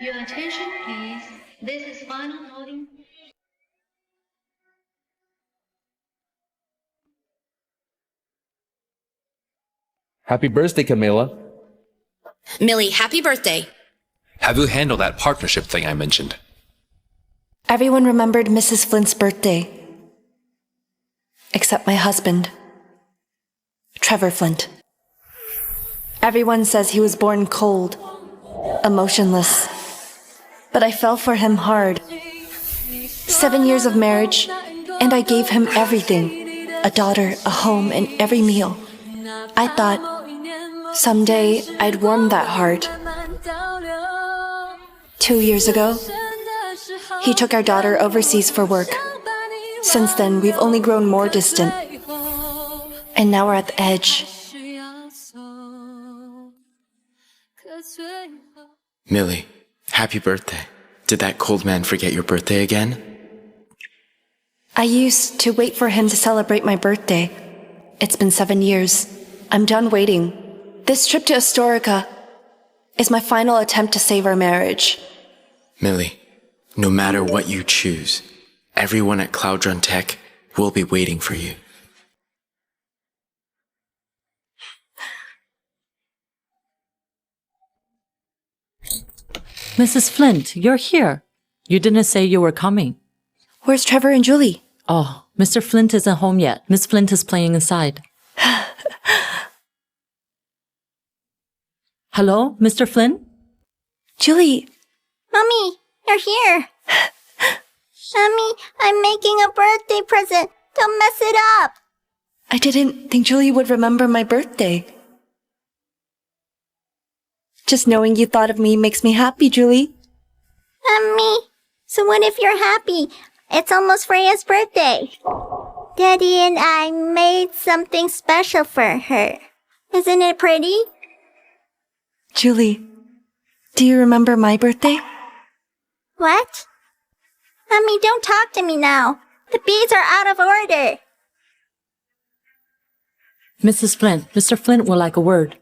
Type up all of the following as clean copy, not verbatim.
Your attention, please. This is final noting. Happy birthday, Camila. Millie, happy birthday. Have you handled that partnership thing I mentioned? Everyone remembered Mrs. Flint's birthday. Except my husband, Trevor Flint. Everyone says he was born cold, emotionless. But I fell for him hard. 7 years of marriage, and I gave him everything. A daughter, a home, and every meal. I thought someday I'd warm that heart. 2 years ago, he took our daughter overseas for work. Since then, we've only grown more distant. And now we're at the edge. Millie, happy birthday. Did that cold man forget your birthday again? I used to wait for him to celebrate my birthday. It's been 7 years. I'm done waiting. This trip to Astorica is my final attempt to save our marriage. Millie, no matter what you choose, everyone at Cloudrun Tech will be waiting for you. Mrs. Flint, you're here. You didn't say you were coming. Where's Trevor and Julie? Oh, Mr. Flint isn't home yet. Miss Flint is playing inside. Hello, Mr. Flint? Julie! Mommy, you're here. Mommy, I'm making a birthday present. Don't mess it up. I didn't think Julie would remember my birthday. Just knowing you thought of me makes me happy, Julie. Mommy, so what if you're happy? It's almost Freya's birthday. Daddy and I made something special for her. Isn't it pretty? Julie, do you remember my birthday? What? Mommy, don't talk to me now. The beads are out of order. Mrs. Flint, Mr. Flint would like a word.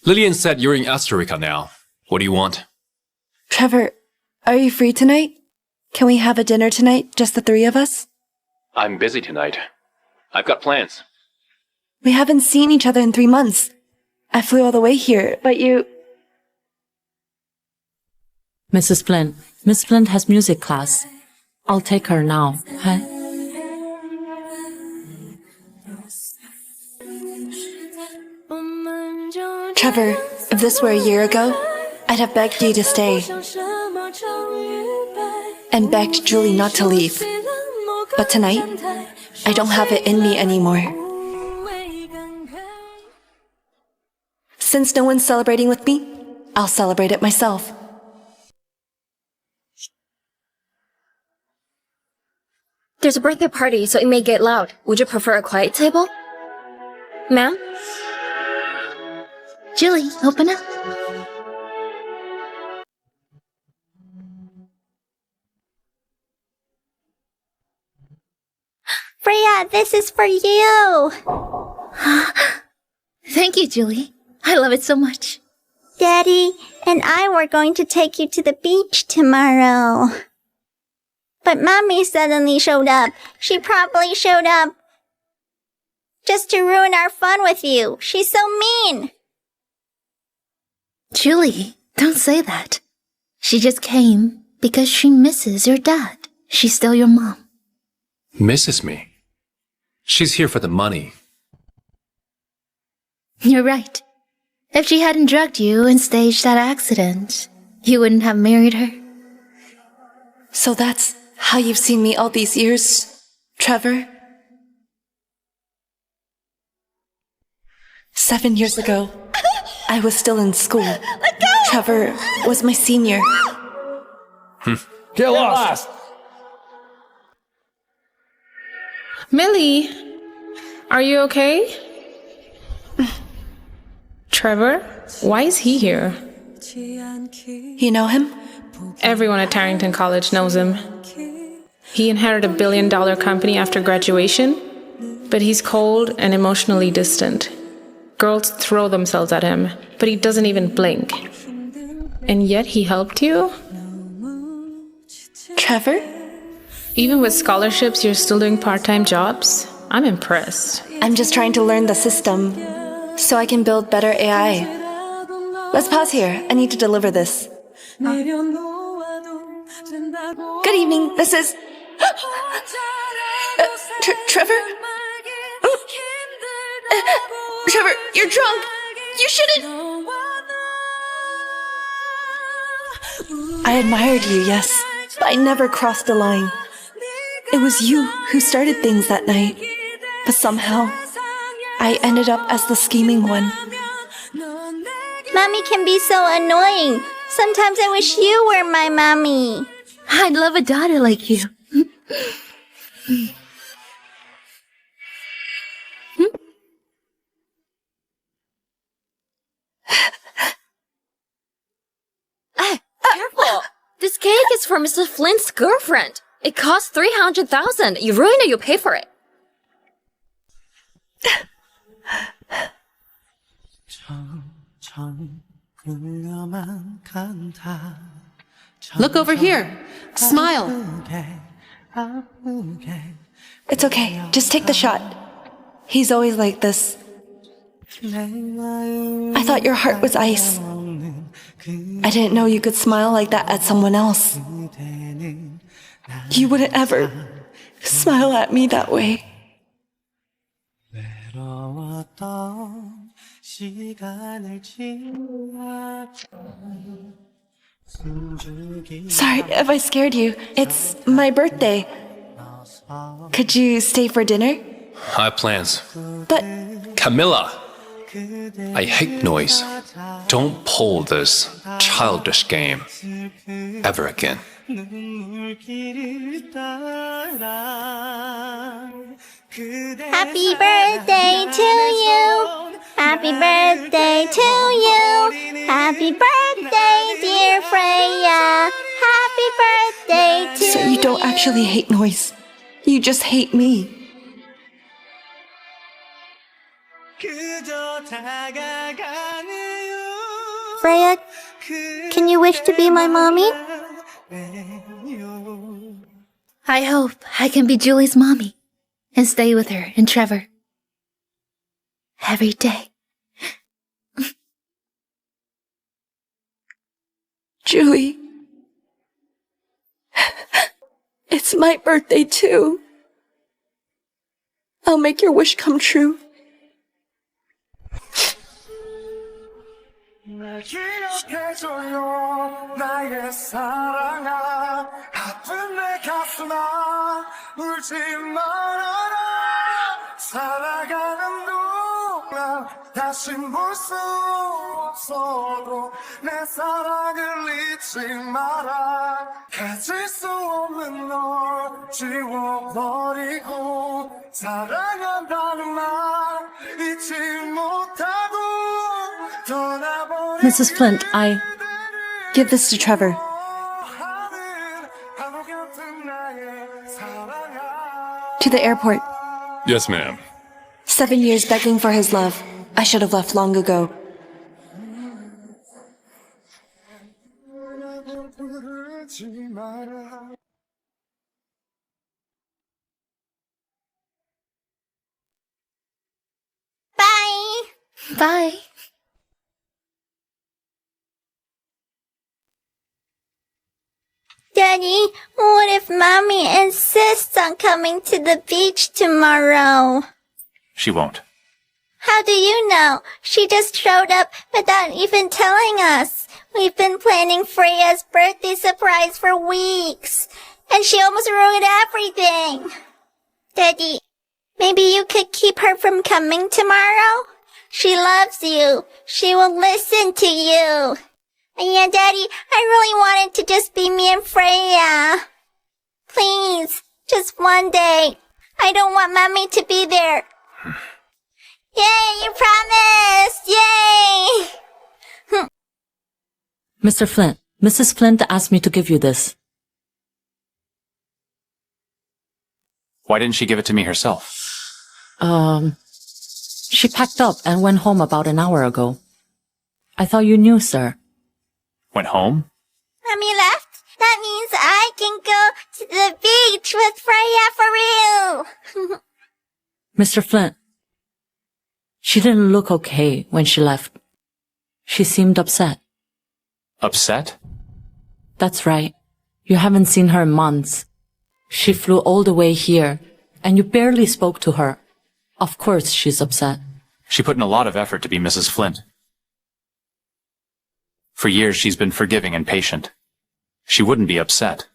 Lillian said you're in Astorica now. What do you want? Trevor, are you free tonight? Can we have a dinner tonight, just the three of us? I'm busy tonight. I've got plans. We haven't seen each other in 3 months. I flew all the way here, but you... Mrs. Flint, Miss Flint has music class. I'll take her now, huh? Trevor, if this were a year ago, I'd have begged you to stay. And begged Julie not to leave. But tonight, I don't have it in me anymore. Since no one's celebrating with me, I'll celebrate it myself. There's a birthday party, so it may get loud. Would you prefer a quiet table? Ma'am? Julie, open up. Freya, this is for you. Thank you, Julie. I love it so much. Daddy and I were going to take you to the beach tomorrow. But Mommy suddenly showed up. She probably showed up just to ruin our fun with you. She's so mean. Julie, don't say that. She just came because she misses your dad. She's still your mom. Misses me? She's here for the money. You're right. If she hadn't drugged you and staged that accident, you wouldn't have married her. So that's how you've seen me all these years, Trevor? 7 years ago, I was still in school. Trevor was my senior. Get lost! Millie, are you okay? Trevor, why is he here? You know him? Everyone at Tarrington College knows him. He inherited a billion-dollar company after graduation, but he's cold and emotionally distant. Girls throw themselves at him, but he doesn't even blink. And yet he helped you? Trevor? Even with scholarships, you're still doing part-time jobs? I'm impressed. I'm just trying to learn the system so I can build better AI. Let's pause here. I need to deliver this. Good evening. This is... Trevor? Trevor, you're drunk. You shouldn't... I admired you, yes, but I never crossed the line. It was you who started things that night, but somehow I ended up as the scheming one. Mommy can be so annoying. Sometimes I wish you were my mommy. I'd love a daughter like you. Careful! This cake is for Mr. Flint's girlfriend. It costs 300,000. You ruin it, you pay for it. Look over here. Smile. It's okay. Just take the shot. He's always like this. I thought your heart was ice. I didn't know you could smile like that at someone else. You wouldn't ever smile at me that way. Sorry if I scared you. It's my birthday. Could you stay for dinner? I have plans. But Camila! I hate noise. Don't pull this childish game ever again. Happy birthday to you. Happy birthday to you. Happy birthday, dear Freya. Happy birthday to you. So you don't actually hate noise. You just hate me. Freya, can you wish to be my mommy? I hope I can be Julie's mommy and stay with her and Trevor every day. Julie. It's my birthday too. I'll make your wish come true. 나의 사랑아 아픈 내 가슴아 울지 말아라 살아가는 동안 다시 볼 수 없어도 내 사랑을 잊지 마라 가질 수 없는 널 지워버리고 사랑한다는 말 잊지 못하고 떠나버린 Mrs. Flint, I... Give this to Trevor. To the airport. Yes, ma'am. 7 years begging for his love. I should have left long ago. Bye. Bye. Daddy, what if Mommy insists on coming to the beach tomorrow? She won't. How do you know? She just showed up without even telling us. We've been planning Freya's birthday surprise for weeks, and she almost ruined everything. Daddy, maybe you could keep her from coming tomorrow? She loves you. She will listen to you. And yeah, Daddy, I really wanted to just be me and Freya. Please, just one day. I don't want Mommy to be there. Yay, you promised! Yay! Mr. Flint, Mrs. Flint asked me to give you this. Why didn't she give it to me herself? She packed up and went home about an hour ago. I thought you knew, sir. Went home? Mommy left? That means I can go to the beach with Freya for real. Mr. Flint. She didn't look okay when she left. She seemed upset. Upset? That's right. You haven't seen her in months. She flew all the way here, and you barely spoke to her. Of course she's upset. She put in a lot of effort to be Mrs. Flint. For years she's been forgiving and patient. She wouldn't be upset.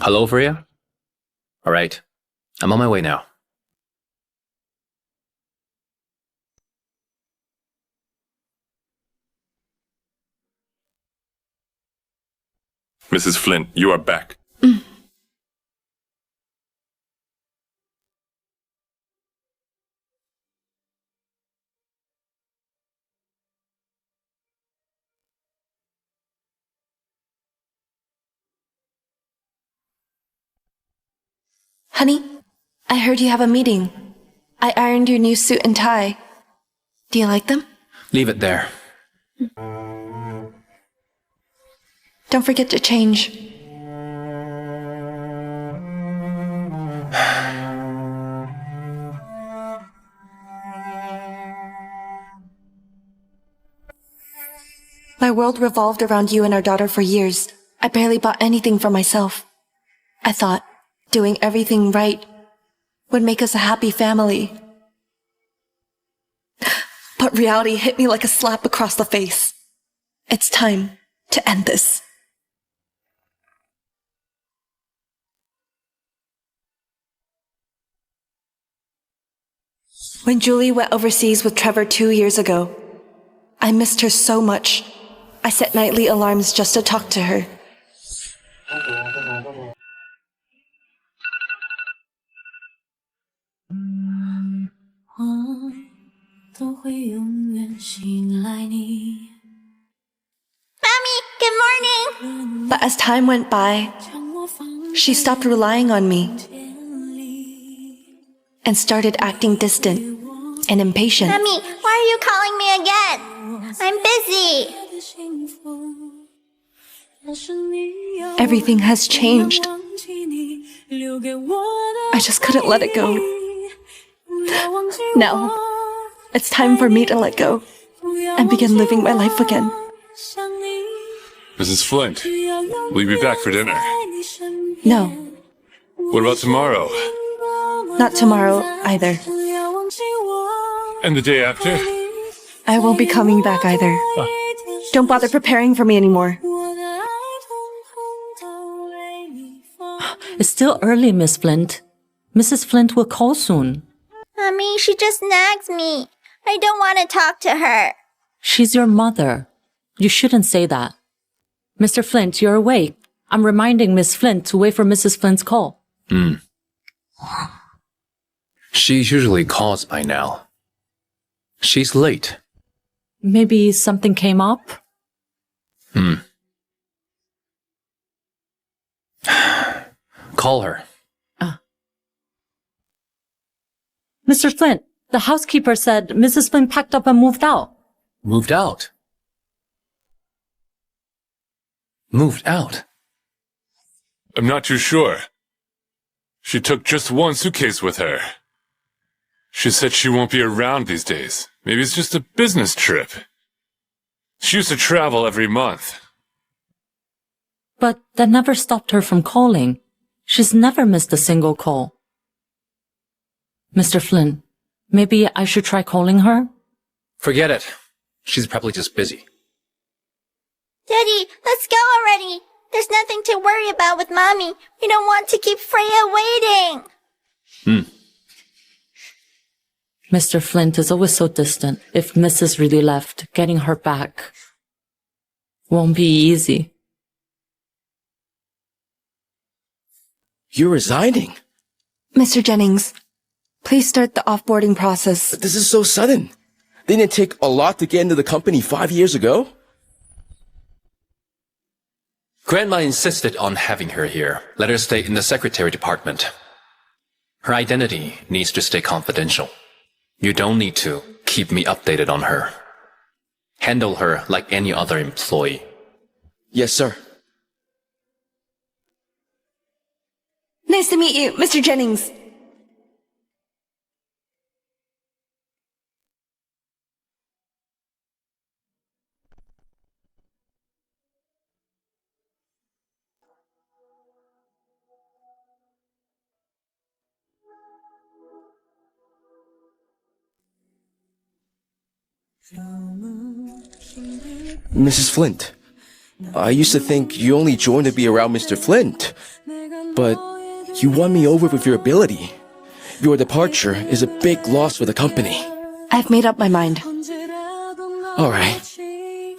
Hello, Freya? Alright, I'm on my way now. Mrs. Flint, you are back. Honey, I heard you have a meeting. I ironed your new suit and tie. Do you like them? Leave it there. Don't forget to change. My world revolved around you and our daughter for years. I barely bought anything for myself. I thought doing everything right would make us a happy family. But reality hit me like a slap across the face. It's time to end this. When Julie went overseas with Trevor 2 years ago, I missed her so much. I set nightly alarms just to talk to her. Mommy, good morning. But as time went by, she stopped relying on me and started acting distant and impatient. Mommy, why are you calling me again? I'm busy. Everything has changed. I just couldn't let it go. Now, it's time for me to let go and begin living my life again. Mrs. Flint, will you be back for dinner? No, What about tomorrow? not tomorrow either. And the day after? I won't be coming back either. Don't bother preparing for me anymore. It's still early, Miss Flint. Mrs. Flint will call soon. Mommy, she just nags me. I don't want to talk to her. She's your mother. You shouldn't say that. Mr. Flint, you're awake. I'm reminding Miss Flint to wait for Mrs. Flint's call. She usually calls by now. She's late. Maybe something came up? Call her. Mr. Flint, the housekeeper said Mrs. Flint packed up and moved out. Moved out. Moved out? I'm not too sure. She took just one suitcase with her. She said she won't be around these days. Maybe it's just a business trip. She used to travel every month. But that never stopped her from calling. She's never missed a single call. Mr. Flint, maybe I should try calling her? Forget it. She's probably just busy. Daddy, let's go already. There's nothing to worry about with Mommy. We don't want to keep Freya waiting. Mr. Flint is always so distant. If Mrs. really left, getting her back won't be easy. You're resigning? Mr. Jennings, please start the offboarding process. But this is so sudden. Didn't it take a lot to get into the company 5 years ago? Grandma insisted on having her here. Let her stay in the secretary department. Her identity needs to stay confidential. You don't need to keep me updated on her. Handle her like any other employee. Yes, sir. Nice to meet you, Mr. Jennings. Mrs. Flint, I used to think you only joined to be around Mr. Flint, but you won me over with your ability. Your departure is a big loss for the company. I've made up my mind. All right.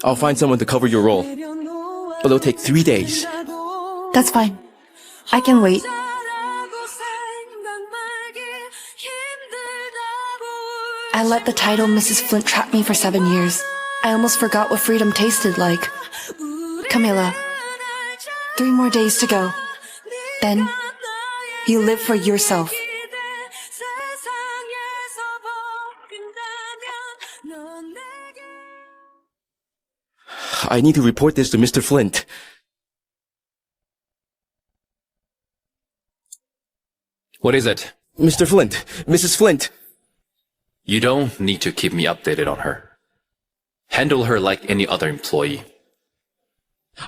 I'll find someone to cover your role, but it'll take 3 days. That's fine. I can wait. I let the title Mrs. Flint trap me for 7 years. I almost forgot what freedom tasted like. Camila, 3 more days to go. Then, you live for yourself. I need to report this to Mr. Flint. What is it? Mr. Flint, Mrs. Flint. You don't need to keep me updated on her. Handle her like any other employee.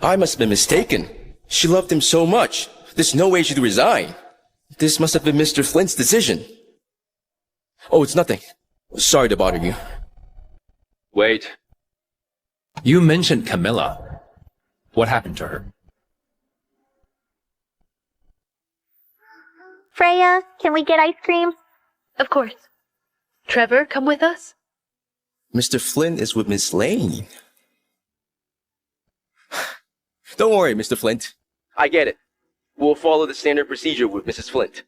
I must have been mistaken. She loved him so much. There's no way she'd resign. This must have been Mr. Flint's decision. Oh, it's nothing. Sorry to bother you. Wait. You mentioned Camila. What happened to her? Freya, can we get ice cream? Of course. Trevor, come with us? Mr. Flint is with Miss Lane. Don't worry, Mr. Flint. I get it. We'll follow the standard procedure with Mrs. Flint.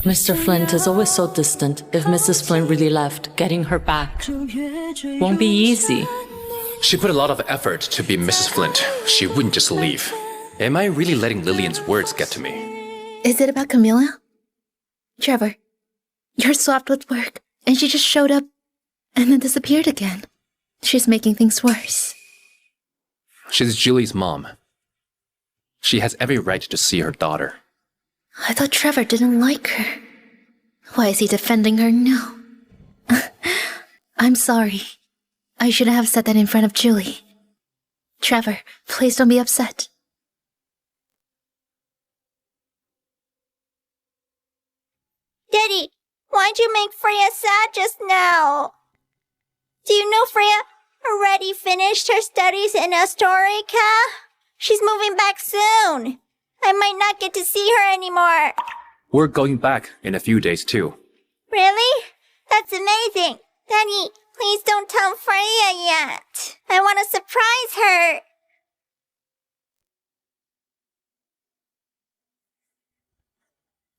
Mr. Flint is always so distant. If Mrs. Flint really left, getting her back won't be easy. She put a lot of effort to be Mrs. Flint. She wouldn't just leave. Am I really letting Lillian's words get to me? Is it about Camila? Trevor, you're swamped with work, and she just showed up and then disappeared again. She's making things worse. She's Julie's mom. She has every right to see her daughter. I thought Trevor didn't like her. Why is he defending her now? I'm sorry. I shouldn't have said that in front of Julie. Trevor, please don't be upset. Daddy, why'd you make Freya sad just now? Do you know Freya already finished her studies in Astorica? She's moving back soon. I might not get to see her anymore. We're going back in a few days too. Really? That's amazing. Daddy, please don't tell Freya yet. I want to surprise her.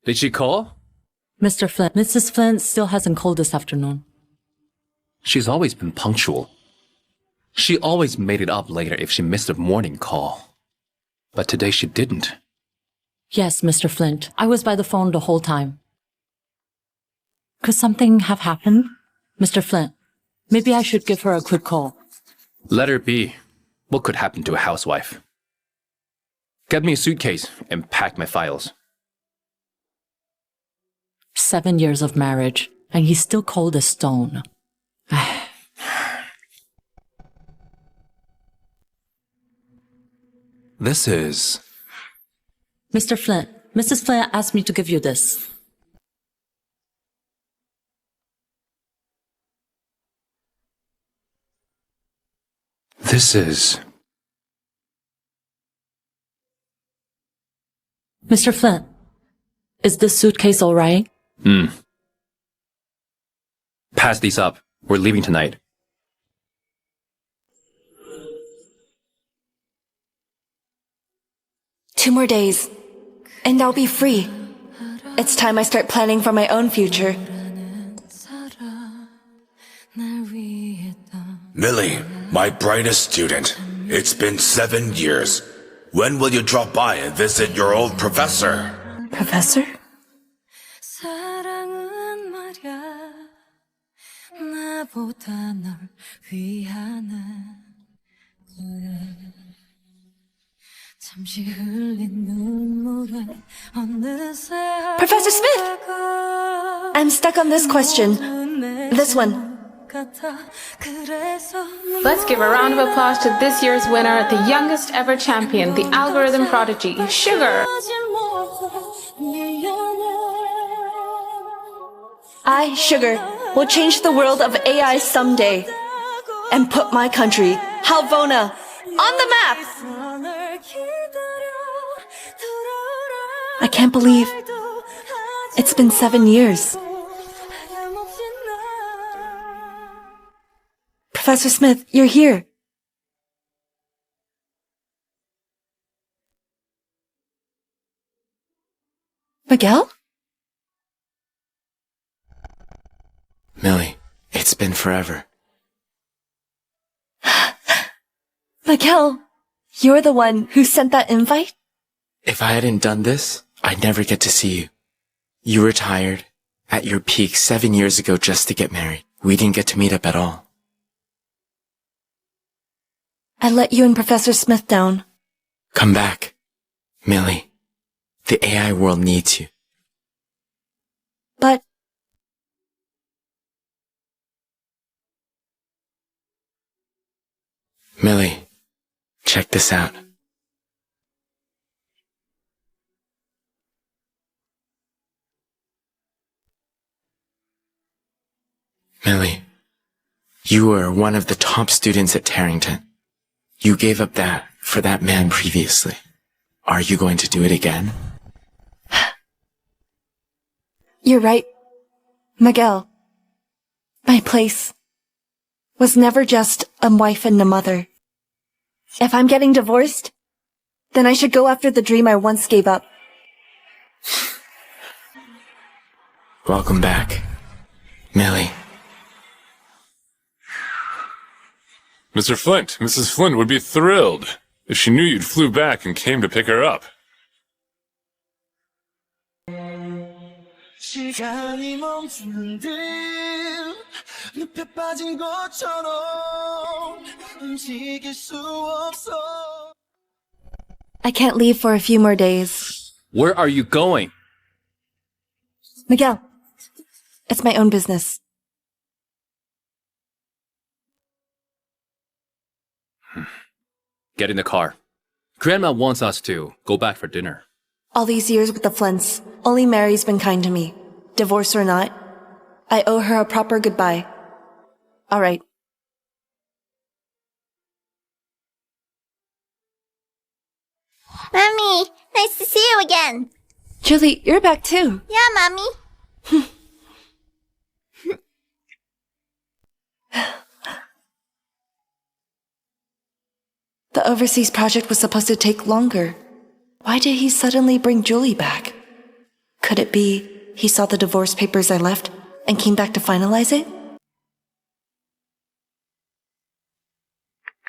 Did she call? Mr. Flint, Mrs. Flint still hasn't called this afternoon. She's always been punctual. She always made it up later if she missed a morning call. But today she didn't. Yes, Mr. Flint. I was by the phone the whole time. Could something have happened? Mr. Flint, maybe I should give her a quick call. Let her be. What could happen to a housewife? Get me a suitcase and pack my files. 7 years of marriage, and he's still cold as stone. This is... Mr. Flint, Mrs. Flint asked me to give you this. This is... Mr. Flint, is this suitcase all right? Pass these up. We're leaving tonight. 2 more days, and I'll be free. It's time I start planning for my own future. Millie, my brightest student. It's been 7 years. When will you drop by and visit your old professor? Professor? Professor Smith! I'm stuck on this question. This one. Let's give a round of applause to this year's winner, the youngest ever champion, the algorithm prodigy, Sugar. I, Sugar, will change the world of AI someday and put my country, Halvona, on the map! I can't believe it's been 7 years. Professor Smith, you're here. Miguel? Millie, it's been forever. Miguel, you're the one who sent that invite? If I hadn't done this, I'd never get to see you. You retired at your peak 7 years ago just to get married. We didn't get to meet up at all. I let you and Professor Smith down. Come back, Millie. The AI world needs you. But... Millie, check this out. Millie, you were one of the top students at Tarrington. You gave up that for that man previously. Are you going to do it again? You're right, Miguel. My place was never just a wife and a mother. If I'm getting divorced, then I should go after the dream I once gave up. Welcome back, Millie. Mr. Flint, Mrs. Flint would be thrilled if she knew you'd flew back and came to pick her up. 시간이 멈춘 듯 늪에 빠진 것처럼 움직일 수 없어. I can't leave for a few more days. Where are you going? Miguel, it's my own business. Get in the car. Grandma wants us to go back for dinner. All these years with the Flints, only Mary's been kind to me. Divorce or not, I owe her a proper goodbye. All right. Mommy, nice to see you again. Julie, you're back too. Yeah, Mommy. The overseas project was supposed to take longer. Why did he suddenly bring Julie back? Could it be he saw the divorce papers I left and came back to finalize it?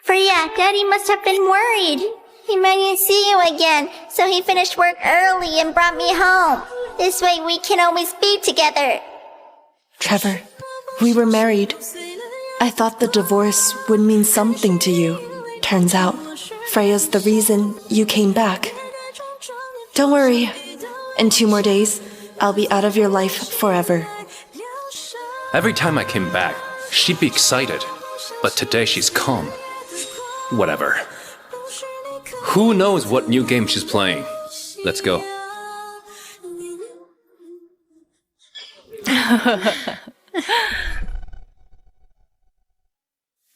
Freya, Daddy must have been worried. He might see you again, so he finished work early and brought me home. This way we can always be together. Trevor, we were married. I thought the divorce would mean something to you. Turns out, Freya's the reason you came back. Don't worry. In 2 more days, I'll be out of your life forever. Every time I came back, she'd be excited. But today she's calm. Whatever. Who knows what new game she's playing? Let's go.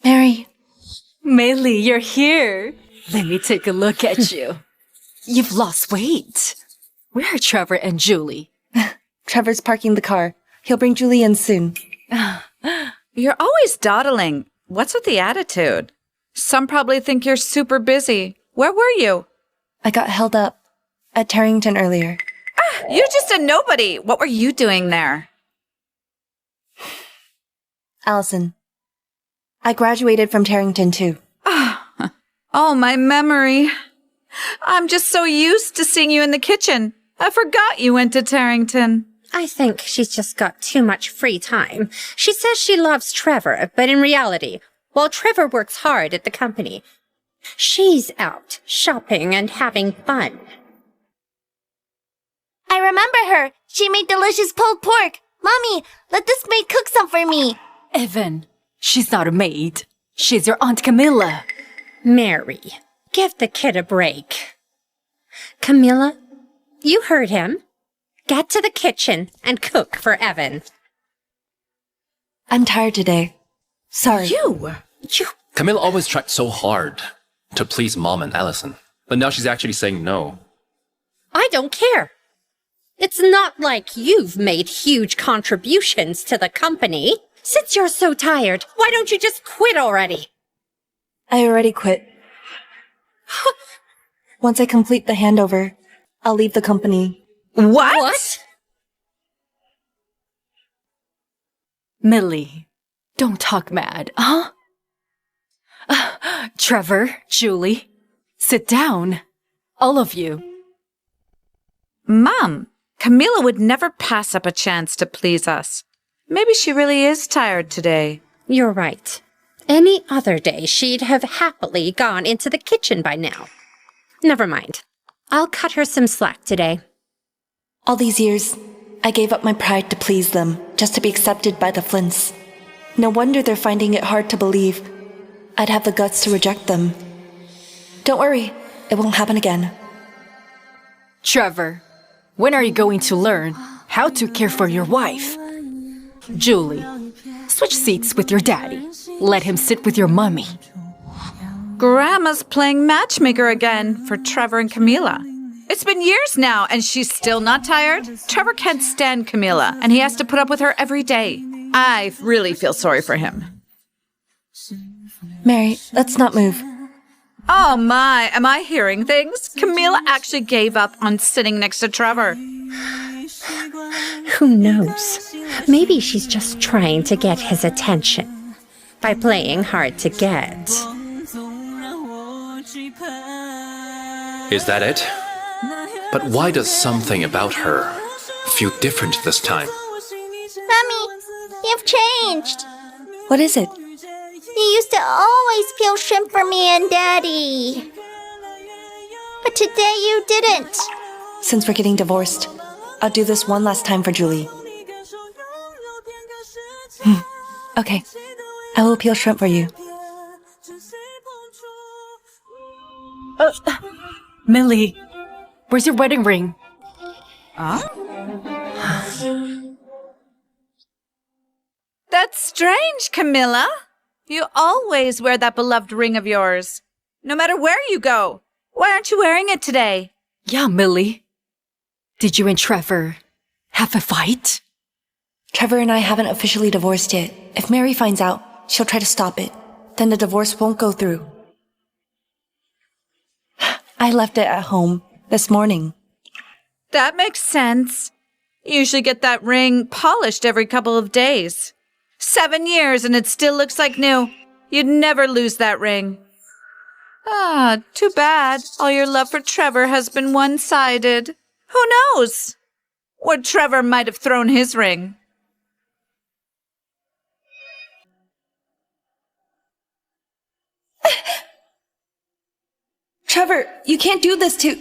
Mary. Maylee, you're here. Let me take a look at you. You've lost weight. Where are Trevor and Julie? Trevor's parking the car. He'll bring Julie in soon. You're always dawdling. What's with the attitude? Some probably think you're super busy. Where were you? I got held up. at Tarrington earlier. You're just a nobody. What were you doing there? Allison, I graduated from Tarrington too. Oh, my memory. I'm just so used to seeing you in the kitchen. I forgot you went to Tarrington. I think she's just got too much free time. She says she loves Trevor, but in reality, while Trevor works hard at the company, she's out shopping and having fun. I remember her. She made delicious pulled pork. Mommy, let this maid cook some for me. Evan, she's not a maid. She's your Aunt Camila. Mary, give the kid a break. Camila, you heard him. Get to the kitchen and cook for Evan. I'm tired today. Sorry. You! Camila always tried so hard to please Mom and Allison, but now she's actually saying no. I don't care. It's not like you've made huge contributions to the company. Since you're so tired, why don't you just quit already? I already quit. Once I complete the handover, I'll leave the company. What? Millie, don't talk mad, huh? Trevor, Julie, sit down. All of you. Mom, Camila would never pass up a chance to please us. Maybe she really is tired today. You're right. Any other day, she'd have happily gone into the kitchen by now. Never mind. I'll cut her some slack today. All these years, I gave up my pride to please them, just to be accepted by the Flints. No wonder they're finding it hard to believe I'd have the guts to reject them. Don't worry, it won't happen again. Trevor, when are you going to learn how to care for your wife? Julie, switch seats with your daddy. Let him sit with your mummy. Grandma's playing matchmaker again for Trevor and Camila. It's been years now, and she's still not tired. Trevor can't stand Camila, and he has to put up with her every day. I really feel sorry for him. Mary, let's not move. Oh my, am I hearing things? Camila actually gave up on sitting next to Trevor. Who knows? Maybe she's just trying to get his attention by playing hard to get. Is that it? But why does something about her feel different this time? Mommy, you've changed. What is it? You used to always peel shrimp for me and Daddy. But today you didn't. Since we're getting divorced, I'll do this one last time for Julie. Okay, I will peel shrimp for you. Millie, where's your wedding ring? That's strange, Camila. You always wear that beloved ring of yours, no matter where you go. Why aren't you wearing it today? Yeah, Millie. Did you and Trevor have a fight? Trevor and I haven't officially divorced yet. If Mary finds out, she'll try to stop it. Then the divorce won't go through. I left it at home this morning. That makes sense. You usually get that ring polished every couple of days. 7 years and it still looks like new. You'd never lose that ring. Ah, too bad. All your love for Trevor has been one-sided. Who knows where Trevor might have thrown his ring? Trevor, you can't do this to...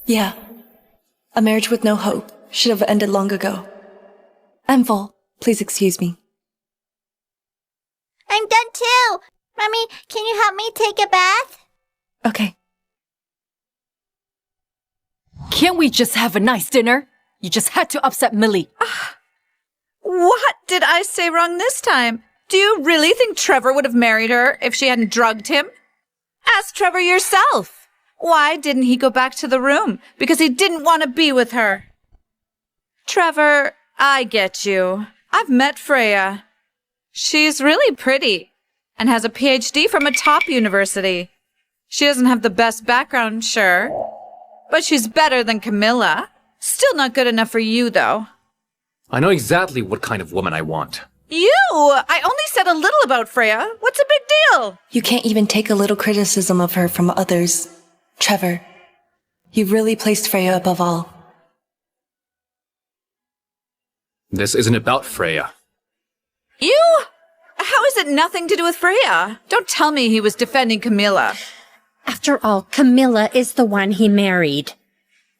Yeah. A marriage with no hope should have ended long ago. I'm full. Please excuse me. I'm done too. Mommy, can you help me take a bath? Okay. Can't we just have a nice dinner? You just had to upset Millie. What did I say wrong this time? Do you really think Trevor would have married her if she hadn't drugged him? Ask Trevor yourself. Why didn't he go back to the room? Because he didn't want to be with her. Trevor, I get you. I've met Freya. She's really pretty. and has a PhD from a top university. She doesn't have the best background, sure, but she's better than Camila. Still not good enough for you, though. I know exactly what kind of woman I want. You! I only said a little about Freya. What's a big deal? You can't even take a little criticism of her from others. Trevor, you really placed Freya above all. This isn't about Freya. You? How is it nothing to do with Freya? Don't tell me he was defending Camila. After all, Camila is the one he married.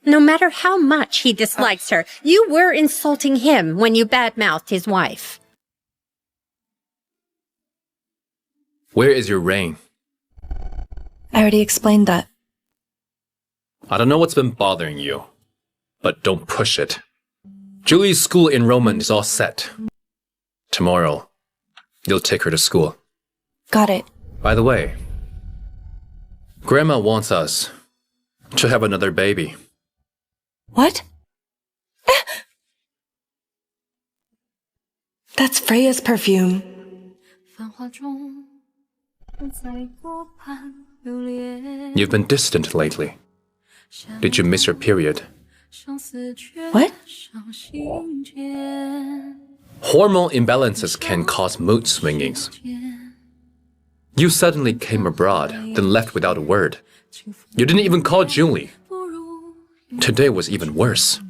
No matter how much he dislikes her, you were insulting him when you badmouthed his wife. Where is your ring? I already explained that. I don't know what's been bothering you, but don't push it. Julie's school enrollment is all set. Tomorrow, you'll take her to school. Got it. By the way, Grandma wants us to have another baby. What? That's Freya's perfume. You've been distant lately. Did you miss your period? What? Hormone imbalances can cause mood swingings. You suddenly came abroad, then left without a word. You didn't even call Julie. Today was even worse.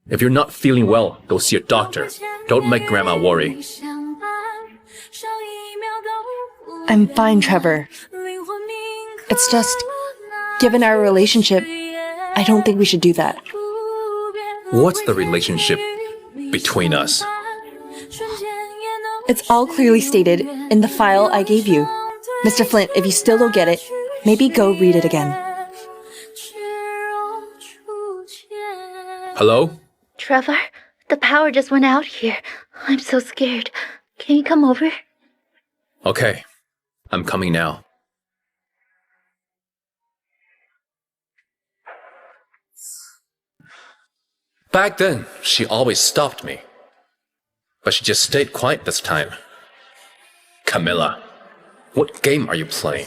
If you're not feeling well, go see a doctor. Don't make Grandma worry. I'm fine, Trevor. It's just, given our relationship, I don't think we should do that. What's the relationship between us? It's all clearly stated in the file I gave you. Mr. Flint, if you still don't get it, maybe go read it again. Hello? Trevor, the power just went out here. I'm so scared. Can you come over? Okay, I'm coming now. Back then, she always stopped me. But she just stayed quiet this time. Camila, what game are you playing?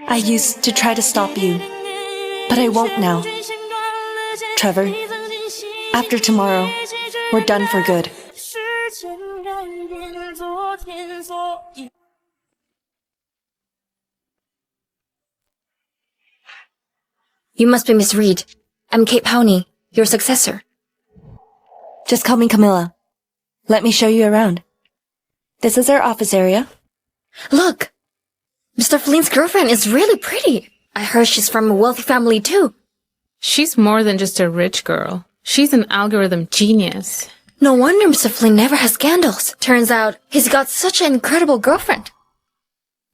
I used to try to stop you, but I won't now. Trevor, after tomorrow, we're done for good. You must be Miss Reed. I'm Kate Powney, your successor. Just call me Camila. Let me show you around. This is our office area. Look! Mr. Flint's girlfriend is really pretty. I heard she's from a wealthy family too. She's more than just a rich girl. She's an algorithm genius. No wonder Mr. Flint never has scandals. Turns out he's got such an incredible girlfriend.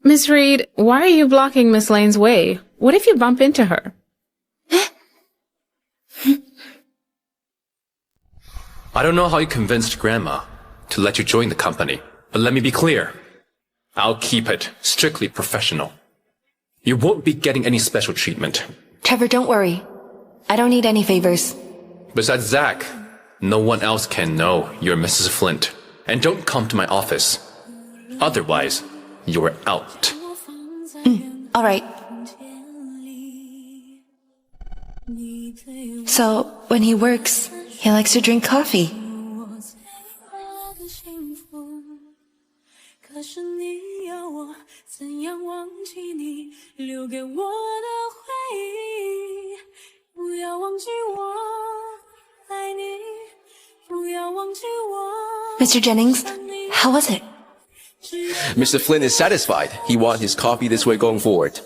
Miss Reed, why are you blocking Miss Lane's way? What if you bump into her? I don't know how you convinced Grandma to let you join the company, but let me be clear. I'll keep it strictly professional. You won't be getting any special treatment. Trevor, don't worry. I don't need any favors. Besides Zach, no one else can know you're Mrs. Flint. And don't come to my office. Otherwise, you're out. All right. So, when he works, he likes to drink coffee. Mr. Jennings, how was it? Mr. Flynn is satisfied. He wants his coffee this way going forward.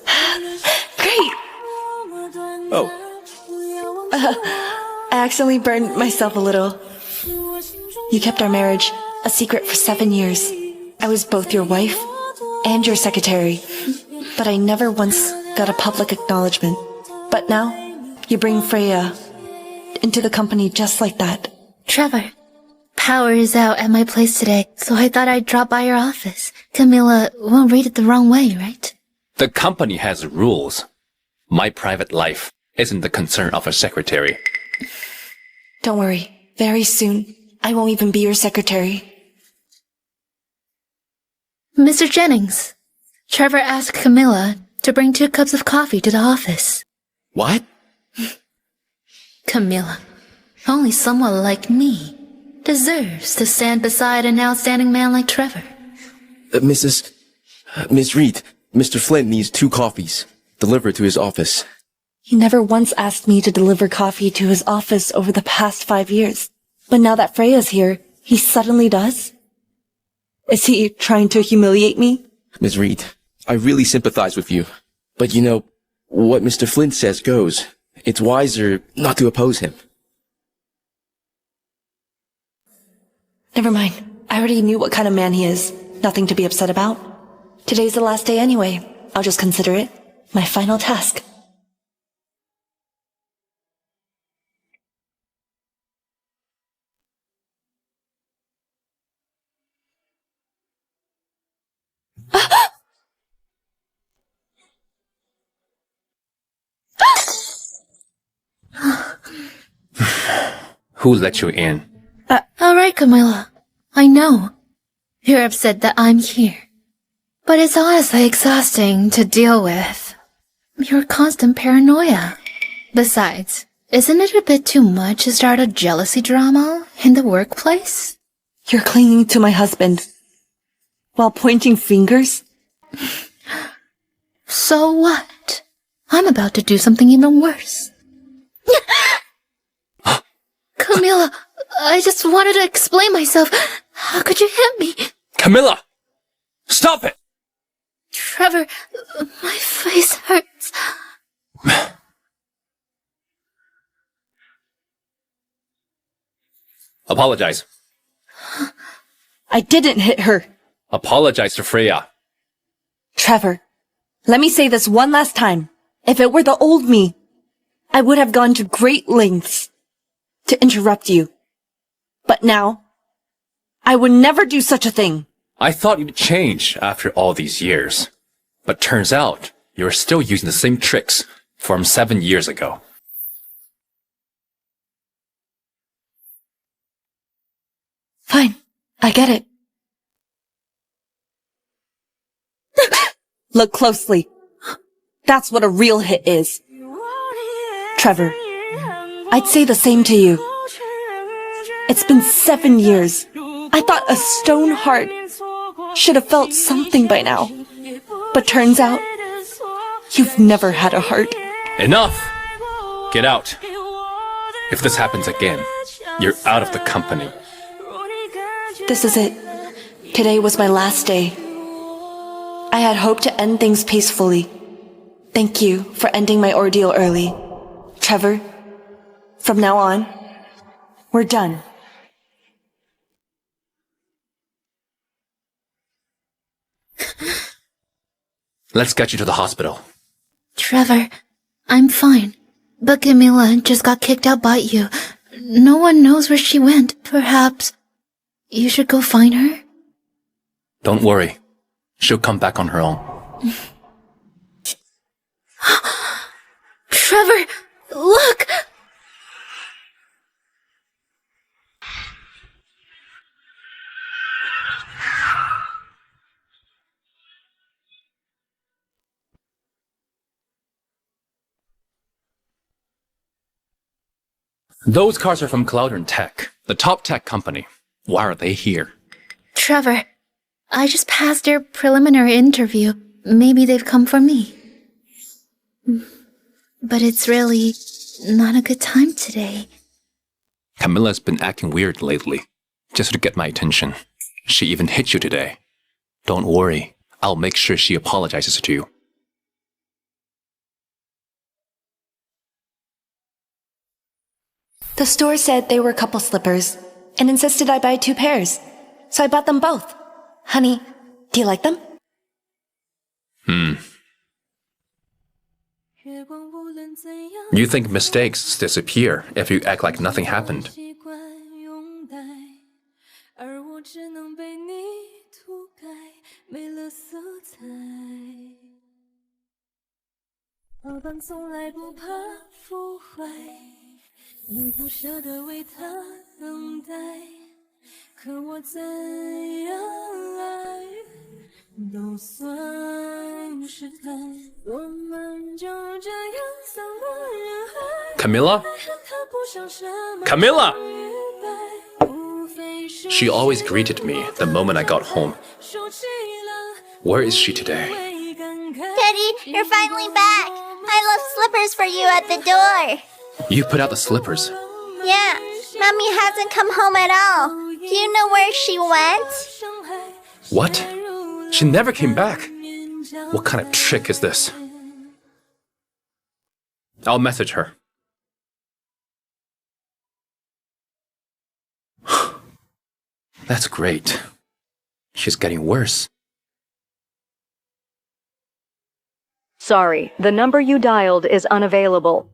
Great! Oh. I accidentally burned myself a little. You kept our marriage a secret for 7 years. I was both your wife and your secretary, but I never once got a public acknowledgement. But now, you bring Freya into the company just like that. Trevor, power is out at my place today, so I thought I'd drop by your office. Camila won't read it the wrong way, right? The company has rules. My private life isn't the concern of a secretary. Don't worry. Very soon, I won't even be your secretary. Mr. Jennings, Trevor asked Camila to bring 2 cups of coffee to the office. What? Camila, only someone like me deserves to stand beside an outstanding man like Trevor. Miss Reed, Mr. Flint needs 2 coffees delivered to his office. He never once asked me to deliver coffee to his office over the past 5 years. But now that Freya's here, he suddenly does? Is he trying to humiliate me? Miss Reed, I really sympathize with you. But you know, what Mr. Flint says goes. It's wiser not to oppose him. Never mind. I already knew what kind of man he is. Nothing to be upset about. Today's the last day anyway. I'll just consider it my final task. Who let you in? Alright, Camila. I know. You're upset that I'm here. But it's honestly exhausting to deal with. Your constant paranoia. Besides, isn't it a bit too much to start a jealousy drama in the workplace? You're clinging to my husband while pointing fingers? So what? I'm about to do something even worse. Camila, I just wanted to explain myself. How could you hit me? Camila! Stop it! Trevor, my face hurts. Apologize. I didn't hit her. Apologize to Freya. Trevor, let me say this one last time. If it were the old me, I would have gone to great lengths to interrupt you. But now, I would never do such a thing. I thought you'd change after all these years. But turns out, you're still using the same tricks from 7 years ago. Fine, I get it. Look closely. That's what a real hit is. Trevor, I'd say the same to you. It's been 7 years. I thought a stone heart should have felt something by now. But turns out, you've never had a heart. Enough! Get out. If this happens again, you're out of the company. This is it. Today was my last day. I had hoped to end things peacefully. Thank you for ending my ordeal early. Trevor, from now on, we're done. Let's get you to the hospital. Trevor, I'm fine. But Camila just got kicked out by you. No one knows where she went. Perhaps you should go find her? Don't worry. She'll come back on her own. Trevor, look! Those cars are from Cloudern Tech, the top tech company. Why are they here? Trevor, I just passed their preliminary interview. Maybe they've come for me. But it's really not a good time today. Camila's been acting weird lately, just to get my attention. She even hit you today. Don't worry, I'll make sure she apologizes to you. The store said they were couple slippers and insisted I buy 2 pairs. So I bought them both. Honey, do you like them? You think mistakes disappear if you act like nothing happened. Camila? Camila! She always greeted me the moment I got home. Where is she today? Daddy, you're finally back. I left slippers for you at the door. You put out the slippers. Yeah, Mommy hasn't come home at all. Do you know where she went? What? She never came back. What kind of trick is this? I'll message her. That's great. She's getting worse. Sorry, the number you dialed is unavailable.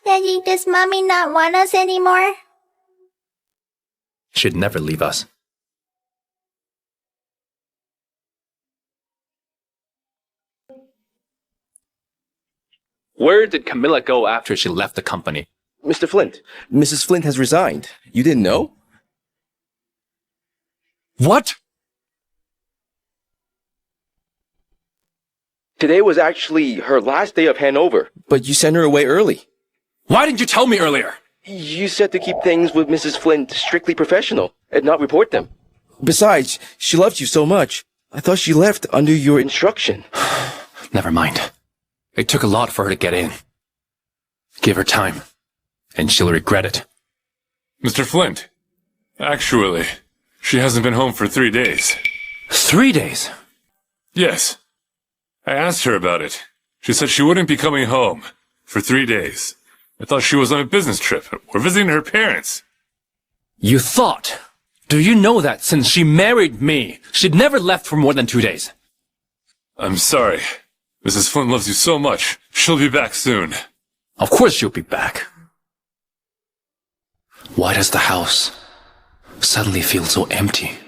Daddy, does Mommy not want us anymore? She'd never leave us. Where did Camilla go after she left the company? Mr. Flint, Mrs. Flint has resigned. You didn't know? What? Today was actually her last day of handover, but you sent her away early. Why didn't you tell me earlier? You said to keep things with Mrs. Flint strictly professional and not report them. Besides, she loves you so much. I thought she left under your instruction. Never mind. It took a lot for her to get in. Give her time, and she'll regret it. Mr. Flint, actually, she hasn't been home for 3 days. 3 days? Yes. I asked her about it. She said she wouldn't be coming home for 3 days. I thought she was on a business trip or visiting her parents. You thought? Do you know that since she married me, she'd never left for more than 2 days? I'm sorry. Mrs. Flint loves you so much. She'll be back soon. Of course she'll be back. Why does the house suddenly feel so empty?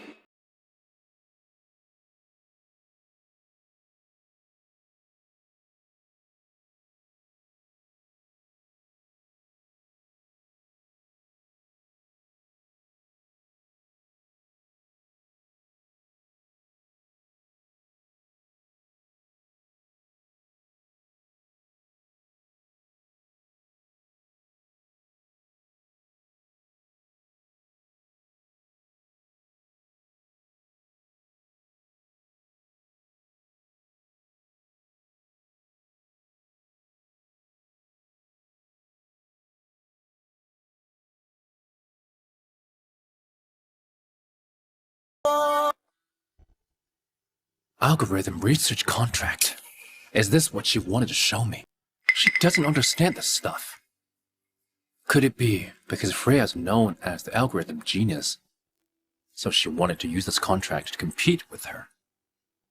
Algorithm research contract. Is this what she wanted to show me? She doesn't understand this stuff. Could it be because Freya's known as the algorithm genius, so she wanted to use this contract to compete with her?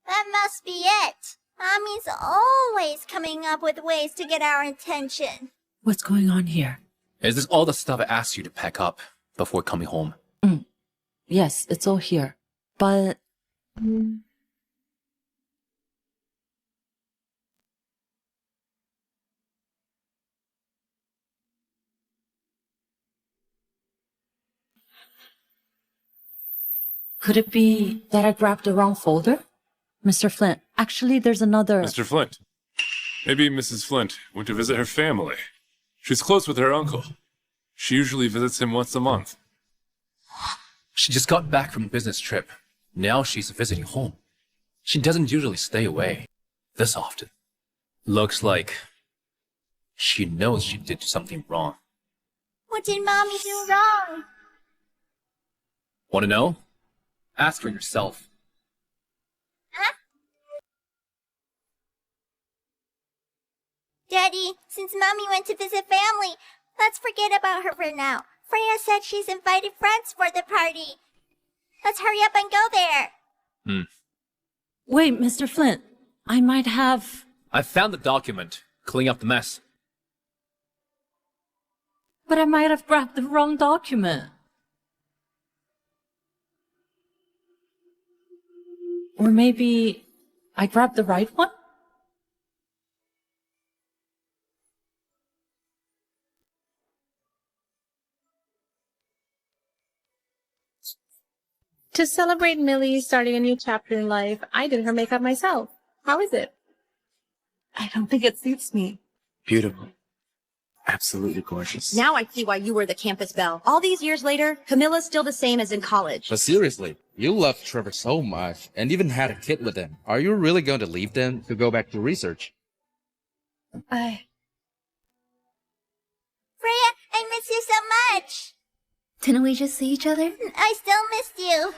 That must be it. Mommy's always coming up with ways to get our attention. What's going on here? Is this all the stuff I asked you to pack up before coming home? Yes, it's all here. But... Could it be that I grabbed the wrong folder? Mr. Flint, actually there's another... Mr. Flint. Maybe Mrs. Flint went to visit her family. She's close with her uncle. She usually visits him once a month. She just got back from a business trip. Now she's visiting home. She doesn't usually stay away this often. Looks like she knows she did something wrong. What did Mommy do wrong? Want to know? Ask for yourself. Huh? Daddy, since Mommy went to visit family, let's forget about her for now. Freya said she's invited friends for the party. Let's hurry up and go there. Wait, Mr. Flint. I might have... I found the document. Clean up the mess. But I might have grabbed the wrong document. Or maybe I grabbed the right one? To celebrate Millie starting a new chapter in life, I did her makeup myself. How is it? I don't think it suits me. Beautiful. Absolutely gorgeous. Now I see why you were the campus belle. All these years later, Camilla's still the same as in college. But seriously, you love Trevor so much and even had a kid with him. Are you really going to leave them to go back to research? Freya, I miss you so much. Didn't we just see each other? I still missed you.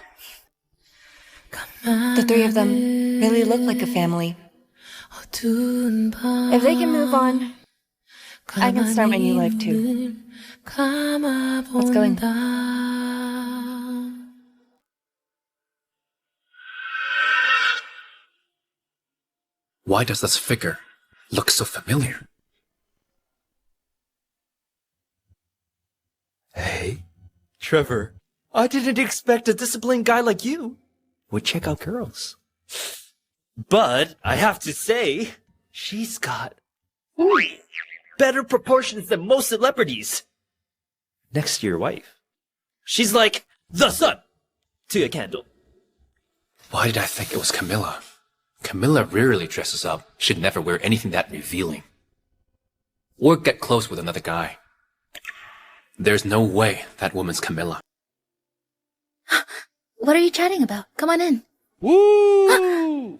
The three of them really look like a family. If they can move on, I can start my new life too. Let's go in. Why does this figure look so familiar? Hey, Trevor, I didn't expect a disciplined guy like you would check out girls. But I have to say, she's got better proportions than most celebrities. Next to your wife. She's like the sun to a candle. Why did I think it was Camila? Camila rarely dresses up. She'd never wear anything that revealing. Or get close with another guy. There's no way that woman's Camila. What are you chatting about? Come on in. Woo! Woo!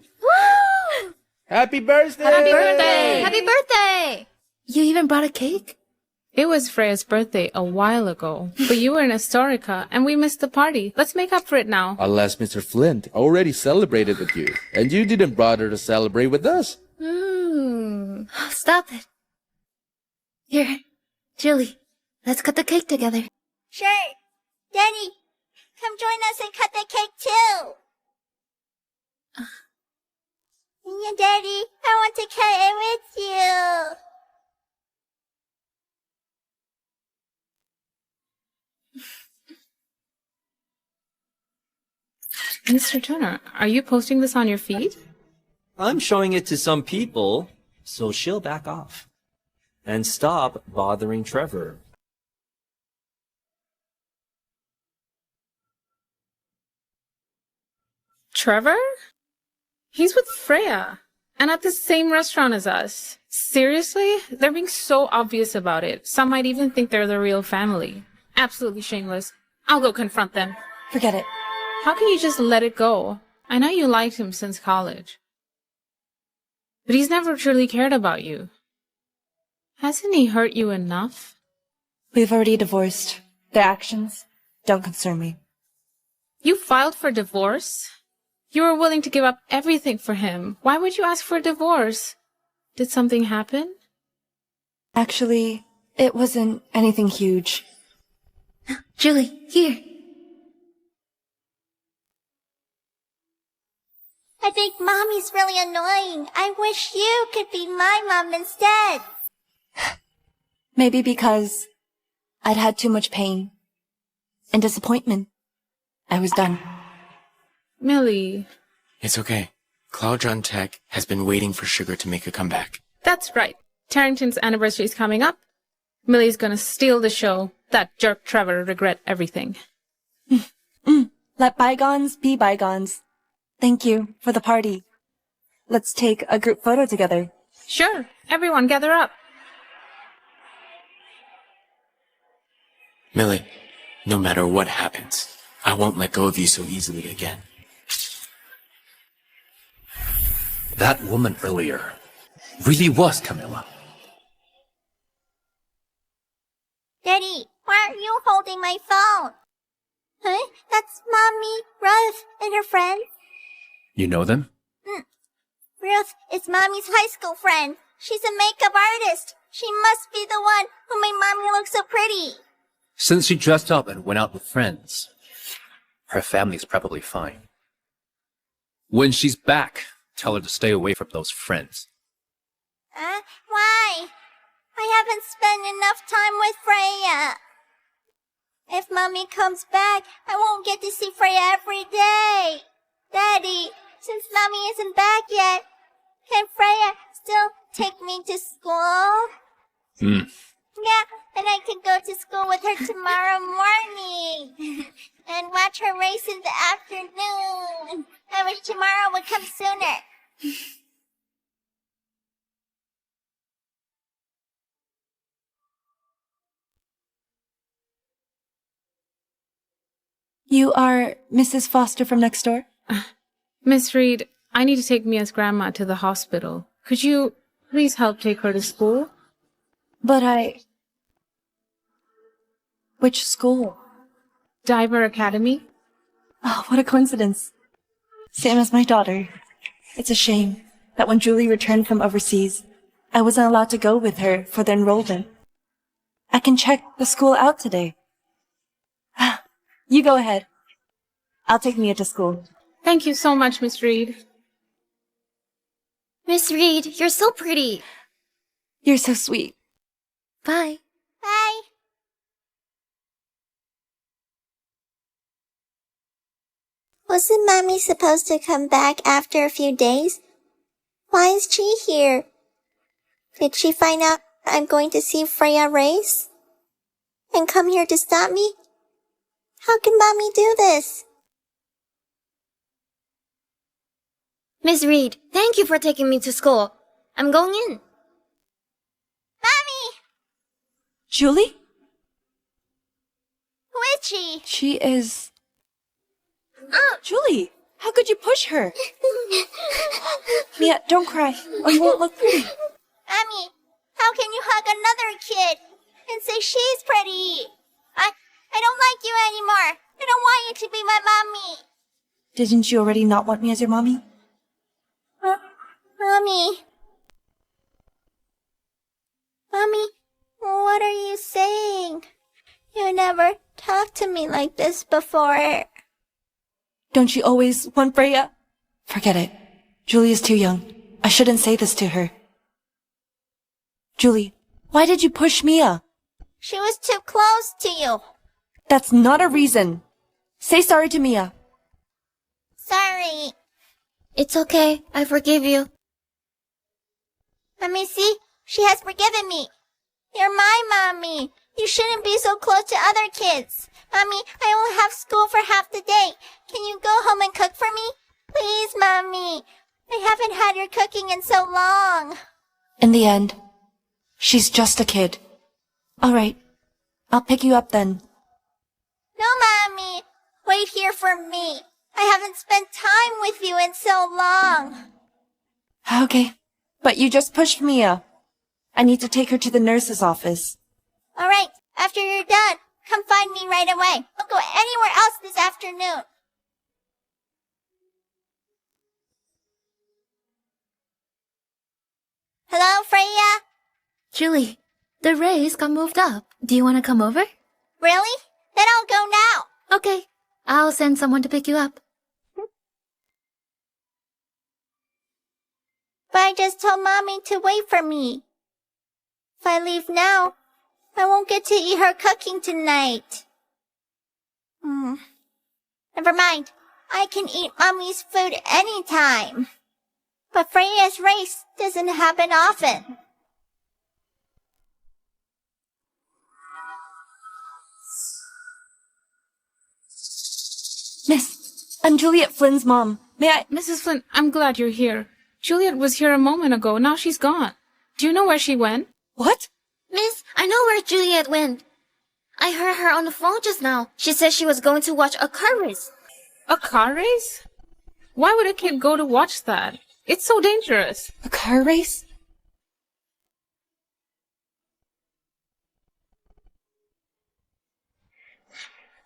Happy birthday! Happy birthday! Happy birthday! You even brought a cake? It was Freya's birthday a while ago, but you were in Astorica and we missed the party. Let's make up for it now. Unless Mr. Flint already celebrated with you, and you didn't bother to celebrate with us. Stop it. Here, Julie, let's cut the cake together. Sure. Daddy, come join us and cut the cake too. Yeah, Daddy, I want to cut it with you. Mr. Turner, are you posting this on your feed? I'm showing it to some people, so she'll back off. And stop bothering Trevor. Trevor? He's with Freya. And at the same restaurant as us. Seriously? They're being so obvious about it. Some might even think they're the real family. Absolutely shameless. I'll go confront them. Forget it. How can you just let it go? I know you liked him since college. But he's never truly cared about you. Hasn't he hurt you enough? We've already divorced. Their actions don't concern me. You filed for divorce? You were willing to give up everything for him. Why would you ask for a divorce? Did something happen? Actually, it wasn't anything huge. Julie, here. I think Mommy's really annoying. I wish you could be my mom instead. Maybe because I'd had too much pain and disappointment. I was done. Millie. It's okay. Cloudron Tech has been waiting for Sugar to make a comeback. That's right. Tarrington's anniversary is coming up. Millie's gonna steal the show. That jerk Trevor regret everything. Let bygones be bygones. Thank you for the party. Let's take a group photo together. Sure. Everyone gather up. Millie, no matter what happens, I won't let go of you so easily again. That woman earlier really was Camila. Daddy, why aren't you holding my phone? Huh? That's Mommy, Ruth, and her friends. You know them? Ruth is Mommy's high school friend. She's a makeup artist. She must be the one who made Mommy look so pretty. Since she dressed up and went out with friends, her family's probably fine. When she's back, tell her to stay away from those friends. Why? I haven't spent enough time with Freya. If Mommy comes back, I won't get to see Freya every day. Daddy, since Mommy isn't back yet, can Freya still take me to school? Yeah, and I can go to school with her tomorrow morning. and watch her race in the afternoon. I wish tomorrow would come sooner. You are Mrs. Foster from next door? Miss Reed, I need to take Mia's grandma to the hospital. Could you please help take her to school? But Which school? Diver Academy. Oh, what a coincidence. Same as my daughter. It's a shame that when Julie returned from overseas, I wasn't allowed to go with her for the enrollment. I can check the school out today. You go ahead. I'll take Mia to school. Thank you so much, Miss Reed. Miss Reed, you're so pretty. You're so sweet. Bye. Bye. Wasn't Mommy supposed to come back after a few days? Why is she here? Did she find out I'm going to see Freya race? And come here to stop me? How can Mommy do this? Miss Reed, thank you for taking me to school. I'm going in. Mommy! Julie? Who is she? She is... Julie, how could you push her? Mia, don't cry, or you won't look pretty. Mommy, how can you hug another kid and say she's pretty? I don't like you anymore. I don't want you to be my mommy. Didn't you already not want me as your mommy? Mommy. Mommy, what are you saying? You never talked to me like this before. Don't you always want Freya? Forget it. Julie is too young. I shouldn't say this to her. Julie, why did you push Mia? She was too close to you. That's not a reason. Say sorry to Mia. Sorry. It's okay. I forgive you. Mommy, see? She has forgiven me. You're my mommy. You shouldn't be so close to other kids. Mommy, I only have school for half the day. Can you go home and cook for me? Please, Mommy. I haven't had your cooking in so long. In the end, she's just a kid. All right. I'll pick you up then. No, Mommy. Wait here for me. I haven't spent time with you in so long. Okay. But you just pushed Mia. I need to take her to the nurse's office. All right. After you're done, come find me right away. I'll go anywhere else this afternoon. Hello, Freya? Julie, the race got moved up. Do you want to come over? Really? Then I'll go now. Okay. I'll send someone to pick you up. But I just told Mommy to wait for me. If I leave now, I won't get to eat her cooking tonight. Never mind. I can eat Mommy's food anytime. But Freya's race doesn't happen often. Miss, I'm Juliet Flynn's mom. May I... Mrs. Flynn, I'm glad you're here. Juliet was here a moment ago. Now she's gone. Do you know where she went? What? Miss, I know where Juliet went. I heard her on the phone just now. She said she was going to watch a car race. A car race? Why would a kid go to watch that? It's so dangerous. A car race?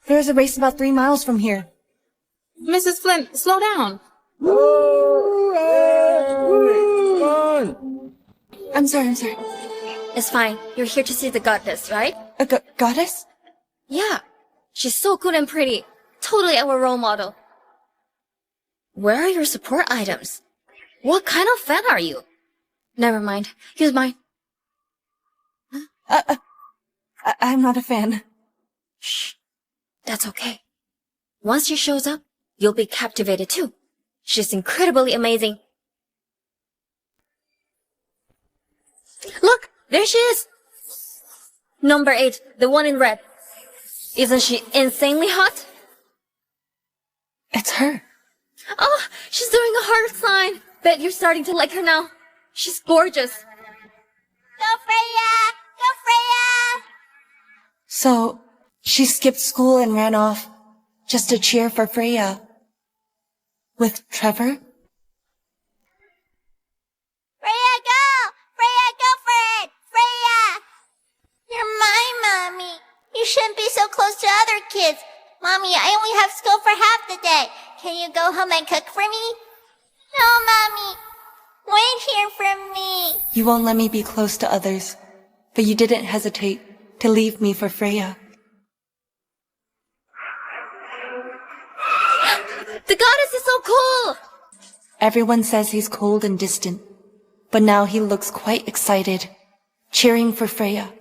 There's a race about 3 miles from here. Mrs. Flynn, slow down. I'm sorry. It's fine. You're here to see the goddess, right? A goddess? Yeah. She's so good and pretty. Totally our role model. Where are your support items? What kind of fan are you? Never mind. Use mine. I'm not a fan. Shh. That's okay. Once she shows up, you'll be captivated too. She's incredibly amazing. Look! There she is! Number 8, the one in red. Isn't she insanely hot? It's her. Oh, she's doing a heart sign. Bet you're starting to like her now. She's gorgeous. Go Freya! Go Freya! So, she skipped school and ran off just to cheer for Freya. With Trevor? Freya, go! Freya, go for it! Freya! You're my mommy. You shouldn't be so close to other kids. Mommy, I only have school for half the day. Can you go home and cook for me? No, Mommy. Wait here for me. You won't let me be close to others, but you didn't hesitate to leave me for Freya. The goddess is so cool! Everyone says he's cold and distant, but now he looks quite excited, cheering for Freya.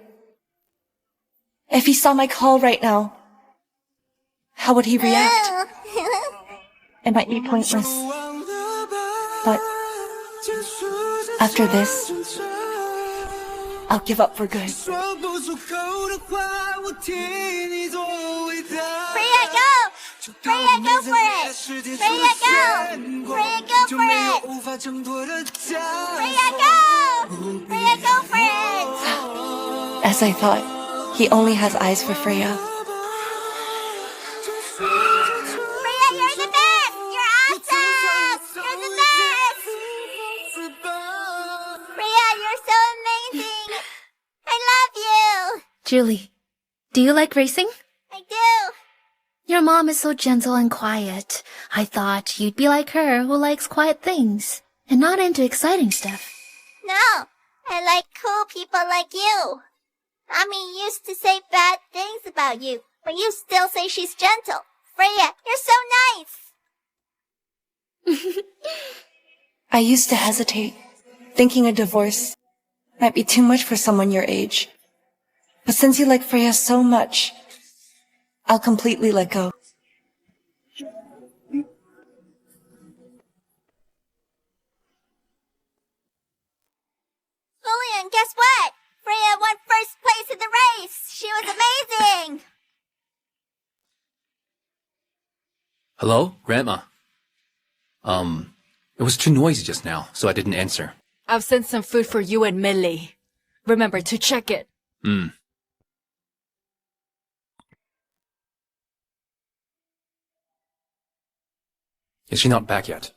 If he saw my call right now, how would he react? It might be pointless, but after this, I'll give up for good. Freya, go! Freya, go for it! Freya, go! Freya, go for it! Freya, go! Freya, go for it! As I thought, he only has eyes for Freya. Freya, you're the best! You're awesome! You're the best! Freya, you're so amazing! I love you! Julie, do you like racing? I do! Your mom is so gentle and quiet. I thought you'd be like her, who likes quiet things and not into exciting stuff. No, I like cool people like you. Mommy used to say bad things about you, but you still say she's gentle. Freya, you're so nice. I used to hesitate, thinking a divorce might be too much for someone your age. But since you like Freya so much, I'll completely let go. Julian, guess what? Freya won first place in the race. She was amazing. Hello, Grandma? It was too noisy just now, so I didn't answer. I've sent some food for you and Millie. Remember to check it. Is she not back yet?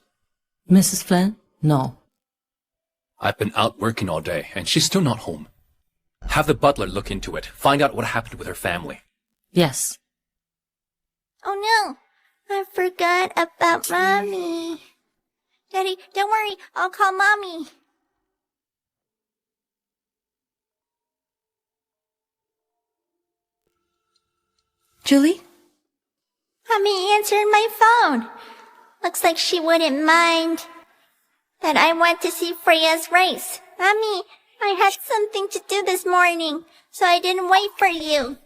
Mrs. Flynn? No. I've been out working all day, and she's still not home. Have the butler look into it. Find out what happened with her family. Yes. Oh no, I forgot about Mommy. Daddy, don't worry, I'll call Mommy. Julie? Mommy answered my phone. Looks like she wouldn't mind that I went to see Freya's race. Mommy, I had something to do this morning, so I didn't wait for you.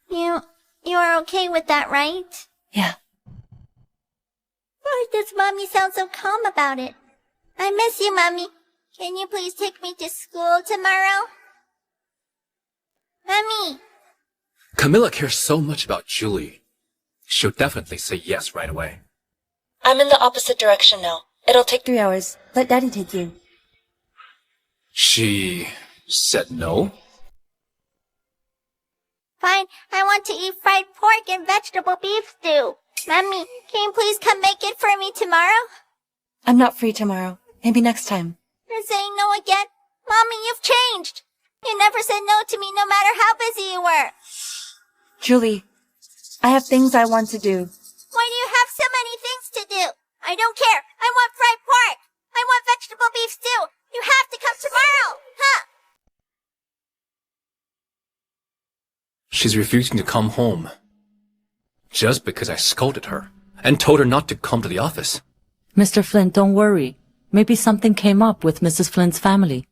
You are okay with that, right? Yeah. Why does Mommy sound so calm about it? I miss you, Mommy. Can you please take me to school tomorrow? Mommy! Camila cares so much about Julie. She'll definitely say yes right away. I'm in the opposite direction now. It'll take 3 hours. Let Daddy take you. She said no? Fine, I want to eat fried pork and vegetable beef stew. Mommy, can you please come make it for me tomorrow? I'm not free tomorrow. Maybe next time. You're saying no again? Mommy, you've changed. You never said no to me no matter how busy you were. Julie, I have things I want to do. Why do you have so many things to do? I don't care. I want fried pork. I want vegetable beef stew. You have to come tomorrow, huh? She's refusing to come home. Just because I scolded her and told her not to come to the office. Mr. Flynn, don't worry. Maybe something came up with Mrs. Flynn's family.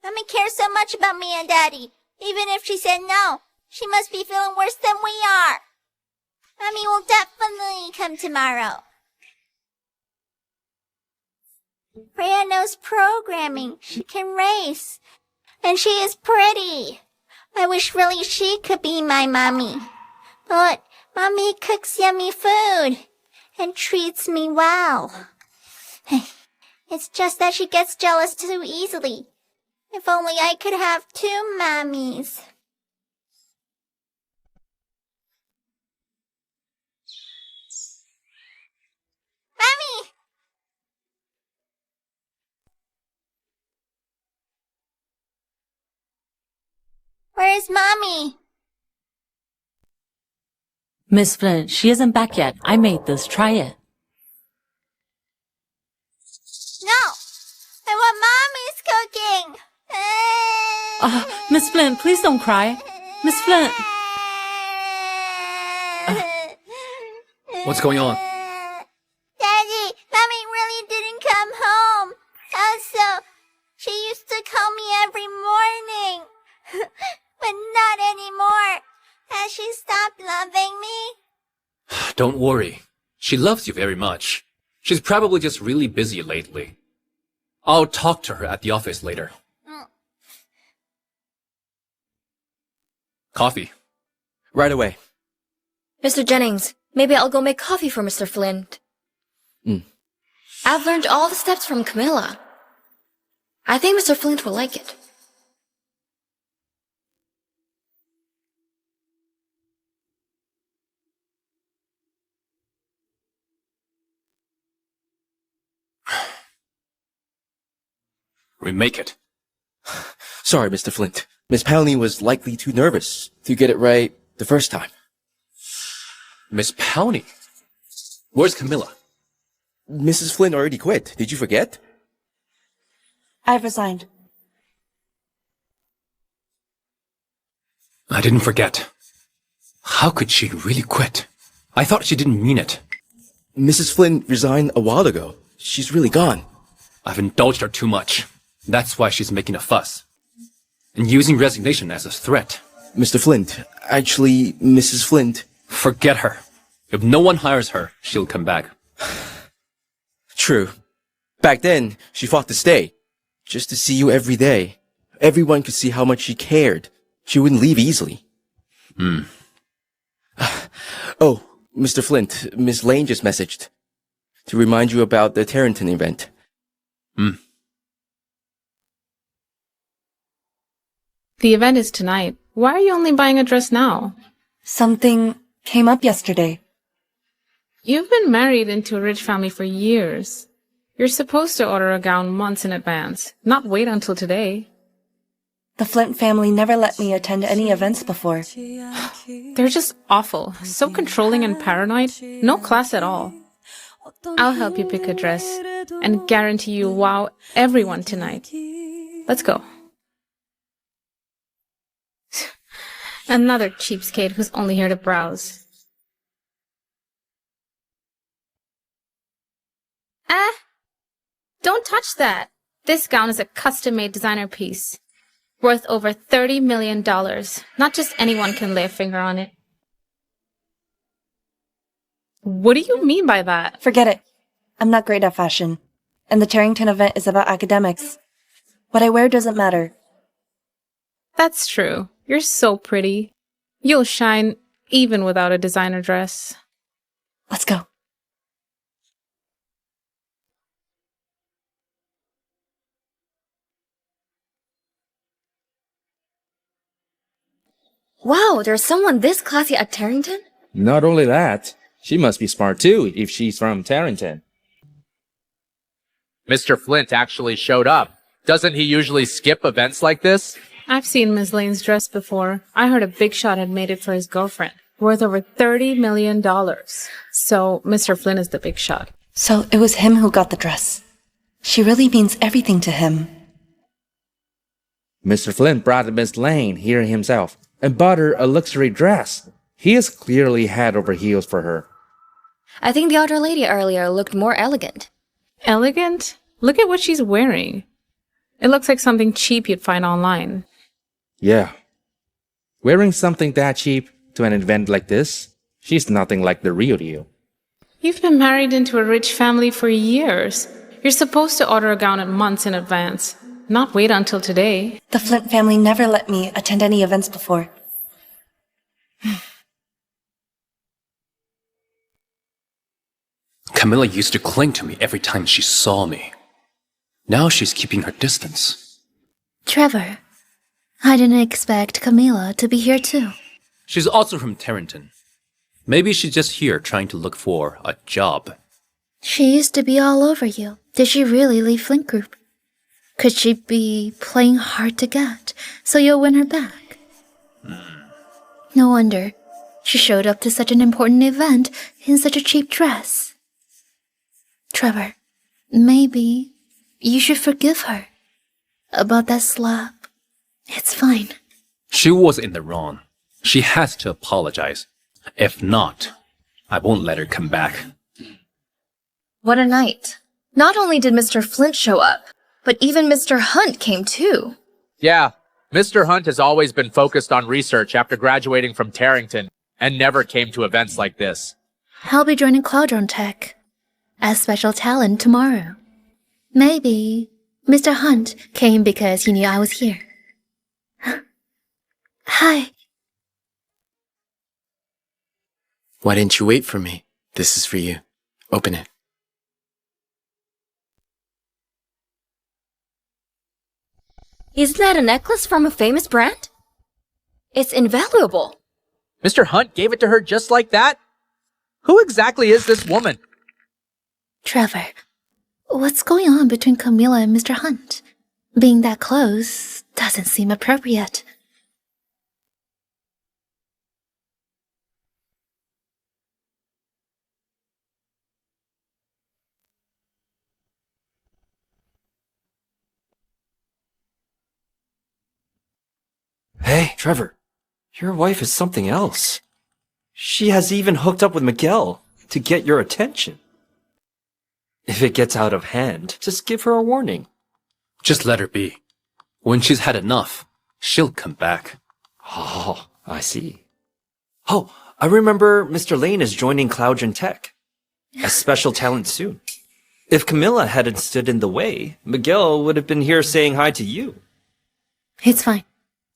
Mommy cares so much about me and Daddy. Even if she said no, she must be feeling worse than we are. Mommy will definitely come tomorrow. Freya knows programming. She can race. And she is pretty. I wish really she could be my mommy. But Mommy cooks yummy food. and treats me well. It's just that she gets jealous too easily. If only I could have two mommies. Mommy! Where's Mommy? Miss Flint, she isn't back yet. I made this. Try it. No! I want Mommy's cooking! Miss Flint, please don't cry. Miss Flint. What's going on? Daddy, Mommy really didn't come home. Also, she used to call me every morning. But not anymore. Has she stopped loving me? Don't worry. She loves you very much. She's probably just really busy lately. I'll talk to her at the office later. Coffee. Right away. Mr. Jennings, maybe I'll go make coffee for Mr. Flint. I've learned all the steps from Camila. I think Mr. Flint will like it. Remake it. Sorry, Mr. Flint. Miss Powney was likely too nervous to get it right the first time. Miss Powney? Where's Camila? Mrs. Flint already quit. Did you forget? I've resigned. I didn't forget. How could she really quit? I thought she didn't mean it. Mrs. Flint resigned a while ago. She's really gone. I've indulged her too much. That's why she's making a fuss. And using resignation as a threat. Mr. Flint, actually, Mrs. Flint... Forget her. If no one hires her, she'll come back. True. Back then, she fought to stay. Just to see you every day. Everyone could see how much she cared. She wouldn't leave easily. Oh, Mr. Flint, Miss Lane just messaged. To remind you about the Tarrington event. The event is tonight. Why are you only buying a dress now? Something came up yesterday. You've been married into a rich family for years. You're supposed to order a gown months in advance, not wait until today. The Flint family never let me attend any events before. They're just awful. So controlling and paranoid. No class at all. I'll help you pick a dress and guarantee you wow everyone tonight. Let's go. Another cheapskate who's only here to browse. Don't touch that. This gown is a custom-made designer piece. Worth over $30 million. Not just anyone can lay a finger on it. What do you mean by that? Forget it. I'm not great at fashion. And the Tarrington event is about academics. What I wear doesn't matter. That's true. You're so pretty. You'll shine even without a designer dress. Let's go. Wow, there's someone this classy at Tarrington? Not only that, she must be smart too if she's from Tarrington. Mr. Flint actually showed up. Doesn't he usually skip events like this? I've seen Ms. Lane's dress before. I heard a big shot had made it for his girlfriend. Worth over $30 million. So, Mr. Flint is the big shot. So, it was him who got the dress. She really means everything to him. Mr. Flint brought Miss Lane here himself and bought her a luxury dress. He is clearly head over heels for her. I think the other lady earlier looked more elegant. Elegant? Look at what she's wearing. It looks like something cheap you'd find online. Yeah. Wearing something that cheap to an event like this, she's nothing like the real deal. You've been married into a rich family for years. You're supposed to order a gown at months in advance, not wait until today. The Flint family never let me attend any events before. Camila used to cling to me every time she saw me. Now she's keeping her distance. Trevor, I didn't expect Camila to be here too. She's also from Tarrington. Maybe she's just here trying to look for a job. She used to be all over you. Did she really leave Flint Group? Could she be playing hard to get so you'll win her back? No wonder she showed up to such an important event in such a cheap dress. Trevor, maybe you should forgive her. About that slap, it's fine. She was in the wrong. She has to apologize. If not, I won't let her come back. What a night. Not only did Mr. Flint show up, but even Mr. Hunt came too. Yeah, Mr. Hunt has always been focused on research after graduating from Tarrington and never came to events like this. I'll be joining Cloudron Tech as special talent tomorrow. Maybe Mr. Hunt came because he knew I was here. Hi. Why didn't you wait for me? This is for you. Open it. Isn't that a necklace from a famous brand? It's invaluable. Mr. Hunt gave it to her just like that? Who exactly is this woman? Trevor, what's going on between Camila and Mr. Hunt? Being that close doesn't seem appropriate. Hey, Trevor. Your wife is something else. She has even hooked up with Miguel to get your attention. If it gets out of hand, just give her a warning. Just let her be. When she's had enough, she'll come back. Oh, I see. Oh, I remember Mr. Lane is joining Cloudron Tech. A special talent soon. If Camila hadn't stood in the way, Miguel would have been here saying hi to you. It's fine.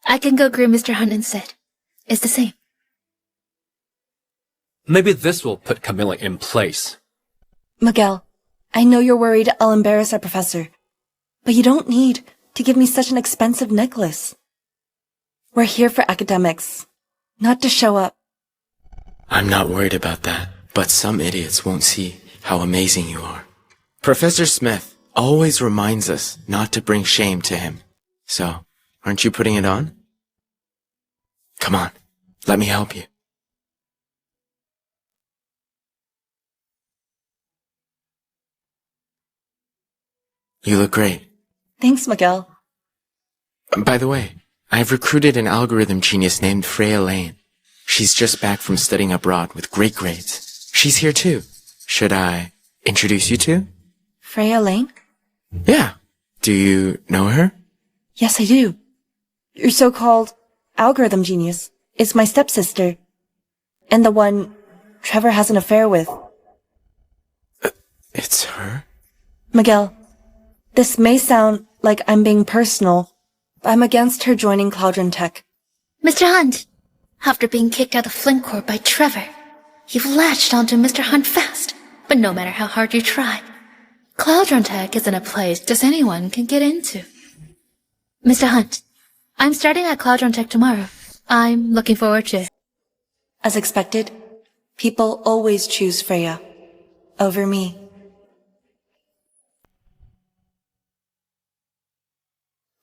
I can go groom Mr. Hunt instead. It's the same. Maybe this will put Camila in place. Miguel, I know you're worried I'll embarrass our professor, but you don't need to give me such an expensive necklace. We're here for academics, not to show up. I'm not worried about that, but some idiots won't see how amazing you are. Professor Smith always reminds us not to bring shame to him. So, aren't you putting it on? Come on, let me help you. You look great. Thanks, Miguel. By the way, I've recruited an algorithm genius named Freya Lane. She's just back from studying abroad with great grades. She's here too. Should I introduce you to? Freya Lane? Yeah. Do you know her? Yes, I do. Your so-called algorithm genius is my stepsister. And the one Trevor has an affair with. It's her? Miguel, this may sound like I'm being personal, but I'm against her joining Cloudron Tech. Mr. Hunt, after being kicked out of Flint Corp by Trevor, you've latched onto Mr. Hunt fast. But no matter how hard you try, Cloudron Tech isn't a place just anyone can get into. Mr. Hunt, I'm starting at Cloudron Tech tomorrow. I'm looking forward to it. As expected, people always choose Freya over me.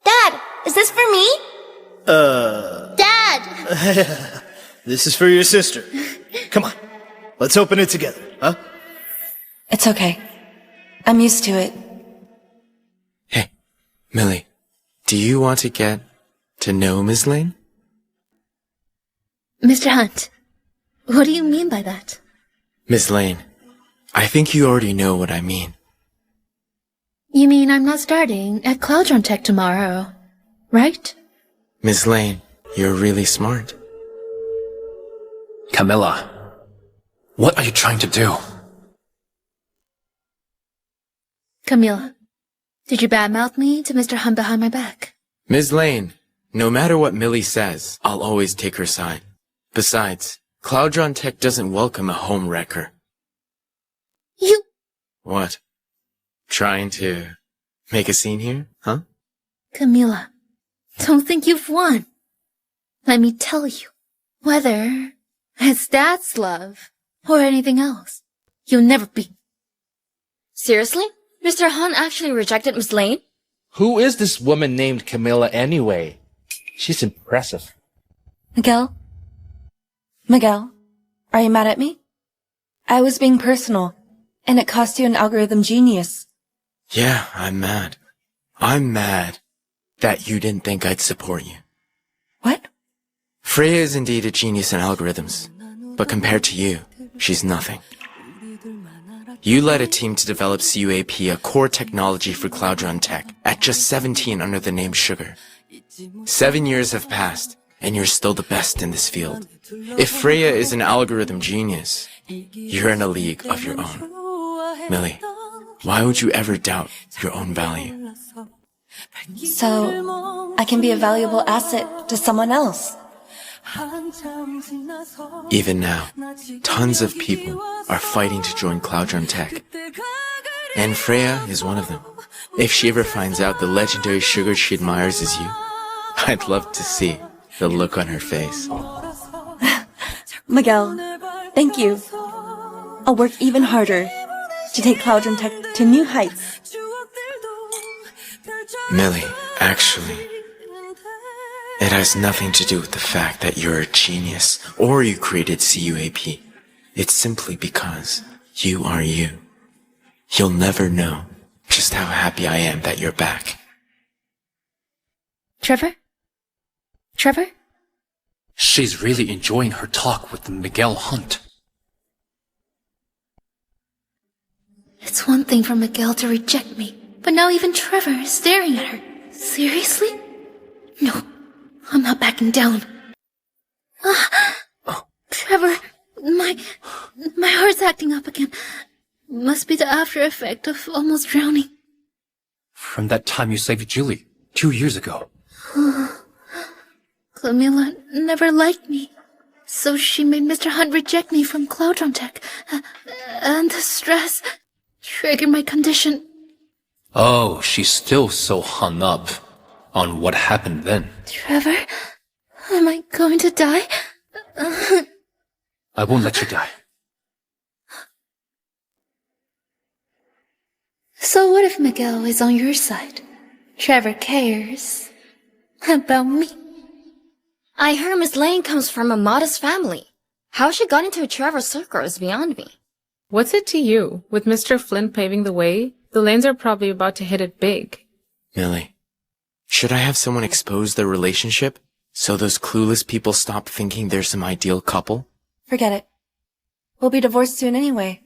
Dad, is this for me? Dad! This is for your sister. Come on, let's open it together, huh? It's okay. I'm used to it. Hey, Millie, do you want to get to know Ms. Lane? Mr. Hunt, what do you mean by that? Ms. Lane, I think you already know what I mean. You mean I'm not starting at Cloudron Tech tomorrow, right? Ms. Lane, you're really smart. Camila, what are you trying to do? Camila, did you badmouth me to Mr. Hunt behind my back? Ms. Lane, no matter what Millie says, I'll always take her side. Besides, Cloudron Tech doesn't welcome a home wrecker. You What? Trying to make a scene here, huh? Camila, don't think you've won. Let me tell you, whether it's Dad's love or anything else, you'll never be. Seriously? Mr. Han actually rejected Miss Lane? Who is this woman named Camila anyway? She's impressive. Miguel? Miguel, are you mad at me? I was being personal, and it cost you an algorithm genius. Yeah, I'm mad. I'm mad that you didn't think I'd support you. What? Freya is indeed a genius in algorithms, but compared to you, she's nothing. You led a team to develop CUAP, a core technology for cloud run tech, at just 17 under the name Sugar. 7 years have passed, and you're still the best in this field. If Freya is an algorithm genius, you're in a league of your own. Millie, why would you ever doubt your own value? So, I can be a valuable asset to someone else. Even now, tons of people are fighting to join Cloud Run Tech. And Freya is one of them. If she ever finds out the legendary sugar she admires is you, I'd love to see the look on her face. Miguel, thank you. I'll work even harder to take Cloud Run Tech to new heights. Millie, actually, it has nothing to do with the fact that you're a genius or you created CUAP. It's simply because you are you. You'll never know just how happy I am that you're back. Trevor? Trevor? She's really enjoying her talk with Miguel Hunt. It's one thing for Miguel to reject me, but now even Trevor is staring at her. Seriously? No, I'm not backing down. Trevor, my heart's acting up again. Must be the after effect of almost drowning. From that time you saved Julie, 2 years ago. Camila never liked me, so she made Mr. Hunt reject me from Cloud Run Tech. And the stress triggered my condition. Oh, she's still so hung up on what happened then. Trevor, am I going to die? I won't let you die. So what if Miguel is on your side? Trevor cares about me. I heard Miss Lane comes from a modest family. How she got into Trevor's circle is beyond me. What's it to you? With Mr. Flint paving the way, the Lanes are probably about to hit it big. Millie, should I have someone expose their relationship so those clueless people stop thinking they're some ideal couple? Forget it. We'll be divorced soon anyway.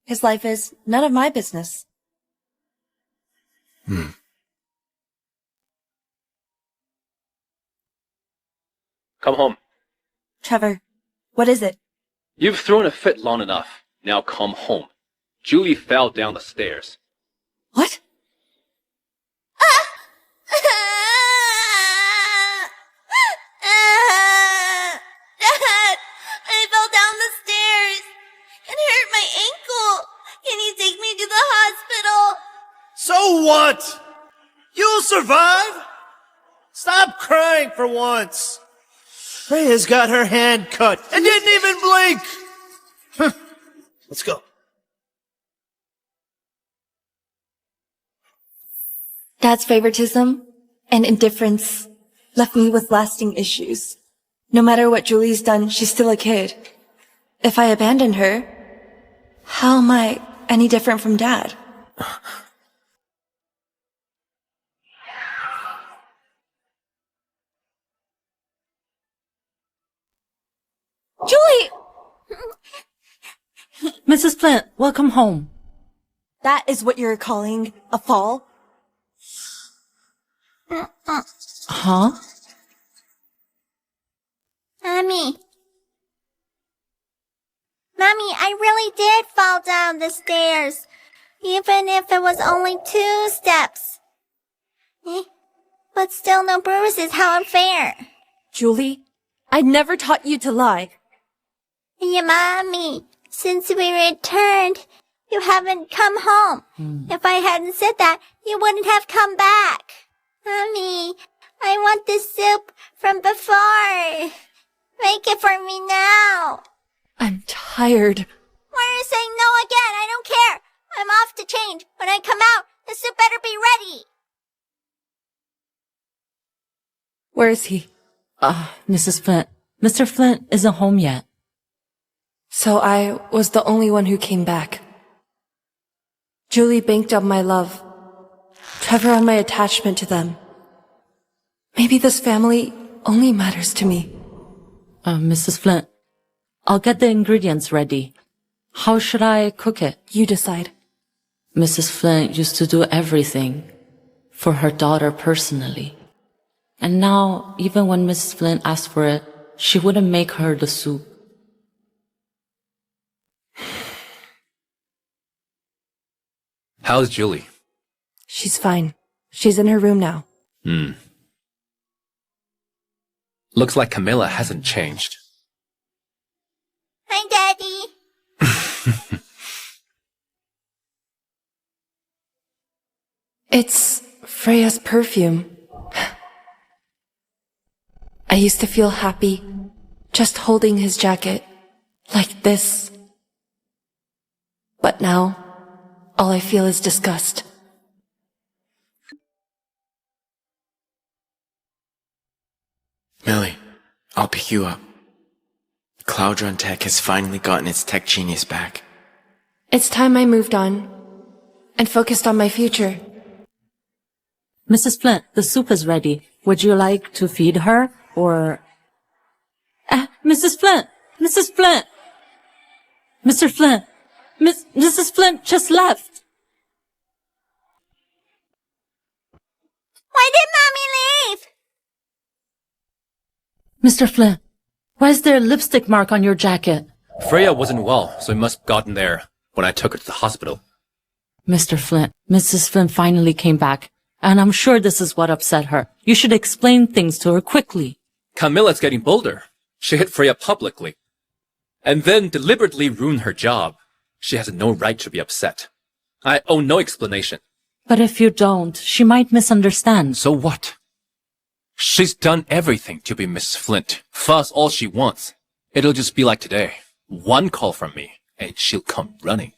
His life is none of my business. Come home. Trevor, what is it? You've thrown a fit long enough. Now come home. Julie fell down the stairs. What? Dad, I fell down the stairs and hurt my ankle. Can you take me to the hospital? So what? You'll survive. Stop crying for once. Freya's got her hand cut and didn't even blink. Let's go. Dad's favoritism and indifference left me with lasting issues. No matter what Julie's done, she's still a kid. If I abandon her, how am I any different from Dad? Julie! Mrs. Flint, welcome home. That is what you're calling a fall? Huh? Mommy, I really did fall down the stairs. Even if it was only 2 steps. But still no bruises, how unfair. Julie, I never taught you to lie. Yeah, Mommy, since we returned, You haven't come home. If I hadn't said that, you wouldn't have come back. Mommy, I want the soup from before. Make it for me now. I'm tired. Why are you saying no again? I don't care. I'm off to change. When I come out, the soup better be ready. Where is he? Mrs. Flint. Mr. Flint isn't home yet. So I was the only one who came back. Julie banked on my love. Trevor on my attachment to them. Maybe this family only matters to me. Mrs. Flint, I'll get the ingredients ready. How should I cook it? You decide. Mrs. Flint used to do everything for her daughter personally. And now, even when Mrs. Flint asked for it, she wouldn't make her the soup. How's Julie? She's fine. She's in her room now. Looks like Camila hasn't changed. Hi, Daddy. It's Freya's perfume. I used to feel happy just holding his jacket like this. But now, all I feel is disgust. Millie, I'll pick you up. Cloudron Tech has finally gotten its tech genius back. It's time I moved on and focused on my future. Mrs. Flint, the soup is ready. Would you like to feed her, or... Mrs. Flint! Mrs. Flint! Mr. Flint! Mrs. Flint just left! Why did Mommy leave? Mr. Flint, why is there a lipstick mark on your jacket? Freya wasn't well, so we must have gotten there when I took her to the hospital. Mr. Flint, Mrs. Flint finally came back, and I'm sure this is what upset her. You should explain things to her quickly. Camila's getting bolder. She hit Freya publicly, and then deliberately ruined her job. She has no right to be upset. I owe no explanation. But if you don't, she might misunderstand. So what? She's done everything to be Mrs. Flint. Fuss all she wants. It'll just be like today. One call from me, and she'll come running.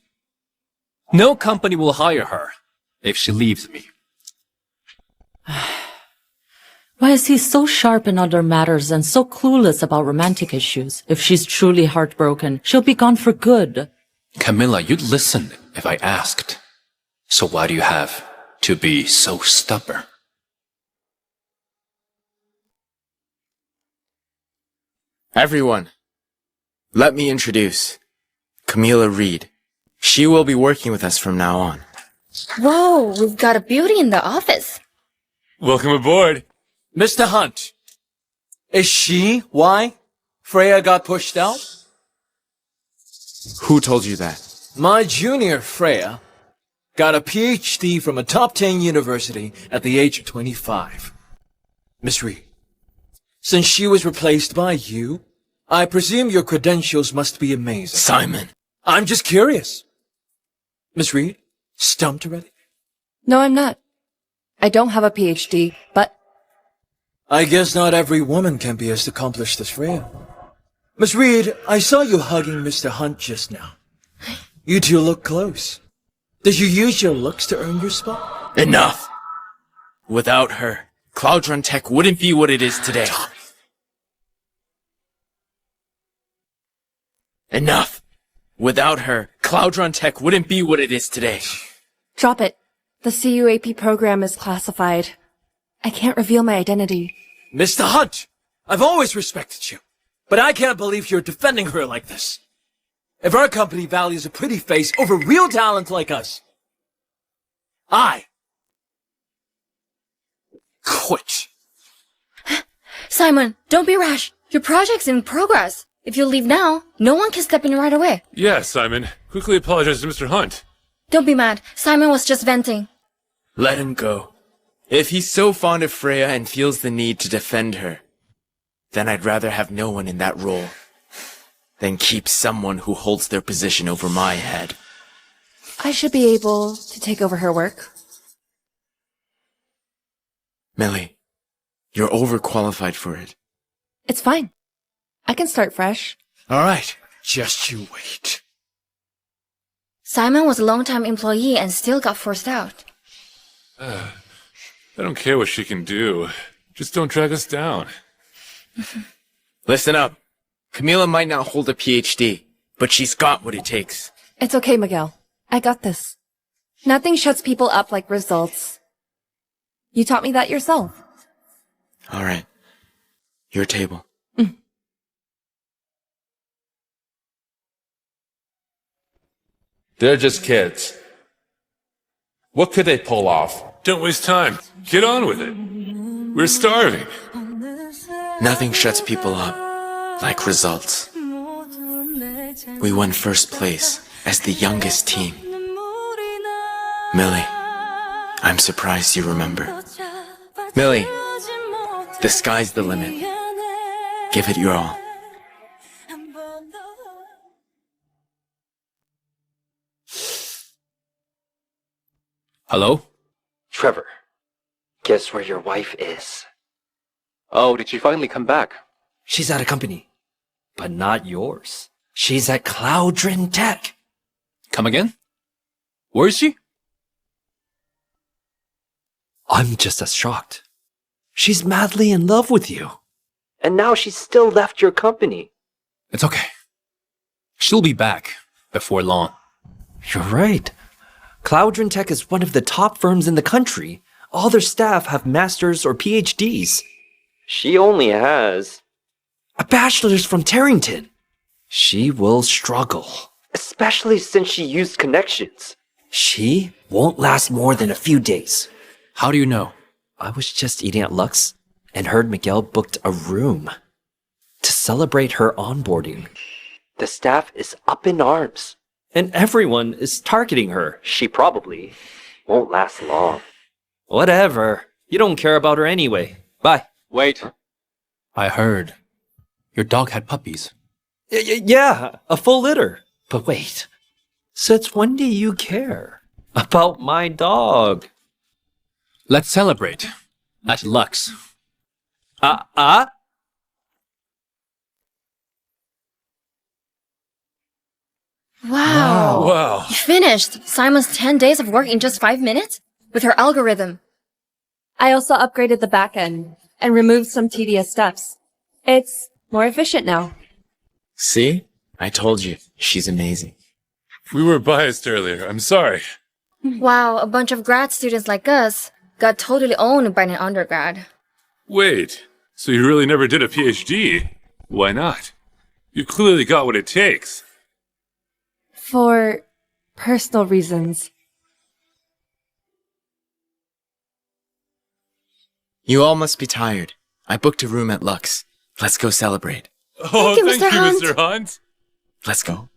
No company will hire her if she leaves me. Why is he so sharp in other matters and so clueless about romantic issues? If she's truly heartbroken, she'll be gone for good. Camila, you'd listen if I asked. So why do you have to be so stubborn? Everyone, let me introduce Camila Reed. She will be working with us from now on. Whoa, we've got a beauty in the office. Welcome aboard. Mr. Hunt, is she why Freya got pushed out? Who told you that? My junior, Freya, got a PhD from a top 10 university at the age of 25. Miss Reed, since she was replaced by you, I presume your credentials must be amazing. Simon! I'm just curious. Miss Reed, stumped already? No, I'm not. I don't have a PhD, but... I guess not every woman can be as accomplished as Freya. Miss Reed, I saw you hugging Mr. Hunt just now. You two look close. Did you use your looks to earn your spot? Enough! Without her, Cloudron Tech wouldn't be what it is today. Enough! Without her, Cloudron Tech wouldn't be what it is today. Drop it. The CUAP program is classified. I can't reveal my identity. Mr. Hunt, I've always respected you, but I can't believe you're defending her like this. If our company values a pretty face over real talent like us, I quit. Simon, don't be rash. Your project's in progress. If you leave now, no one can step in right away. Yeah, Simon. Quickly apologize to Mr. Hunt. Don't be mad. Simon was just venting. Let him go. If he's so fond of Freya and feels the need to defend her, then I'd rather have no one in that role than keep someone who holds their position over my head. I should be able to take over her work. Millie, you're overqualified for it. It's fine. I can start fresh. All right, just you wait. Simon was a long-time employee and still got forced out. I don't care what she can do. Just don't drag us down. Listen up. Camila might not hold a PhD, but she's got what it takes. It's okay, Miguel. I got this. Nothing shuts people up like results. You taught me that yourself. All right. Your table. They're just kids. What could they pull off? Don't waste time. Get on with it. We're starving. Nothing shuts people up like results. We won first place as the youngest team. Millie, I'm surprised you remember. Millie, the sky's the limit. Give it your all. Hello? Trevor, guess where your wife is? Oh, did she finally come back? She's out of company. But not yours. She's at Cloudrin Tech. Come again? Where is she? I'm just as shocked. She's madly in love with you. And now she's still left your company. It's okay. She'll be back before long. You're right. Cloudrin Tech is one of the top firms in the country. All their staff have masters or PhDs. She only has a bachelor's from Tarrington. She will struggle. Especially since she used connections. She won't last more than a few days. How do you know? I was just eating at Lux and heard Miguel booked a room to celebrate her onboarding. The staff is up in arms. And everyone is targeting her. She probably won't last long. Whatever. You don't care about her anyway. Bye. Wait. I heard your dog had puppies. Yeah, a full litter. But wait. Since when do you care about my dog? Let's celebrate at Lux. Wow. You finished Simon's 10 days of work in just 5 minutes? With her algorithm. I also upgraded the backend and removed some tedious steps. It's more efficient now. See? I told you. She's amazing. We were biased earlier. I'm sorry. Wow, a bunch of grad students like us got totally owned by an undergrad. Wait, so you really never did a PhD? Why not? You clearly got what it takes. For personal reasons. You all must be tired. I booked a room at Lux. Let's go celebrate. Oh, thank you, Mr. Hunt. Let's go.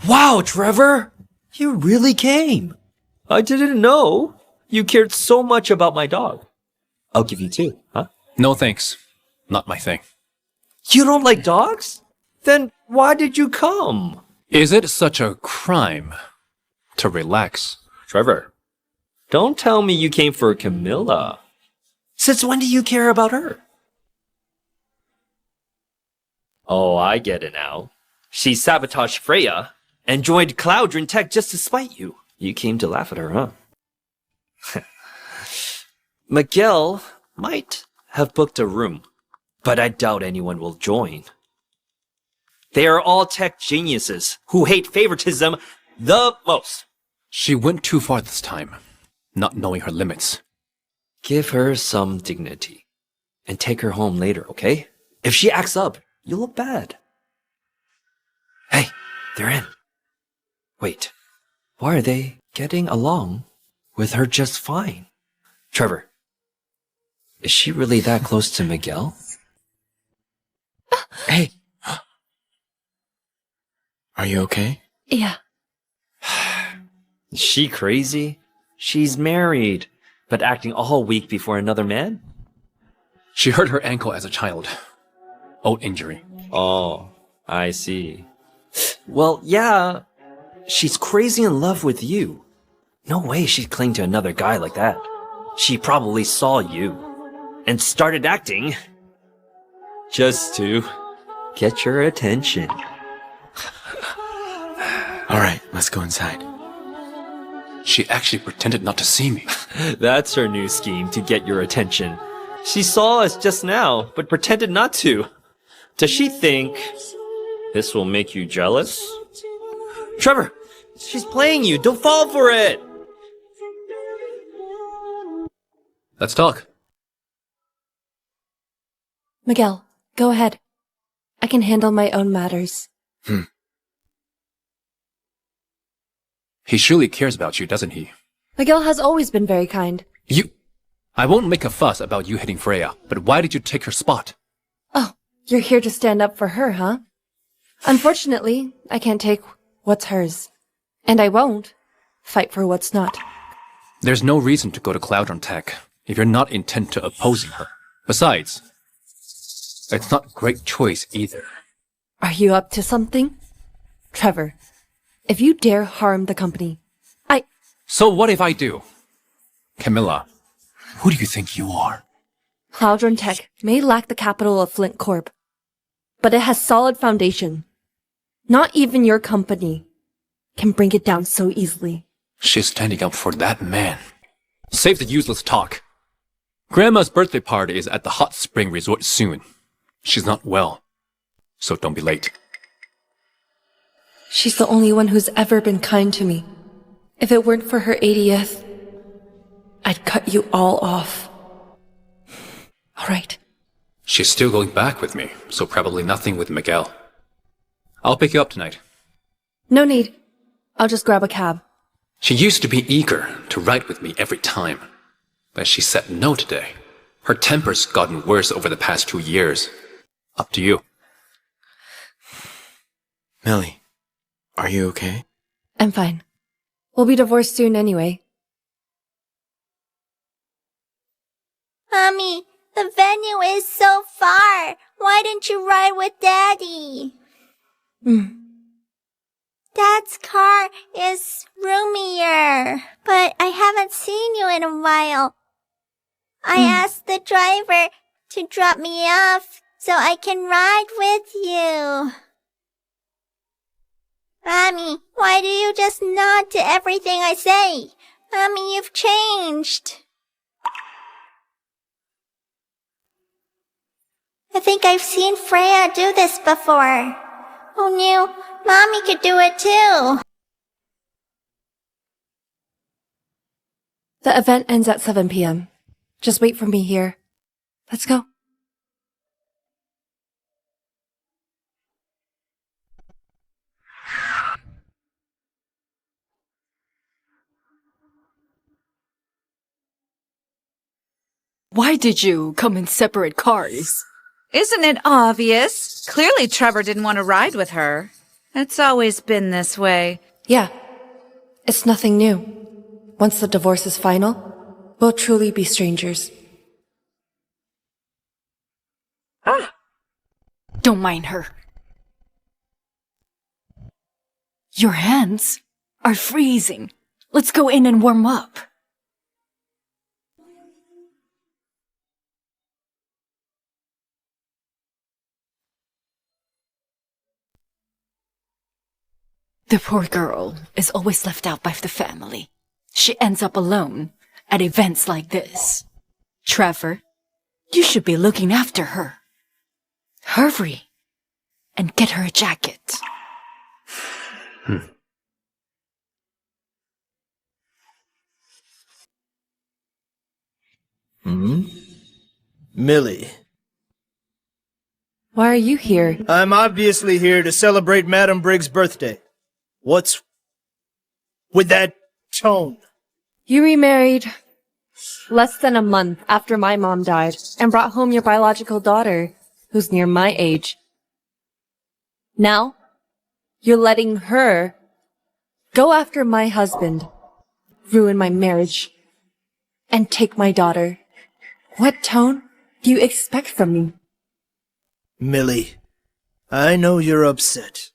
Wow, Trevor! You really came. I didn't know you cared so much about my dog. I'll give you 2, huh? No thanks. Not my thing. You don't like dogs? Then why did you come? Is it such a crime to relax? Trevor, don't tell me you came for Camila. Since when do you care about her? Oh, I get it now. She sabotaged Freya and joined Cloudrin Tech just to spite you. You came to laugh at her, huh? Miguel might have booked a room, but I doubt anyone will join. They are all tech geniuses who hate favoritism the most. She went too far this time, not knowing her limits. Give her some dignity and take her home later, okay? If she acts up, you'll look bad. Hey, they're in. Wait, why are they getting along with her just fine? Trevor, is she really that close to Miguel? Hey. Are you okay? Yeah. Is she crazy? She's married, but acting all weak before another man? She hurt her ankle as a child. Old injury. Oh, I see. Well, yeah. She's crazy in love with you. No way she'd cling to another guy like that. She probably saw you and started acting just to get your attention. Alright, let's go inside. She actually pretended not to see me. That's her new scheme to get your attention. She saw us just now, but pretended not to. Does she think this will make you jealous? Trevor, she's playing you. Don't fall for it. Let's talk. Miguel, go ahead. I can handle my own matters. He surely cares about you, doesn't he? Miguel has always been very kind. I won't make a fuss about you hitting Freya, but why did you take her spot? Oh, you're here to stand up for her, huh? Unfortunately, I can't take what's hers. And I won't fight for what's not. There's no reason to go to Cloud on Tech if you're not intent to opposing her. Besides, it's not a great choice either. Are you up to something? Trevor, if you dare harm the company, So what if I do? Camila, who do you think you are? Cloudron Tech may lack the capital of Flint Corp, but it has solid foundation. Not even your company can bring it down so easily. She's standing up for that man. Save the useless talk. Grandma's birthday party is at the hot spring resort soon. She's not well, so don't be late. She's the only one who's ever been kind to me. If it weren't for her 80th, I'd cut you all off. All right. She's still going back with me, so probably nothing with Miguel. I'll pick you up tonight. No need. I'll just grab a cab. She used to be eager to ride with me every time, but she said no today. Her temper's gotten worse over the past 2 years. Up to you. Millie, are you okay? I'm fine. We'll be divorced soon anyway. Mommy, the venue is so far. Why didn't you ride with Daddy? Dad's car is roomier, but I haven't seen you in a while. I asked the driver to drop me off so I can ride with you. Mommy, why do you just nod to everything I say? Mommy, you've changed. I think I've seen Freya do this before. Who knew Mommy could do it too? The event ends at 7 p.m. Just wait for me here. Let's go. Why did you come in separate cars? Isn't it obvious? Clearly Trevor didn't want to ride with her. It's always been this way. Yeah, it's nothing new. Once the divorce is final, we'll truly be strangers. Don't mind her. Your hands are freezing. Let's go in and warm up. The poor girl is always left out by the family. She ends up alone at events like this. Trevor, you should be looking after her. Hurry and get her a jacket. Millie. Why are you here? I'm obviously here to celebrate Madam Briggs' birthday. What's with that tone? You remarried less than a month after my mom died and brought home your biological daughter, who's near my age. Now, you're letting her go after my husband, ruin my marriage, and take my daughter. What tone do you expect from me? Millie, I know you're upset,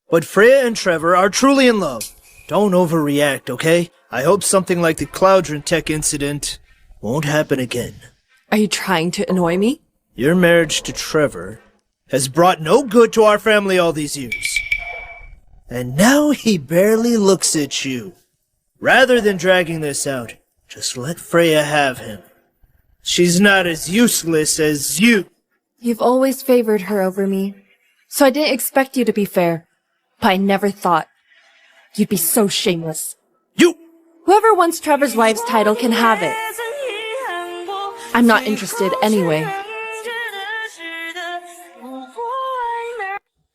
But Freya and Trevor are truly in love. Don't overreact, okay? I hope something like the Cloudron Tech incident won't happen again. Are you trying to annoy me? Your marriage to Trevor has brought no good to our family all these years. And now he barely looks at you. Rather than dragging this out, just let Freya have him. She's not as useless as you. You've always favored her over me, so I didn't expect you to be fair. But I never thought you'd be so shameless. Whoever wants Trevor's wife's title can have it. I'm not interested anyway.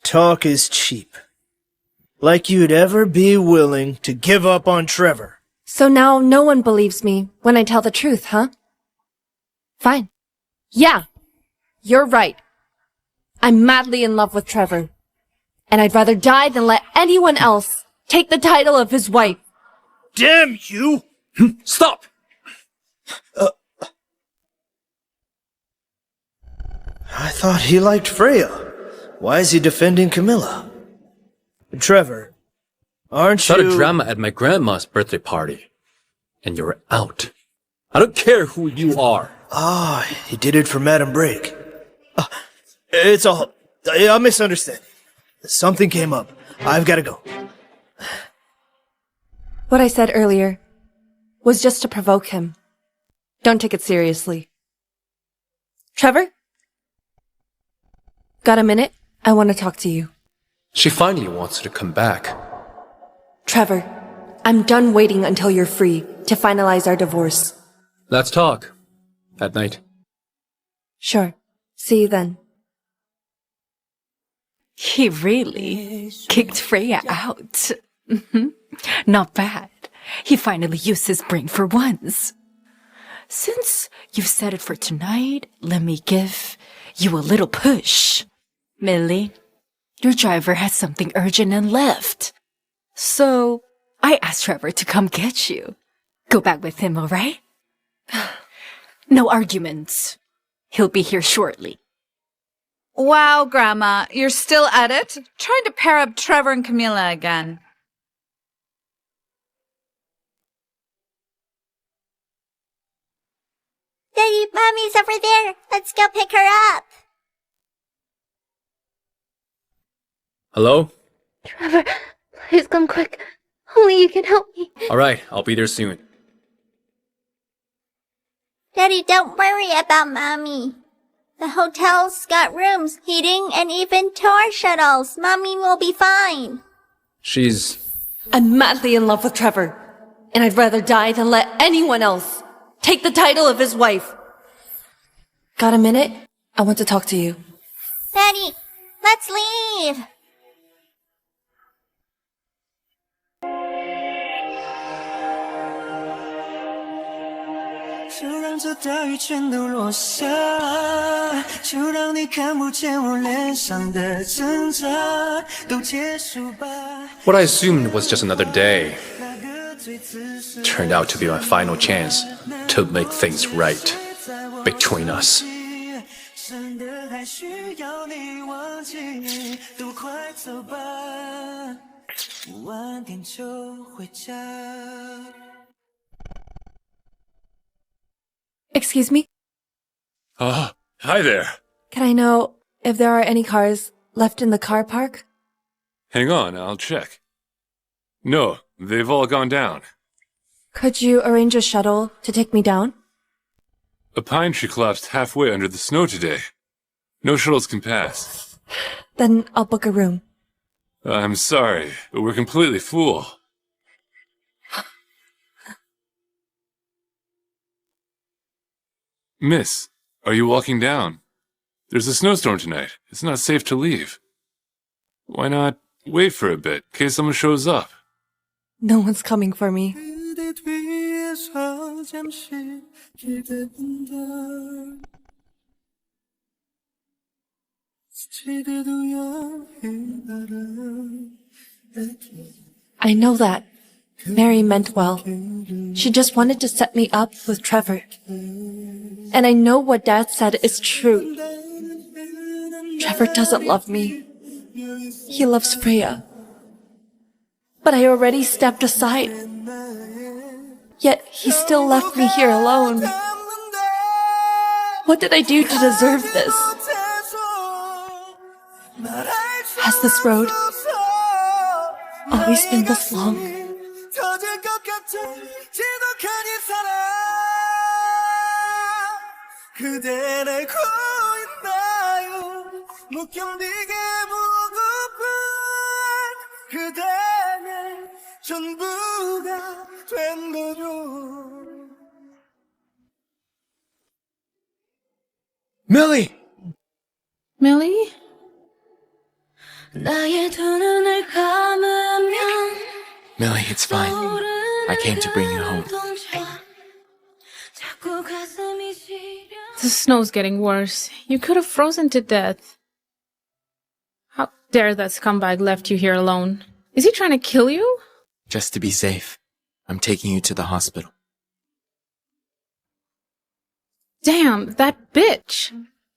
Talk is cheap. Like you'd ever be willing to give up on Trevor. So now no one believes me when I tell the truth, huh? Fine. Yeah, you're right. I'm madly in love with Trevor. And I'd rather die than let anyone else take the title of his wife. Damn you! Stop! I thought he liked Freya. Why is he defending Camila? Trevor, aren't you... Started drama at my grandma's birthday party. And you're out. I don't care who you are. Ah, he did it for Madam Brake. It's all a misunderstanding. Something came up. I've got to go. What I said earlier was just to provoke him. Don't take it seriously. Trevor? Got a minute? I want to talk to you. She finally wants you to come back. Trevor, I'm done waiting until you're free to finalize our divorce. Let's talk. At night. Sure. See you then. He really kicked Freya out. Not bad. He finally used his brain for once. Since you've set it for tonight, let me give you a little push. Millie, your driver has something urgent and left. So, I asked Trevor to come get you. Go back with him, alright? No arguments. He'll be here shortly. Wow, Grandma, you're still at it? Trying to pair up Trevor and Camila again. Daddy, Mommy's over there. Let's go pick her up. Hello? Trevor, please come quick. Only you can help me. Alright, I'll be there soon. Daddy, don't worry about Mommy. The hotel's got rooms, heating, and even tour shuttles. Mommy will be fine. I'm madly in love with Trevor. And I'd rather die than let anyone else take the title of his wife. Got a minute? I want to talk to you. Daddy, let's leave. What I assumed was just another day turned out to be my final chance to make things right between us. Excuse me? Hi there. Can I know if there are any cars left in the car park? Hang on, I'll check. No, they've all gone down. Could you arrange a shuttle to take me down? A pine tree collapsed halfway under the snow today. No shuttles can pass. Then I'll book a room. I'm sorry, but we're completely full. Miss, are you walking down? There's a snowstorm tonight. It's not safe to leave. Why not wait for a bit, in case someone shows up? No one's coming for me. I know that. Mary meant well. She just wanted to set me up with Trevor. And I know what Dad said is true. Trevor doesn't love me. He loves Freya. But I already stepped aside. Yet he still left me here alone. What did I do to deserve this? Has this road always been this long? Millie! Millie? Millie, it's fine. I came to bring you home. The snow's getting worse. You could have frozen to death. How dare that scumbag left you here alone? Is he trying to kill you? Just to be safe, I'm taking you to the hospital. Damn, that bitch!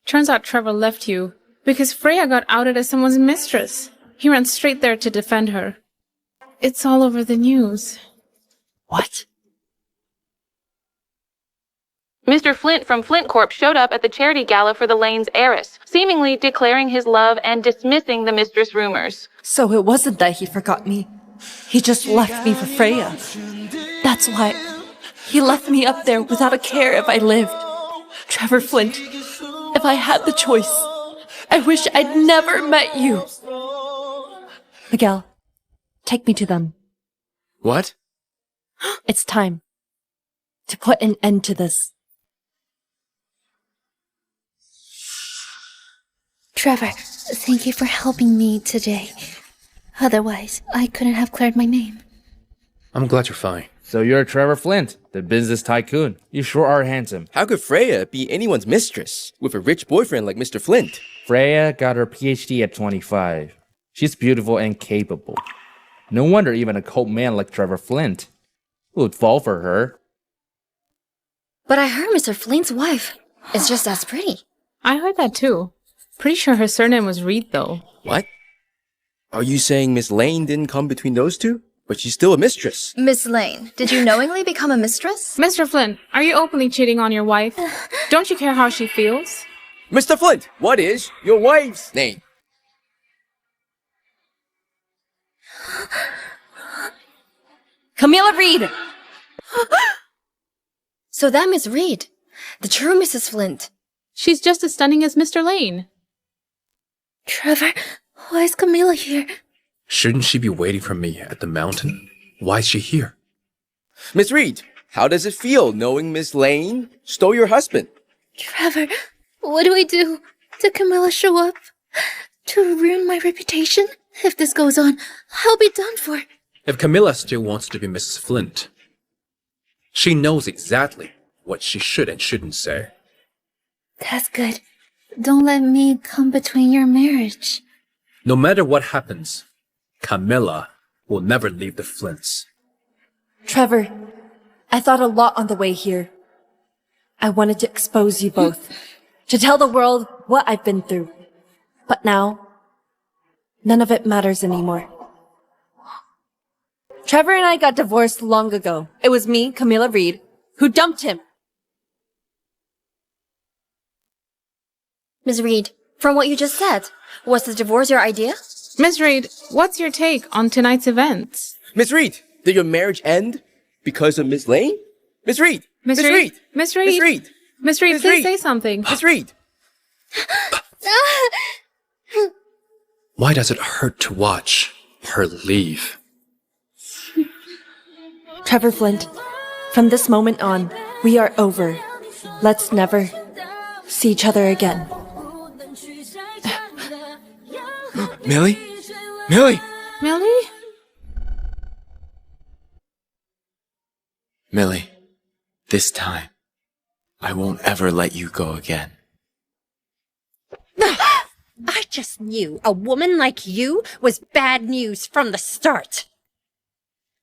Turns out Trevor left you because Freya got outed as someone's mistress. He ran straight there to defend her. It's all over the news. What? Mr. Flint from Flint Corp showed up at the charity gala for the Lane's heiress, seemingly declaring his love and dismissing the mistress rumors. So it wasn't that he forgot me. He just left me for Freya. That's why he left me up there without a care if I lived. Trevor Flint, if I had the choice, I wish I'd never met you. Miguel, take me to them. What? It's time to put an end to this. Trevor, thank you for helping me today. Otherwise, I couldn't have cleared my name. I'm glad you're fine. So you're Trevor Flint, the business tycoon. You sure are handsome. How could Freya be anyone's mistress with a rich boyfriend like Mr. Flint? Freya got her PhD at 25. She's beautiful and capable. No wonder even a cult man like Trevor Flint would fall for her. But I heard Mr. Flint's wife is just as pretty. I heard that too. Pretty sure her surname was Reed, though. What? Are you saying Miss Lane didn't come between those two? But she's still a mistress. Miss Lane, did you knowingly become a mistress? Mr. Flint, are you openly cheating on your wife? Don't you care how she feels? Mr. Flint, what is your wife's name? Camila Reed! So that Miss Reed, the true Mrs. Flint. She's just as stunning as Mr. Lane. Trevor, why is Camila here? Shouldn't she be waiting for me at the mountain? Why is she here? Miss Reed, how does it feel knowing Miss Lane stole your husband? Trevor, what do I do? Did Camila show up to ruin my reputation? If this goes on, I'll be done for. If Camilla still wants to be Mrs. Flint, she knows exactly what she should and shouldn't say. That's good. Don't let me come between your marriage. No matter what happens, Camilla will never leave the Flints. Trevor, I thought a lot on the way here. I wanted to expose you both, to tell the world what I've been through. But now, none of it matters anymore. Trevor and I got divorced long ago. It was me, Camila Reed, who dumped him. Ms. Reed, from what you just said, was the divorce your idea? Ms. Reed, what's your take on tonight's events? Miss Reed, did your marriage end because of Miss Lane? Miss Reed! Miss Reed! Miss Reed! Miss Reed! Miss Reed, Miss please Reed! say something. Miss Reed! Why does it hurt to watch her leave? Trevor Flint, from this moment on, we are over. Let's never see each other again. Millie? Millie! Millie? Millie, this time, I won't ever let you go again. I just knew a woman like you was bad news from the start.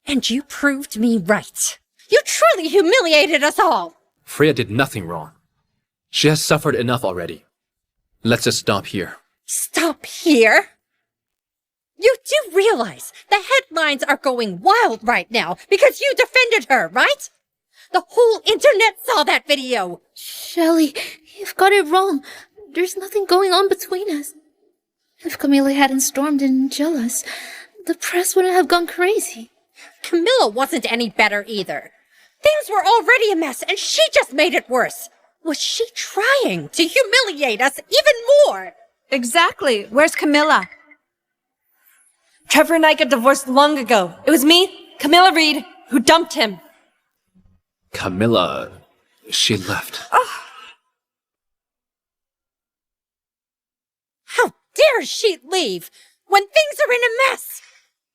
And you proved me right. You truly humiliated us all. Freya did nothing wrong. She has suffered enough already. Let's just stop here. Stop here? You do realize the headlines are going wild right now because you defended her, right? The whole internet saw that video. Shelley, you've got it wrong. There's nothing going on between us. If Camila hadn't stormed in and jealous, the press wouldn't have gone crazy. Camila wasn't any better either. Things were already a mess and she just made it worse. Was she trying to humiliate us even more? Exactly. Where's Camila? Trevor and I got divorced long ago. It was me, Camila Reed, who dumped him. Camila, she left. How dare she leave when things are in a mess?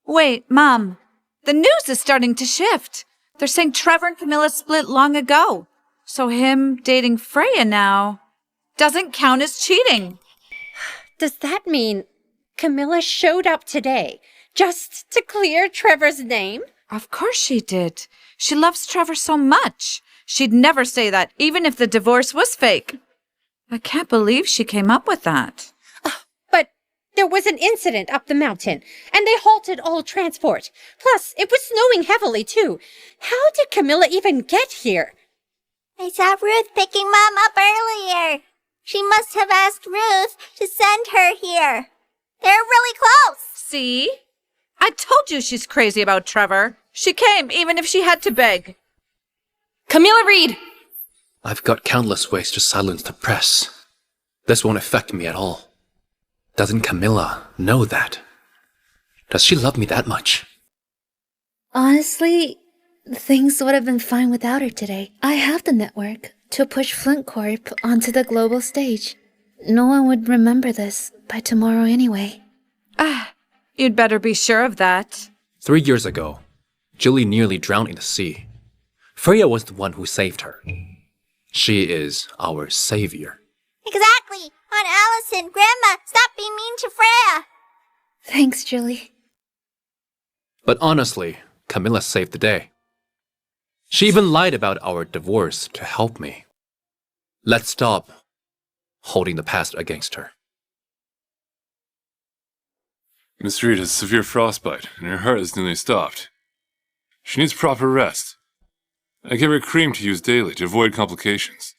Wait, Mom. The news is starting to shift. They're saying Trevor and Camila split long ago. So him dating Freya now doesn't count as cheating. Does that mean Camila showed up today just to clear Trevor's name? Of course she did. She loves Trevor so much. She'd never say that, even if the divorce was fake. I can't believe she came up with that. But there was an incident up the mountain, and they halted all transport. Plus, it was snowing heavily, too. How did Camila even get here? I saw Ruth picking Mom up earlier. She must have asked Ruth to send her here. They're really close. See? I told you she's crazy about Trevor. She came, even if she had to beg. Camila Reed! I've got countless ways to silence the press. This won't affect me at all. Doesn't Camila know that? Does she love me that much? Honestly, things would have been fine without her today. I have the network to push Flint Corp onto the global stage. No one would remember this by tomorrow anyway. You'd better be sure of that. 3 years ago, Julie nearly drowned in the sea. Freya was the one who saved her. She is our savior. Exactly. Aunt Allison, Grandma, stop being mean to Freya. Thanks, Julie. But honestly, Camila saved the day. She even lied about our divorce to help me. Let's stop holding the past against her. Miss Reed has severe frostbite, and her heart is nearly stopped. She needs proper rest. I give her cream to use daily to avoid complications.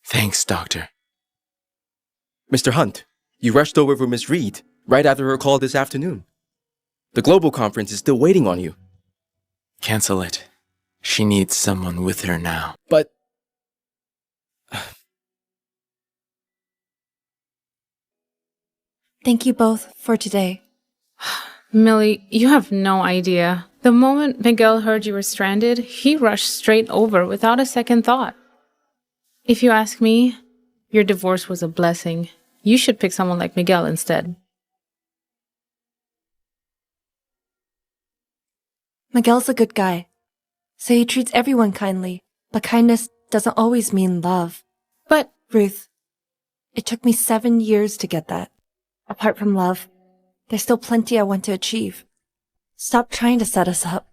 Thanks, Doctor. Mr. Hunt, you rushed over for Miss Reed right after her call this afternoon. The global conference is still waiting on you. Cancel it. She needs someone with her now. But... Thank you both for today. Millie, you have no idea. The moment Miguel heard you were stranded, he rushed straight over without a second thought. If you ask me, your divorce was a blessing. You should pick someone like Miguel instead. Miguel's a good guy, so he treats everyone kindly, but kindness doesn't always mean love. But, Ruth, it took me 7 years to get that. Apart from love, there's still plenty I want to achieve. Stop trying to set us up.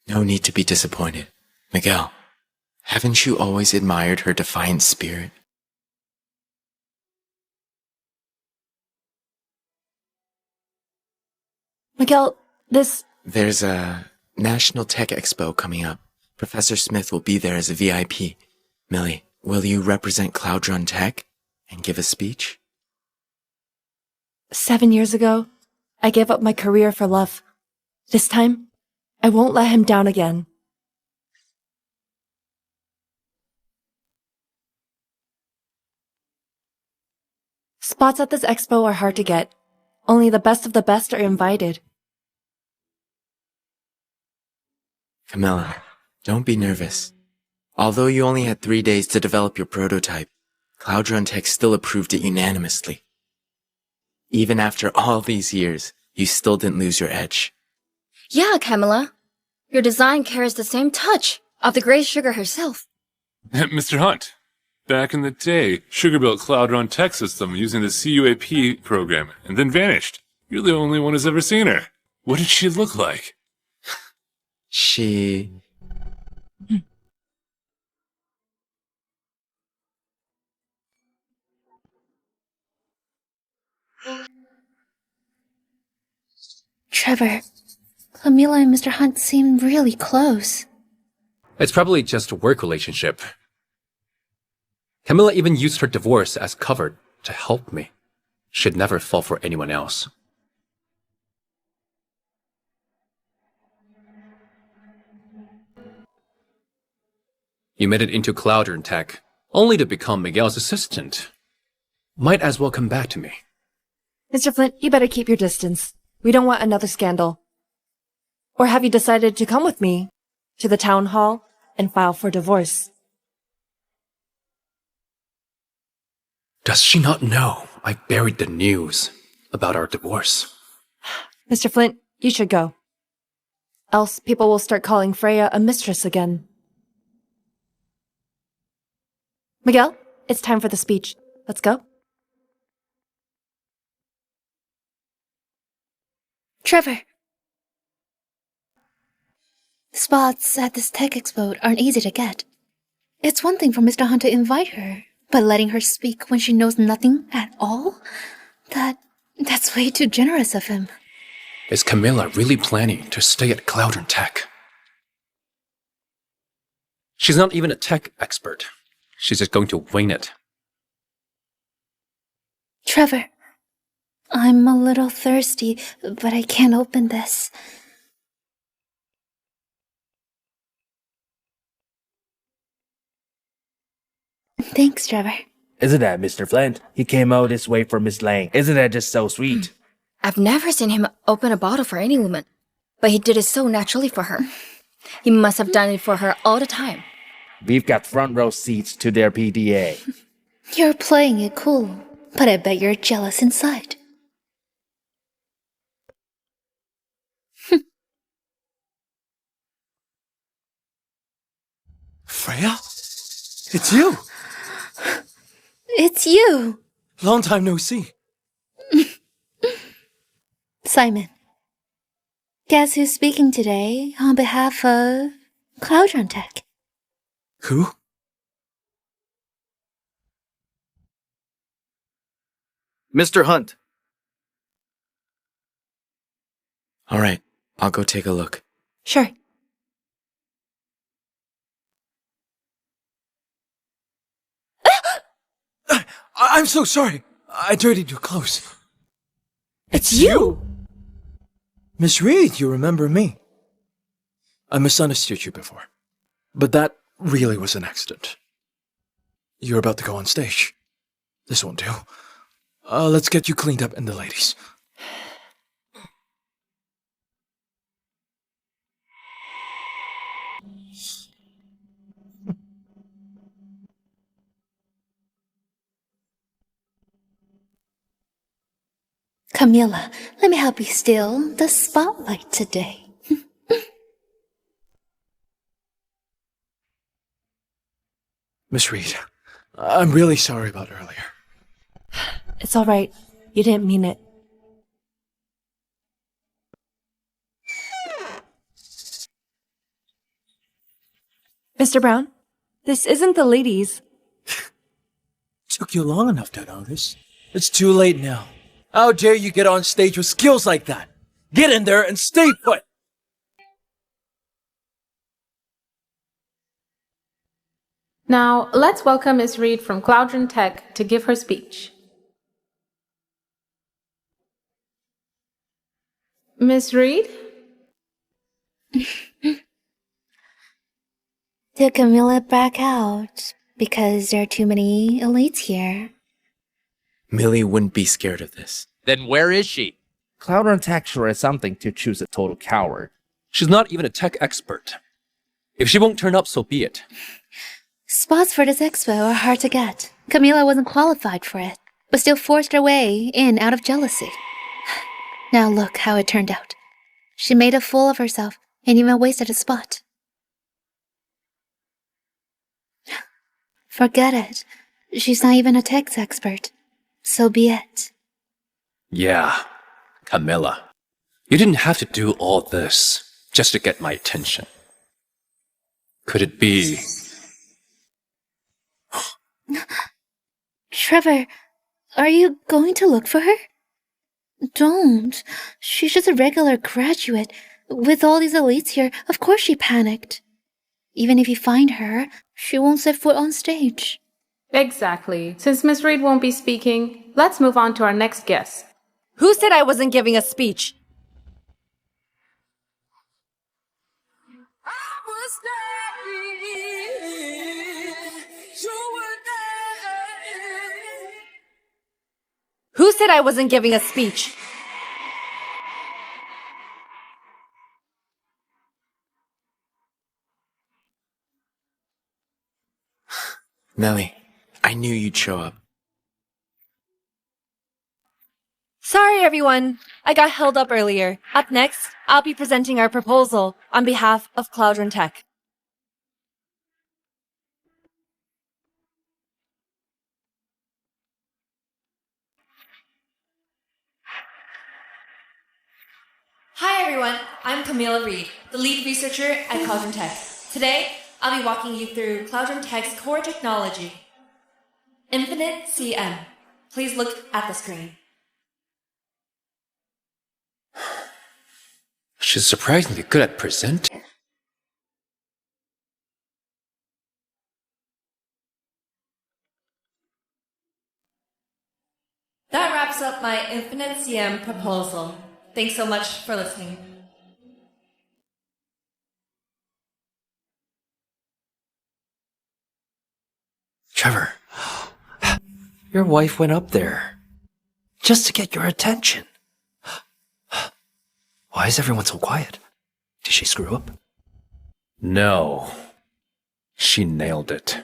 No need to be disappointed. Miguel, haven't you always admired her defiant spirit? Miguel, There's a National Tech Expo coming up. Professor Smith will be there as a VIP. Millie, will you represent Cloudron Tech and give a speech? 7 years ago, I gave up my career for love. This time, I won't let him down again. Spots at this expo are hard to get. Only the best of the best are invited. Camilla, don't be nervous. Although you only had 3 days to develop your prototype, Cloudron Tech still approved it unanimously. Even after all these years, you still didn't lose your edge. Yeah, Camila. Your design carries the same touch of the Grey Sugar herself. Mr. Hunt, back in the day, Sugar built Cloudron Tech System using the CUAP program and then vanished. You're the only one who's ever seen her. What did she look like? She... Trevor, Camila and Mr. Hunt seem really close. It's probably just a work relationship. Camilla even used her divorce as cover to help me. She'd never fall for anyone else. You made it into Cloudern Tech, only to become Miguel's assistant. Might as well come back to me. Mr. Flint, you better keep your distance. We don't want another scandal. Or have you decided to come with me to the town hall and file for divorce? Does she not know I buried the news about our divorce? Mr. Flint, you should go. Else people will start calling Freya a mistress again. Miguel, it's time for the speech. Let's go. Trevor! Spots at this tech expo aren't easy to get. It's one thing for Mr. Hunt to invite her, but letting her speak when she knows nothing at all? That's way too generous of him. Is Camilla really planning to stay at Cloudern Tech? She's not even a tech expert. She's just going to wing it. Trevor, I'm a little thirsty, but I can't open this. Thanks, Trevor. Isn't that Mr. Flint? He came out this way for Miss Lang. Isn't that just so sweet? I've never seen him open a bottle for any woman, but he did it so naturally for her. He must have done it for her all the time. We've got front row seats to their PDA. You're playing it cool, but I bet you're jealous inside. Freya? It's you! It's you! Long time no see. Simon. Guess who's speaking today on behalf of Cloudron Tech? Who? Mr. Hunt. All right, I'll go take a look. Sure. I'm so sorry. I dirtied your clothes. It's you! Miss Reed, you remember me. I misunderstood you before. But that really was an accident. You're about to go on stage. This won't do. Let's get you cleaned up and the ladies. Camila, let me help you steal the spotlight today. Miss Reed, I'm really sorry about earlier. It's all right. You didn't mean it. Mr. Brown, this isn't the ladies. Took you long enough to notice. It's too late now. How dare you get on stage with skills like that? Get in there and stay put! Now, let's welcome Ms. Reed from Cloudron Tech to give her speech. Ms. Reed? Did Camila back out because there are too many elites here? Millie wouldn't be scared of this. Then where is she? Cloudern Tech sure is something to choose a total coward. She's not even a tech expert. If she won't turn up, so be it. Spots for this expo are hard to get. Camila wasn't qualified for it, but still forced her way in out of jealousy. Now look how it turned out. She made a fool of herself and even wasted a spot. Forget it. She's not even a tech expert. So be it. Yeah, Camilla. You didn't have to do all this just to get my attention. Could it be... Trevor, are you going to look for her? Don't. She's just a regular graduate. With all these elites here, of course she panicked. Even if you find her, she won't set foot on stage. Exactly. Since Miss Reed won't be speaking, let's move on to our next guest. Who said I wasn't giving a speech? Who said I wasn't giving a speech? Millie, I knew you'd show up. Sorry, everyone. I got held up earlier. Up next, I'll be presenting our proposal on behalf of Cloudron Tech. Hi, everyone. I'm Camila Reed, the lead researcher at Cloudron Tech. Today, I'll be walking you through Cloudron Tech's core technology, Infinite CM. Please look at the screen. She's surprisingly good at presenting. That wraps up my Infinite CM proposal. Thanks so much for listening. Trevor, your wife went up there just to get your attention. Why is everyone so quiet? Did she screw up? No. She nailed it.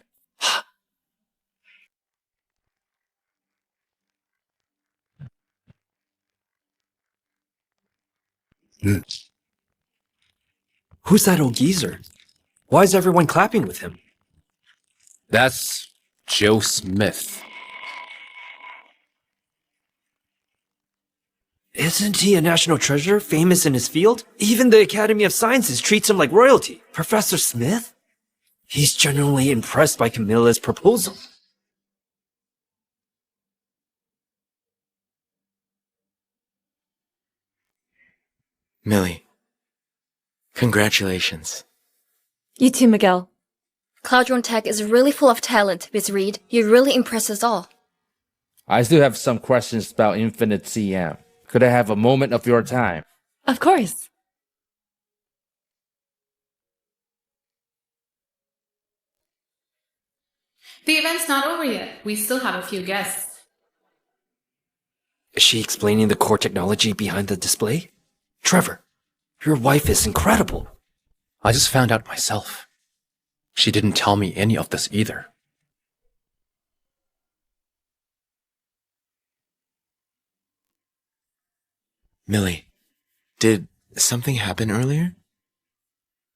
Who's that old geezer? Why is everyone clapping with him? That's Joe Smith. Isn't he a national treasure, famous in his field? Even the Academy of Sciences treats him like royalty. Professor Smith? He's genuinely impressed by Camilla's proposal. Millie, congratulations. You too, Miguel. Cloudron Tech is really full of talent, Miss Reed. You really impress us all. I still have some questions about Infinite CM. Could I have a moment of your time? Of course. The event's not over yet. We still have a few guests. Is she explaining the core technology behind the display? Trevor, your wife is incredible. I just found out myself. She didn't tell me any of this either. Millie, did something happen earlier?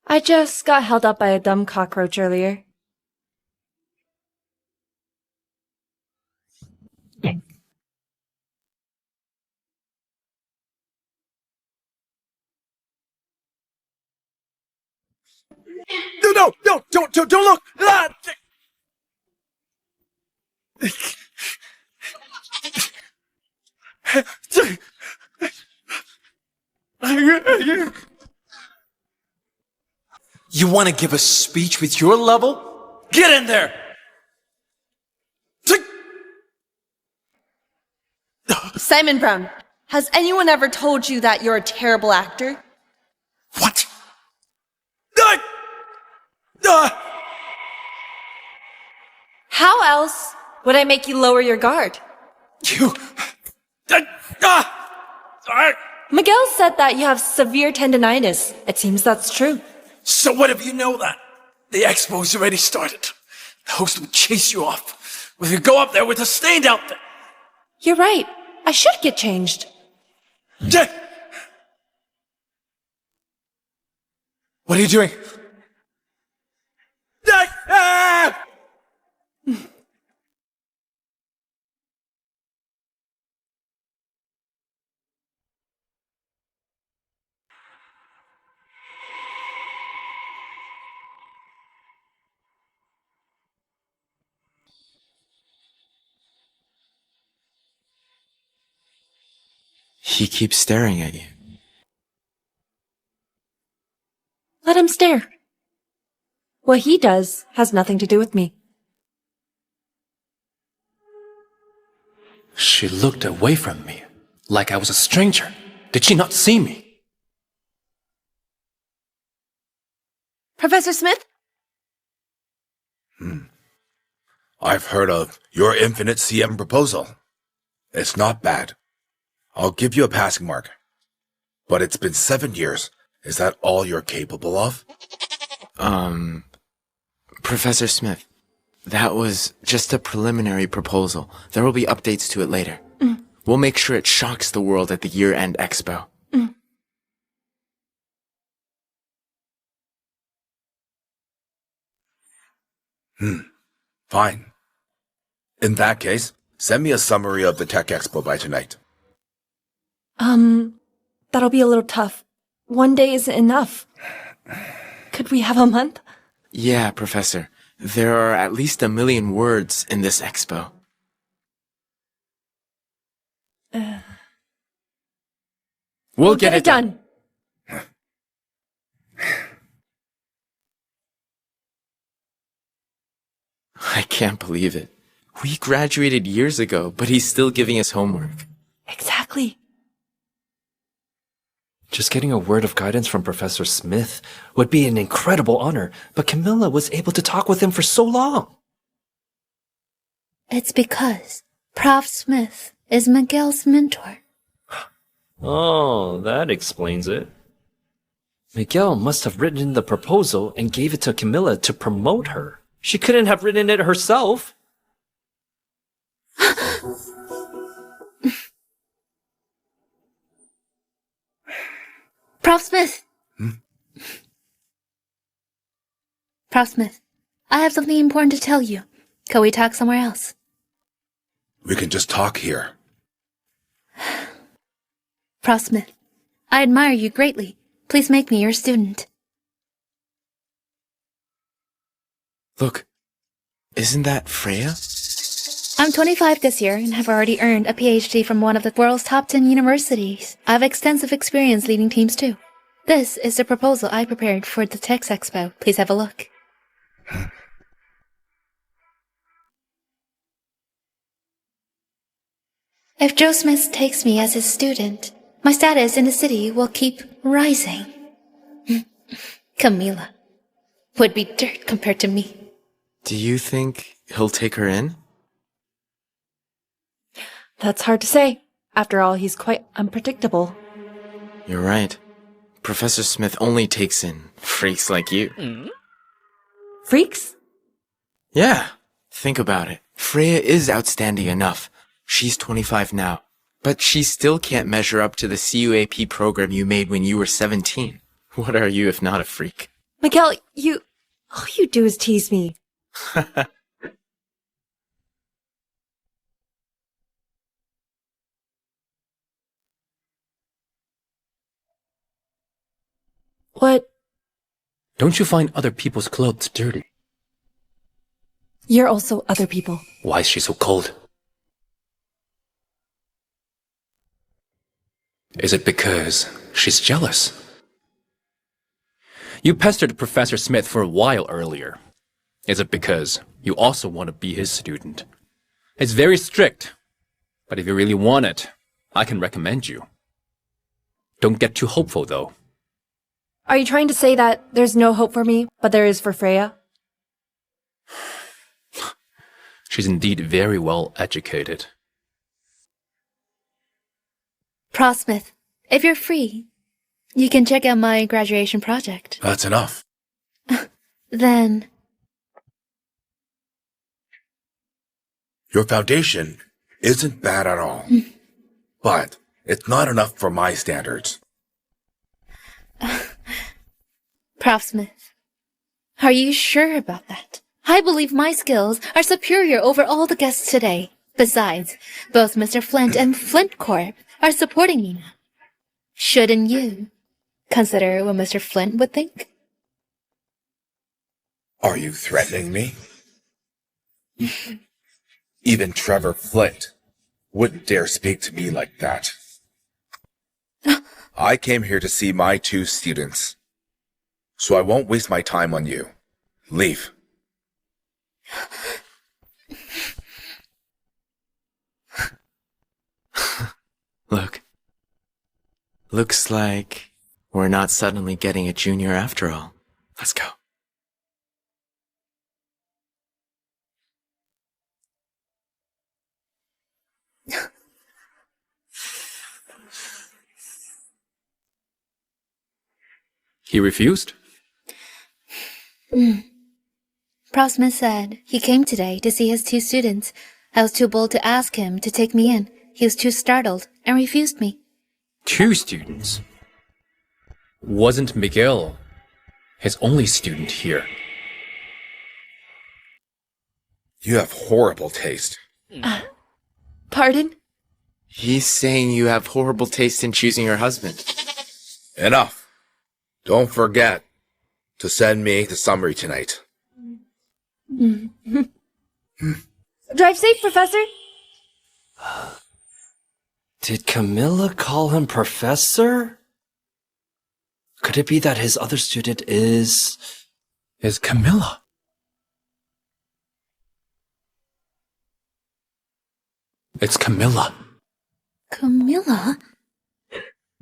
I just got held up by a dumb cockroach earlier. No, don't look! Ah! You want to give a speech with your level? Get in there! Simon Brown, has anyone ever told you that you're a terrible actor? What? How else would I make you lower your guard? Miguel said that you have severe tendinitis. It seems that's true. So what if you know that? The expo's already started. The host will chase you off. We could go up there with a stained outfit. You're right. I should get changed. What are you doing? He keeps staring at you. Let him stare. What he does has nothing to do with me. She looked away from me, like I was a stranger. Did she not see me? Professor Smith? I've heard of your infinite CM proposal. It's not bad. I'll give you a passing mark. But it's been 7 years. Is that all you're capable of? Professor Smith, that was just a preliminary proposal. There will be updates to it later. We'll make sure it shocks the world at the year-end expo. Fine. In that case, send me a summary of the Tech Expo by tonight. That'll be a little tough. 1 day isn't enough. Could we have a month? Yeah, Professor. There are at least 1 million words in this expo. We'll get it done. I can't believe it. We graduated years ago, but he's still giving us homework. Exactly. Just getting a word of guidance from Professor Smith would be an incredible honor, but Camila was able to talk with him for so long. It's because Prof. Smith is Miguel's mentor. Oh, that explains it. Miguel must have written the proposal and gave it to Camila to promote her. She couldn't have written it herself. Prof. Smith! Prof. Smith, I have something important to tell you. Can we talk somewhere else? We can just talk here. Prof. Smith, I admire you greatly. Please make me your student. Look, isn't that Freya? I'm 25 this year and have already earned a PhD from one of the world's top 10 universities. I have extensive experience leading teams too. This is the proposal I prepared for the Tech Expo. Please have a look. If Joe Smith takes me as his student, my status in the city will keep rising. Camila would be dirt compared to me. Do you think he'll take her in? That's hard to say. After all, he's quite unpredictable. You're right. Professor Smith only takes in freaks like you. Freaks? Yeah. Think about it. Freya is outstanding enough. She's 25 now. But she still can't measure up to the CUAP program you made when you were 17. What are you if not a freak? Miguel, all you do is tease me. What? Don't you find other people's clothes dirty? You're also other people. Why is she so cold? Is it because she's jealous? You pestered Professor Smith for a while earlier. Is it because you also want to be his student? It's very strict, but if you really want it, I can recommend you. Don't get too hopeful, though. Are you trying to say that there's no hope for me, but there is for Freya? She's indeed very well educated. Prof. Smith, if you're free, you can check out my graduation project. That's enough. Then, Your foundation isn't bad at all. But it's not enough for my standards. Prof. Smith, are you sure about that? I believe my skills are superior over all the guests today. Besides, both Mr. Flint and Flint Corp are supporting me now. Shouldn't you consider what Mr. Flint would think? Are you threatening me? Even Trevor Flint wouldn't dare speak to me like that. I came here to see my 2 students. So I won't waste my time on you. Leave. Look. Looks like we're not suddenly getting a junior after all. Let's go. He refused? Prof. Smith said he came today to see his 2 students. I was too bold to ask him to take me in. He was too startled and refused me. 2 students? Wasn't Miguel his only student here? You have horrible taste. Pardon? He's saying you have horrible taste in choosing your husband. Enough. Don't forget to send me the summary tonight. Drive safe, Professor. Did Camila call him professor? Could it be that his other student is Camila? It's Camila. Camila?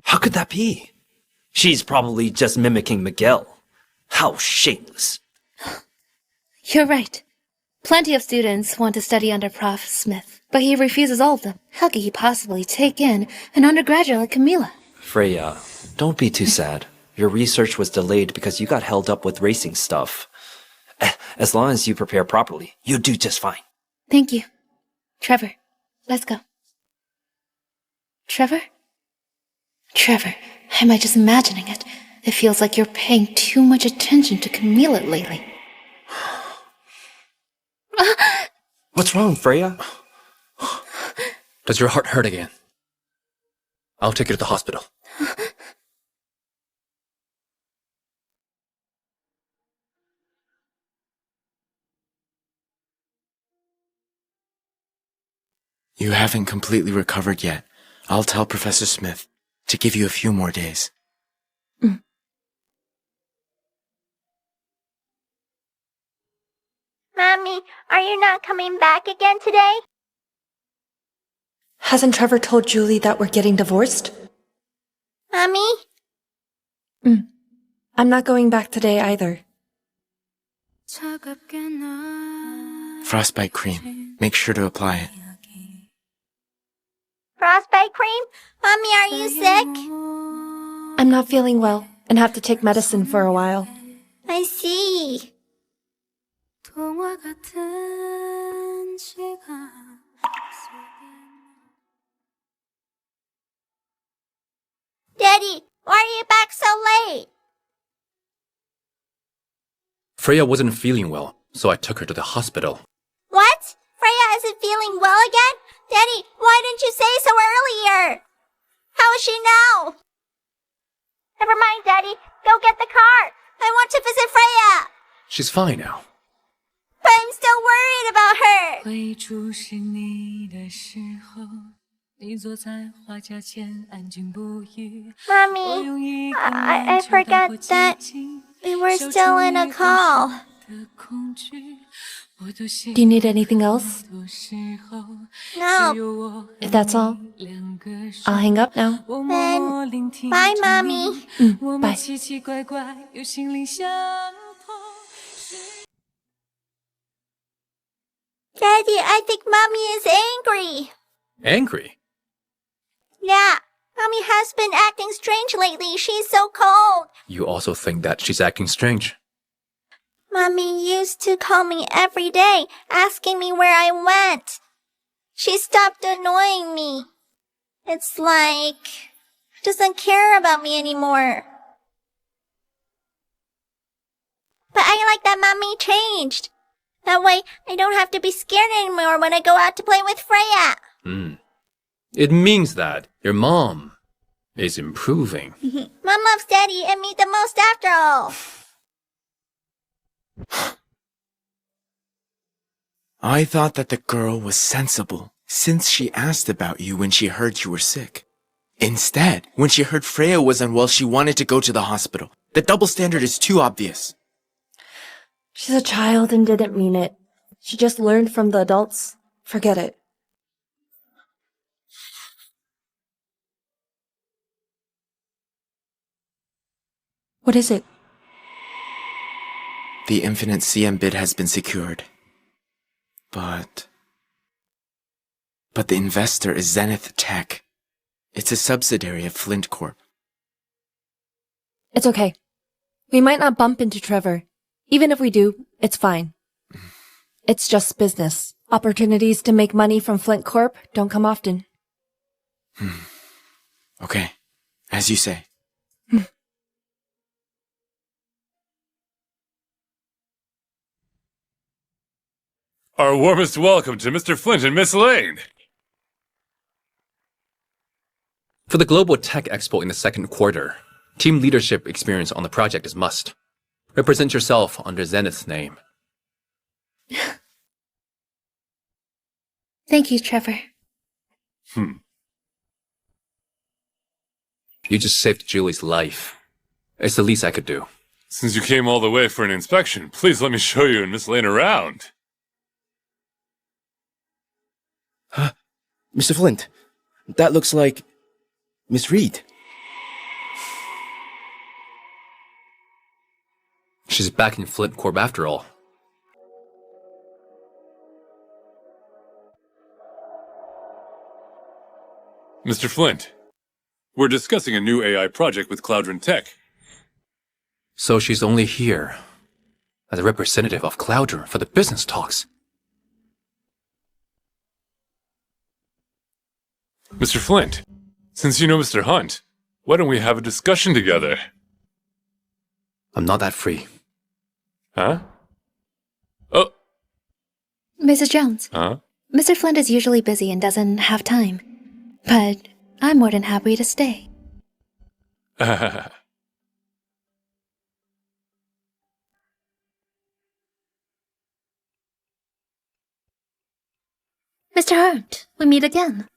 How could that be? She's probably just mimicking Miguel. How shameless. You're right. Plenty of students want to study under Prof. Smith, but he refuses all of them. How could he possibly take in an undergraduate like Camila? Freya, don't be too sad. Your research was delayed because you got held up with racing stuff. As long as you prepare properly, you'll do just fine. Thank you. Trevor, let's go. Trevor? Trevor, am I just imagining it? It feels like you're paying too much attention to Camila lately. What's wrong, Freya? Does your heart hurt again? I'll take you to the hospital. You haven't completely recovered yet. I'll tell Professor Smith to give you a few more days. Mommy, are you not coming back again today? Hasn't Trevor told Julie that we're getting divorced? Mommy? I'm not going back today either. Frostbite cream. Make sure to apply it. Frostbite cream? Mommy, are you sick? I'm not feeling well and have to take medicine for a while. I see. Daddy, why are you back so late? Freya wasn't feeling well, so I took her to the hospital. What? Freya isn't feeling well again? Daddy, why didn't you say so earlier? How is she now? Never mind, Daddy. Go get the car. I want to visit Freya. She's fine now. But I'm still worried about her. Mommy, I forgot that we were still in a call. Do you need anything else? No. If that's all, I'll hang up now. Then, bye, Mommy. Bye. Daddy, I think Mommy is angry. Angry? Yeah, Mommy has been acting strange lately. She's so cold. You also think that she's acting strange? Mommy used to call me every day, asking me where I went. She stopped annoying me. It's like she doesn't care about me anymore. But I like that Mommy changed. That way, I don't have to be scared anymore when I go out to play with Freya. It means that your mom is improving. Mom loves Daddy and me the most after all. I thought that the girl was sensible since she asked about you when she heard you were sick. Instead, when she heard Freya was unwell, she wanted to go to the hospital. The double standard is too obvious. She's a child and didn't mean it. She just learned from the adults. Forget it. What is it? The infinite CM bid has been secured. But the investor is Zenith Tech. It's a subsidiary of Flint Corp. It's okay. We might not bump into Trevor. Even if we do, it's fine. It's just business. Opportunities to make money from Flint Corp don't come often. Okay, as you say. Our warmest welcome to Mr. Flint and Miss Lane. For the Global Tech Expo in the second quarter, team leadership experience on the project is must. Represent yourself under Zenith's name. Thank you, Trevor. You just saved Julie's life. It's the least I could do. Since you came all the way for an inspection, please let me show you and Miss Lane around. Mr. Flint, that looks like Miss Reed. She's back in Flint Corp after all. Mr. Flint, we're discussing a new AI project with Cloudron Tech. So she's only here as a representative of Cloudron for the business talks. Mr. Flint, since you know Mr. Hunt, why don't we have a discussion together? I'm not that free. Huh? Oh. Mrs. Jones, Huh? Mr. Flint is usually busy and doesn't have time. But I'm more than happy to stay. Mr. Hunt, we meet again.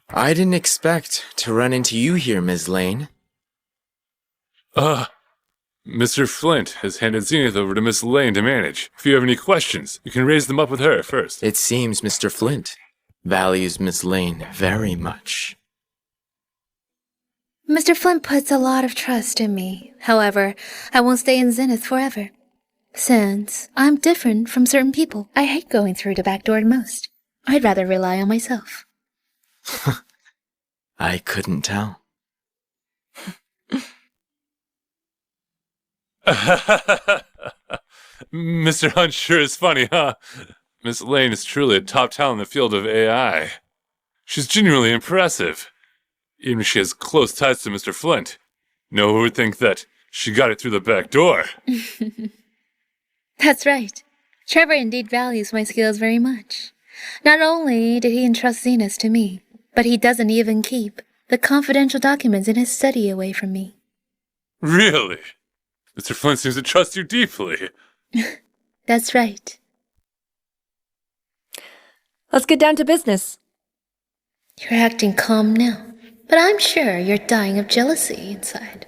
I didn't expect to run into you here, Ms. Lane. Mr. Flint has handed Zenith over to Miss Lane to manage. If you have any questions, you can raise them up with her first. It seems Mr. Flint values Miss Lane very much. Mr. Flint puts a lot of trust in me. However, I won't stay in Zenith forever. Since I'm different from certain people, I hate going through the back door the most. I'd rather rely on myself. I couldn't tell. Mr. Hunt sure is funny, huh? Miss Lane is truly a top talent in the field of AI. She's genuinely impressive. Even if she has close ties to Mr. Flint. No one would think that she got it through the back door. That's right. Trevor indeed values my skills very much. Not only did he entrust Zenith to me, but he doesn't even keep the confidential documents in his study away from me. Really? Mr. Flint seems to trust you deeply. That's right. Let's get down to business. You're acting calm now, but I'm sure you're dying of jealousy inside.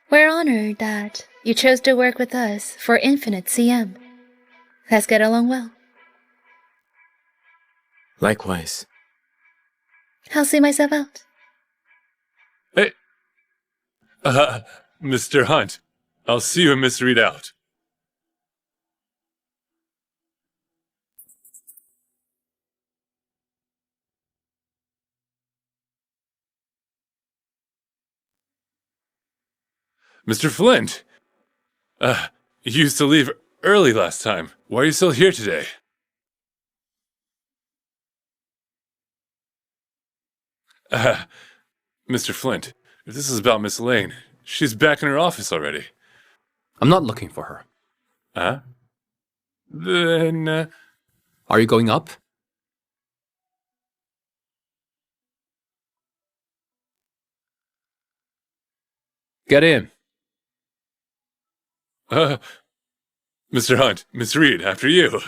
We're honored that you chose to work with us for Infinite CM. Let's get along well. Likewise. I'll see myself out. Hey. Mr. Hunt, I'll see you and Miss Reed out. Mr. Flint! You used to leave early last time. Why are you still here today? Mr. Flint, if this is about Miss Lane, she's back in her office already. I'm not looking for her. Huh? Then, Are you going up? Get in. Mr. Hunt, Miss Reed, after you.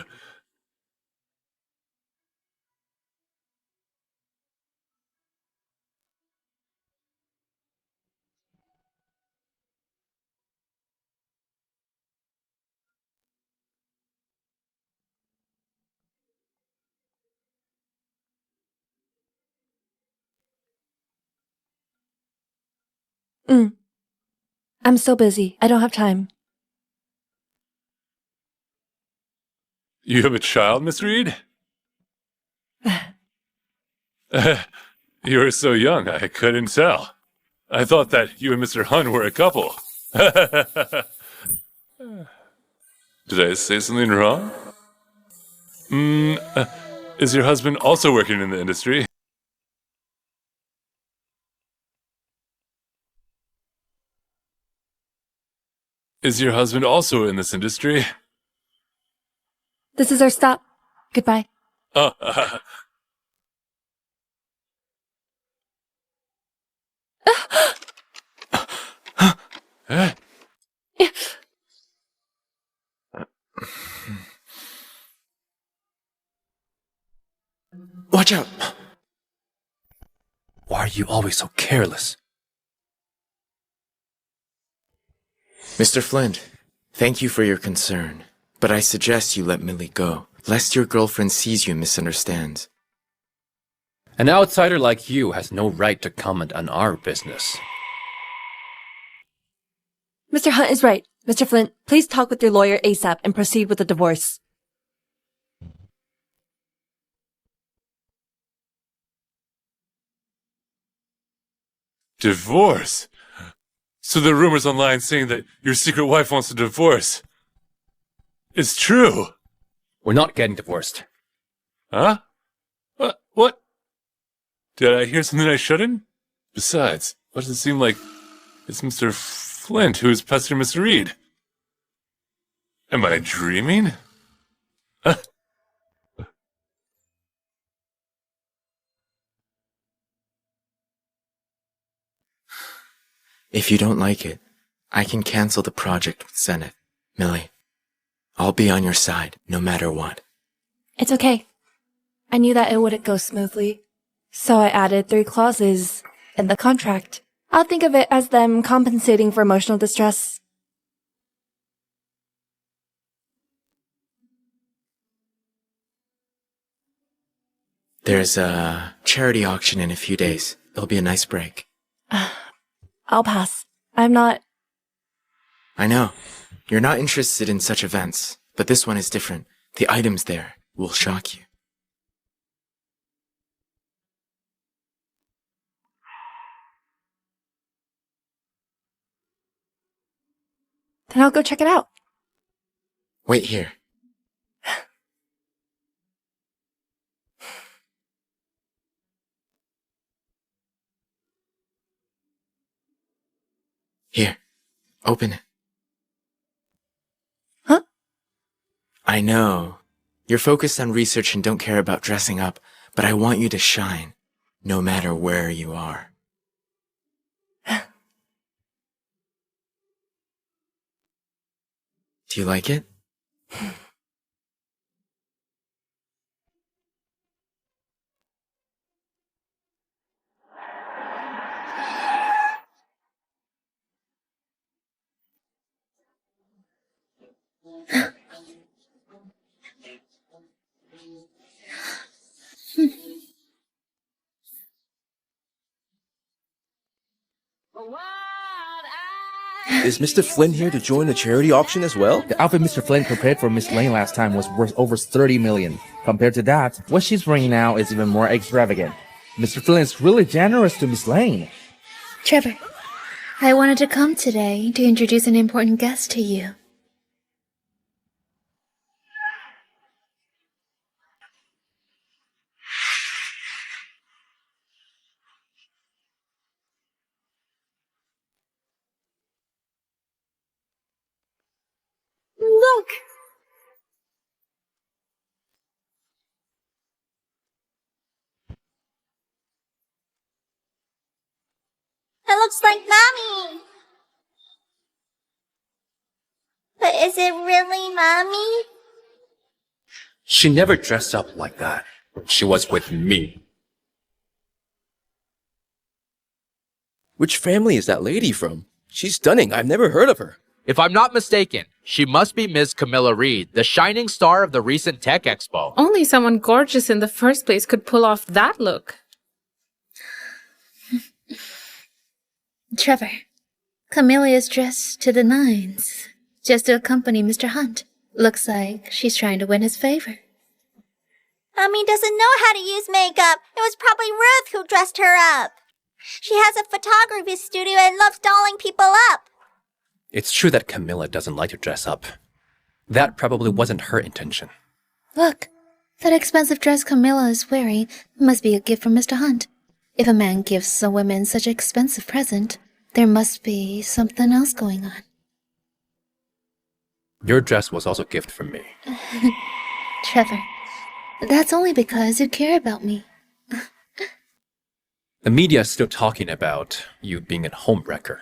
I'm so busy. I don't have time. You have a child, Miss Reed? You are so young, I couldn't tell. I thought that you and Mr. Hun were a couple. Did I say something wrong? Is your husband also working in the industry? Is your husband also in this industry? This is our stop. Goodbye. Oh, Watch out! Why are you always so careless? Mr. Flint, thank you for your concern, but I suggest you let Millie go, lest your girlfriend sees you and misunderstands. An outsider like you has no right to comment on our business. Mr. Hunt is right. Mr. Flint, please talk with your lawyer ASAP and proceed with the divorce. divorce? So the rumors online saying that your secret wife wants a divorce. It's true. We're not getting divorced. Huh? What? Did I hear something I shouldn't? Besides, why does it seem like it's Mr. Flint who is pestering Mr. Reed? Am I dreaming? Huh? If you don't like it, I can cancel the project with Zenith. Millie, I'll be on your side, no matter what. It's okay. I knew that it wouldn't go smoothly, so I added 3 clauses in the contract. I'll think of it as them compensating for emotional distress. There's a charity auction in a few days. It'll be a nice break. I'll pass. I'm not... I know. You're not interested in such events, but this one is different. The items there will shock you. Then I'll go check it out. Wait here. Here, open it. Huh? I know. You're focused on research and don't care about dressing up, but I want you to shine, no matter where you are. Do you like it? Is Mr. Flint here to join the charity auction as well? The outfit Mr. Flint prepared for Miss Lane last time was worth over 30 million. Compared to that, what she's bringing now is even more extravagant. Mr. Flint's really generous to Miss Lane. Trevor, I wanted to come today to introduce an important guest to you. Look! It looks like Mommy! But is it really Mommy? She never dressed up like that when she was with me. Which family is that lady from? She's stunning. I've never heard of her. If I'm not mistaken, she must be Ms. Camila Reed, the shining star of the recent Tech Expo. Only someone gorgeous in the first place could pull off that look. Trevor, Camila is dressed to the nines, just to accompany Mr. Hunt. Looks like she's trying to win his favor. Mommy doesn't know how to use makeup. It was probably Ruth who dressed her up. She has a photography studio and loves dolling people up. It's true that Camilla doesn't like to dress up. That probably wasn't her intention. Look, that expensive dress Camila is wearing must be a gift from Mr. Hunt. If a man gives a woman such an expensive present, there must be something else going on. Your dress was also a gift from me. Trevor, that's only because you care about me. The media is still talking about you being a homewrecker.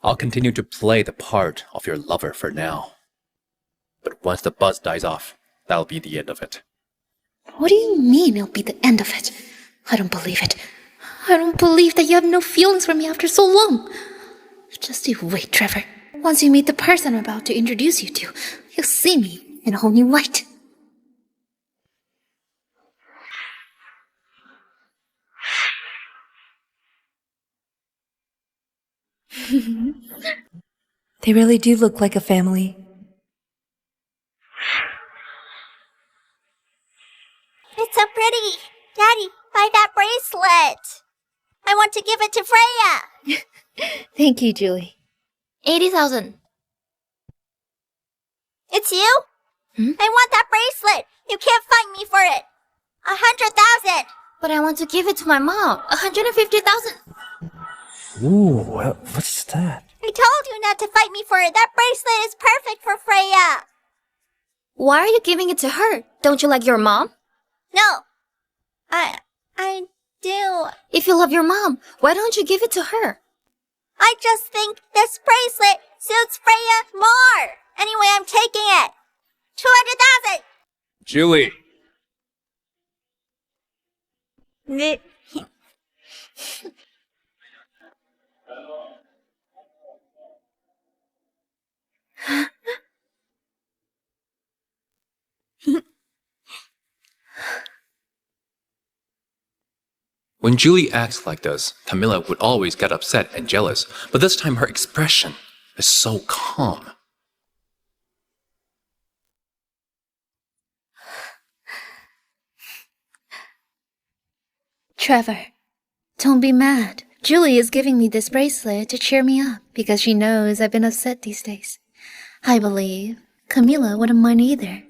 I'll continue to play the part of your lover for now. But once the buzz dies off, that'll be the end of it. What do you mean it'll be the end of it? I don't believe it. I don't believe that you have no feelings for me after so long. Just you wait, Trevor. Once you meet the person I'm about to introduce you to, you'll see me in a whole new light. They really do look like a family. It's so pretty. Daddy, buy that bracelet. I want to give it to Freya. Thank you, Julie. 80,000. It's you? I want that bracelet. You can't fight me for it. 100,000. But I want to give it to my mom. 150,000. Ooh, what's that? I told you not to fight me for it. That bracelet is perfect for Freya. Why are you giving it to her? Don't you like your mom? No. I do. If you love your mom, why don't you give it to her? I just think this bracelet suits Freya more. Anyway, I'm taking it. 200,000. Julie! When Julie acts like this, Camilla would always get upset and jealous, but this time her expression is so calm. Trevor, don't be mad. Julie is giving me this bracelet to cheer me up because she knows I've been upset these days. I believe Camila wouldn't mind either.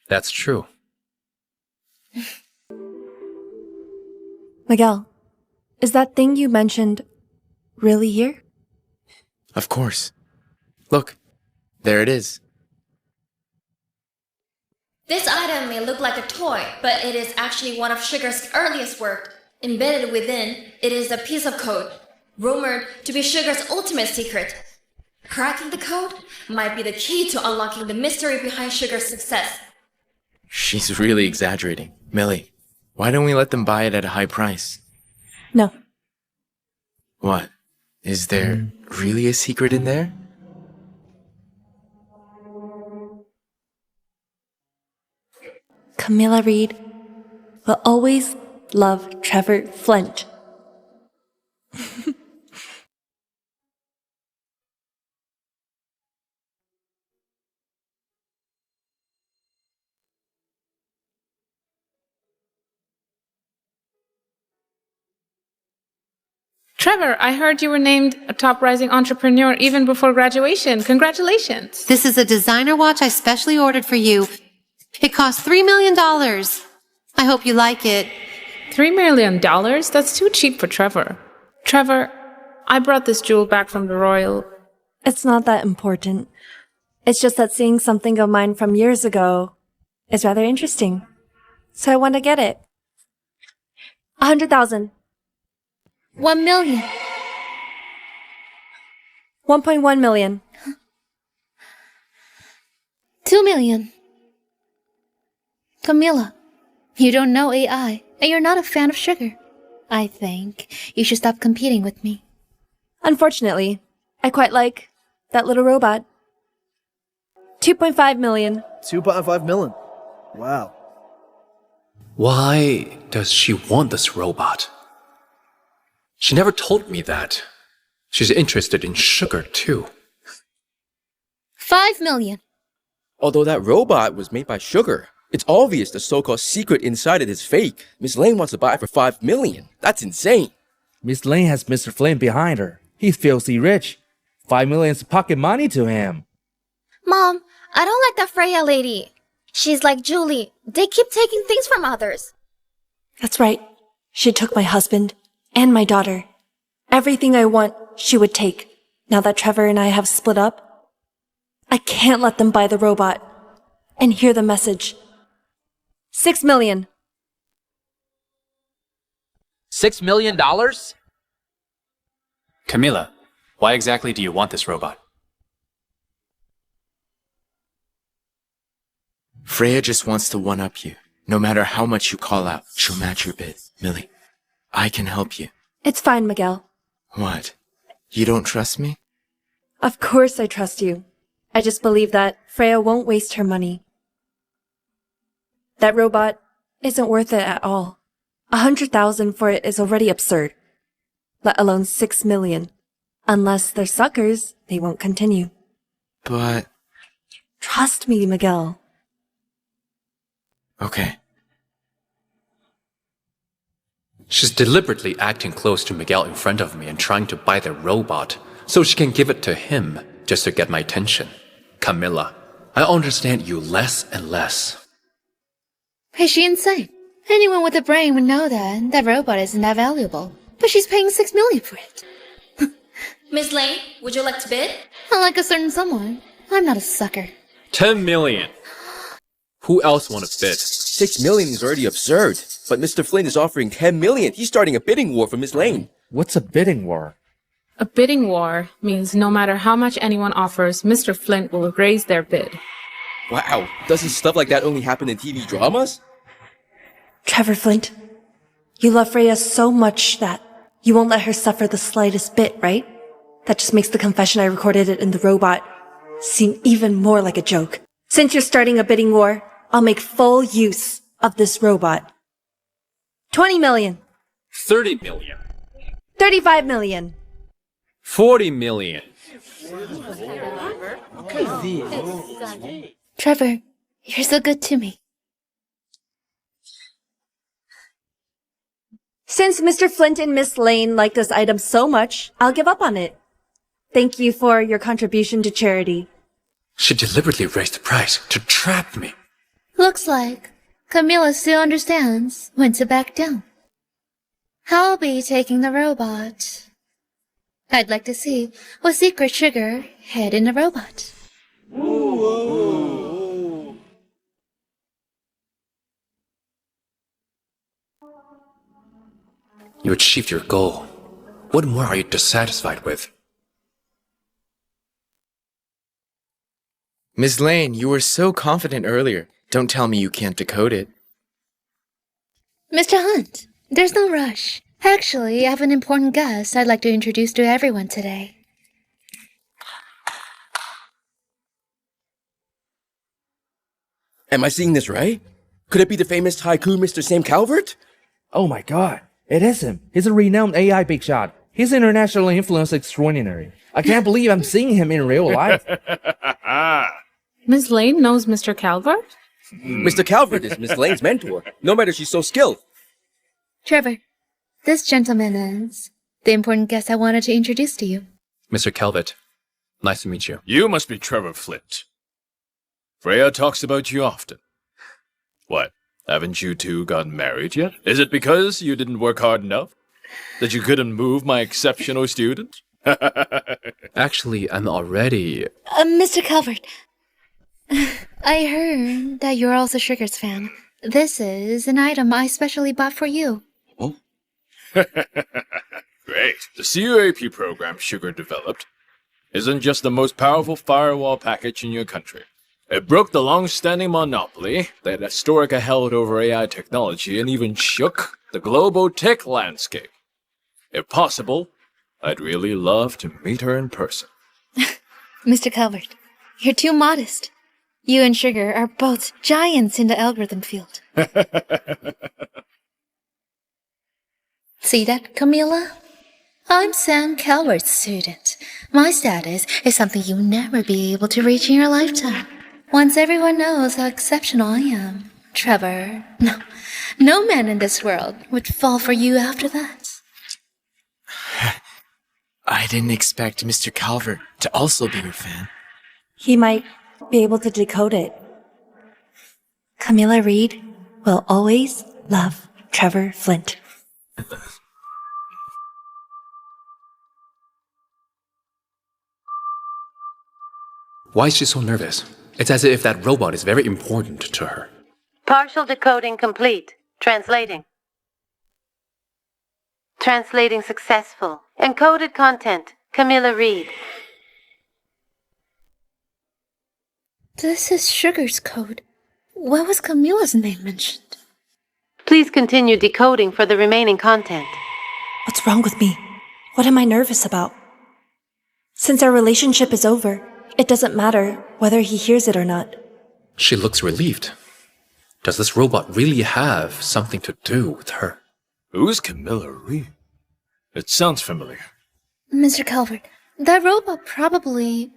That's true. Miguel, is that thing you mentioned really here? Of course. Look, there it is. This item may look like a toy, but it is actually one of Sugar's earliest work. Embedded within, it is a piece of code, rumored to be Sugar's ultimate secret. Cracking the code might be the key to unlocking the mystery behind Sugar's success. She's really exaggerating. Millie, why don't we let them buy it at a high price? No. What? Is there really a secret in there? Camila Reed will always love Trevor Flint. Trevor, I heard you were named a top rising entrepreneur even before graduation. Congratulations. This is a designer watch I specially ordered for you. It cost $3 million. I hope you like it. $3 million? That's too cheap for Trevor. Trevor, I brought this jewel back from the Royal. It's not that important. It's just that seeing something of mine from years ago is rather interesting. So I want to get it. 100,000. 1 million. 1.1 million. 2 million. Camila, you don't know AI, and you're not a fan of sugar. I think you should stop competing with me. Unfortunately, I quite like that little robot. 2.5 million. 2.5 million. Wow. Why does she want this robot? She never told me that. She's interested in sugar, too. 5 million. Although that robot was made by Sugar, it's obvious the so-called secret inside it is fake. Miss Lane wants to buy it for 5 million. That's insane. Miss Lane has Mr. Flynn behind her. He's filthy rich. 5 million's pocket money to him. Mom, I don't like that Freya lady. She's like Julie. They keep taking things from others. That's right. She took my husband and my daughter. Everything I want, she would take. Now that Trevor and I have split up, I can't let them buy the robot. And hear the message. 6 million. $6 million? Camila, why exactly do you want this robot? Freya just wants to one-up you. No matter how much you call out, she'll match your bid. Millie, I can help you. It's fine, Miguel. What? You don't trust me? Of course I trust you. I just believe that Freya won't waste her money. That robot isn't worth it at all. 100,000 for it is already absurd. Let alone 6 million. Unless they're suckers, they won't continue. But... Trust me, Miguel. Okay. She's deliberately acting close to Miguel in front of me and trying to buy the robot so she can give it to him just to get my attention. Camila, I understand you less and less. Is she insane? Anyone with a brain would know that robot isn't that valuable. But she's paying 6 million for it. Miss Lane, would you like to bid? Unlike a certain someone, I'm not a sucker. 10 million. Who else want to bid? 6 million is already absurd. But Mr. Flynn is offering 10 million. He's starting a bidding war for Miss Lane. What's a bidding war? A bidding war means no matter how much anyone offers, Mr. Flint will raise their bid. Wow, doesn't stuff like that only happen in TV dramas? Trevor Flint, you love Freya so much that you won't let her suffer the slightest bit, right? That just makes the confession I recorded it in the robot seem even more like a joke. Since you're starting a bidding war, I'll make full use of this robot. 20 million. 30 million. 35 million. 40 million. Trevor, you're so good to me. Since Mr. Flint and Miss Lane like this item so much, I'll give up on it. Thank you for your contribution to charity. She deliberately raised the price to trap me. Looks like Camila still understands when to back down. I'll be taking the robot. I'd like to see what secret sugar hid in the robot. You achieved your goal. What more are you dissatisfied with? Miss Lane, you were so confident earlier. Don't tell me you can't decode it. Mr. Hunt, there's no rush. Actually, I have an important guest I'd like to introduce to everyone today. Am I seeing this right? Could it be the famous haiku Mr. Sam Calvert? Oh my god, it is him. He's a renowned AI big shot. He's internationally influenced extraordinary. I can't believe I'm seeing him in real life. Miss Lane knows Mr. Calvert? Mr. Calvert is Miss Lane's mentor, no matter she's so skilled. Trevor, this gentleman is the important guest I wanted to introduce to you. Mr. Calvert, nice to meet you. You must be Trevor Flint. Freya talks about you often. What, haven't you two gotten married yet? Is it because you didn't work hard enough? That you couldn't move my exceptional student? Actually, I'm already... Mr. Calvert, I heard that you're also Sugar's fan. This is an item I specially bought for you. Oh? Great. The CUAP program Sugar developed isn't just the most powerful firewall package in your country. It broke the long-standing monopoly that Historica held over AI technology and even shook the global tech landscape. If possible, I'd really love to meet her in person. Mr. Calvert, you're too modest. You and Sugar are both giants in the algorithm field. See that, Camila? I'm Sam Calvert's student. My status is something you'll never be able to reach in your lifetime. Once everyone knows how exceptional I am, Trevor, no man in this world would fall for you after that. I didn't expect Mr. Calvert to also be your fan. He might be able to decode it. Camila Reed will always love Trevor Flint. Why is she so nervous? It's as if that robot is very important to her. Partial decoding complete. Translating. Translating successful. Encoded content. Camila Reed. This is Sugar's code. Why was Camila's name mentioned? Please continue decoding for the remaining content. What's wrong with me? What am I nervous about? Since our relationship is over, it doesn't matter whether he hears it or not. She looks relieved. Does this robot really have something to do with her? Who's Camila Reed? It sounds familiar. Mr. Calvert, that robot probably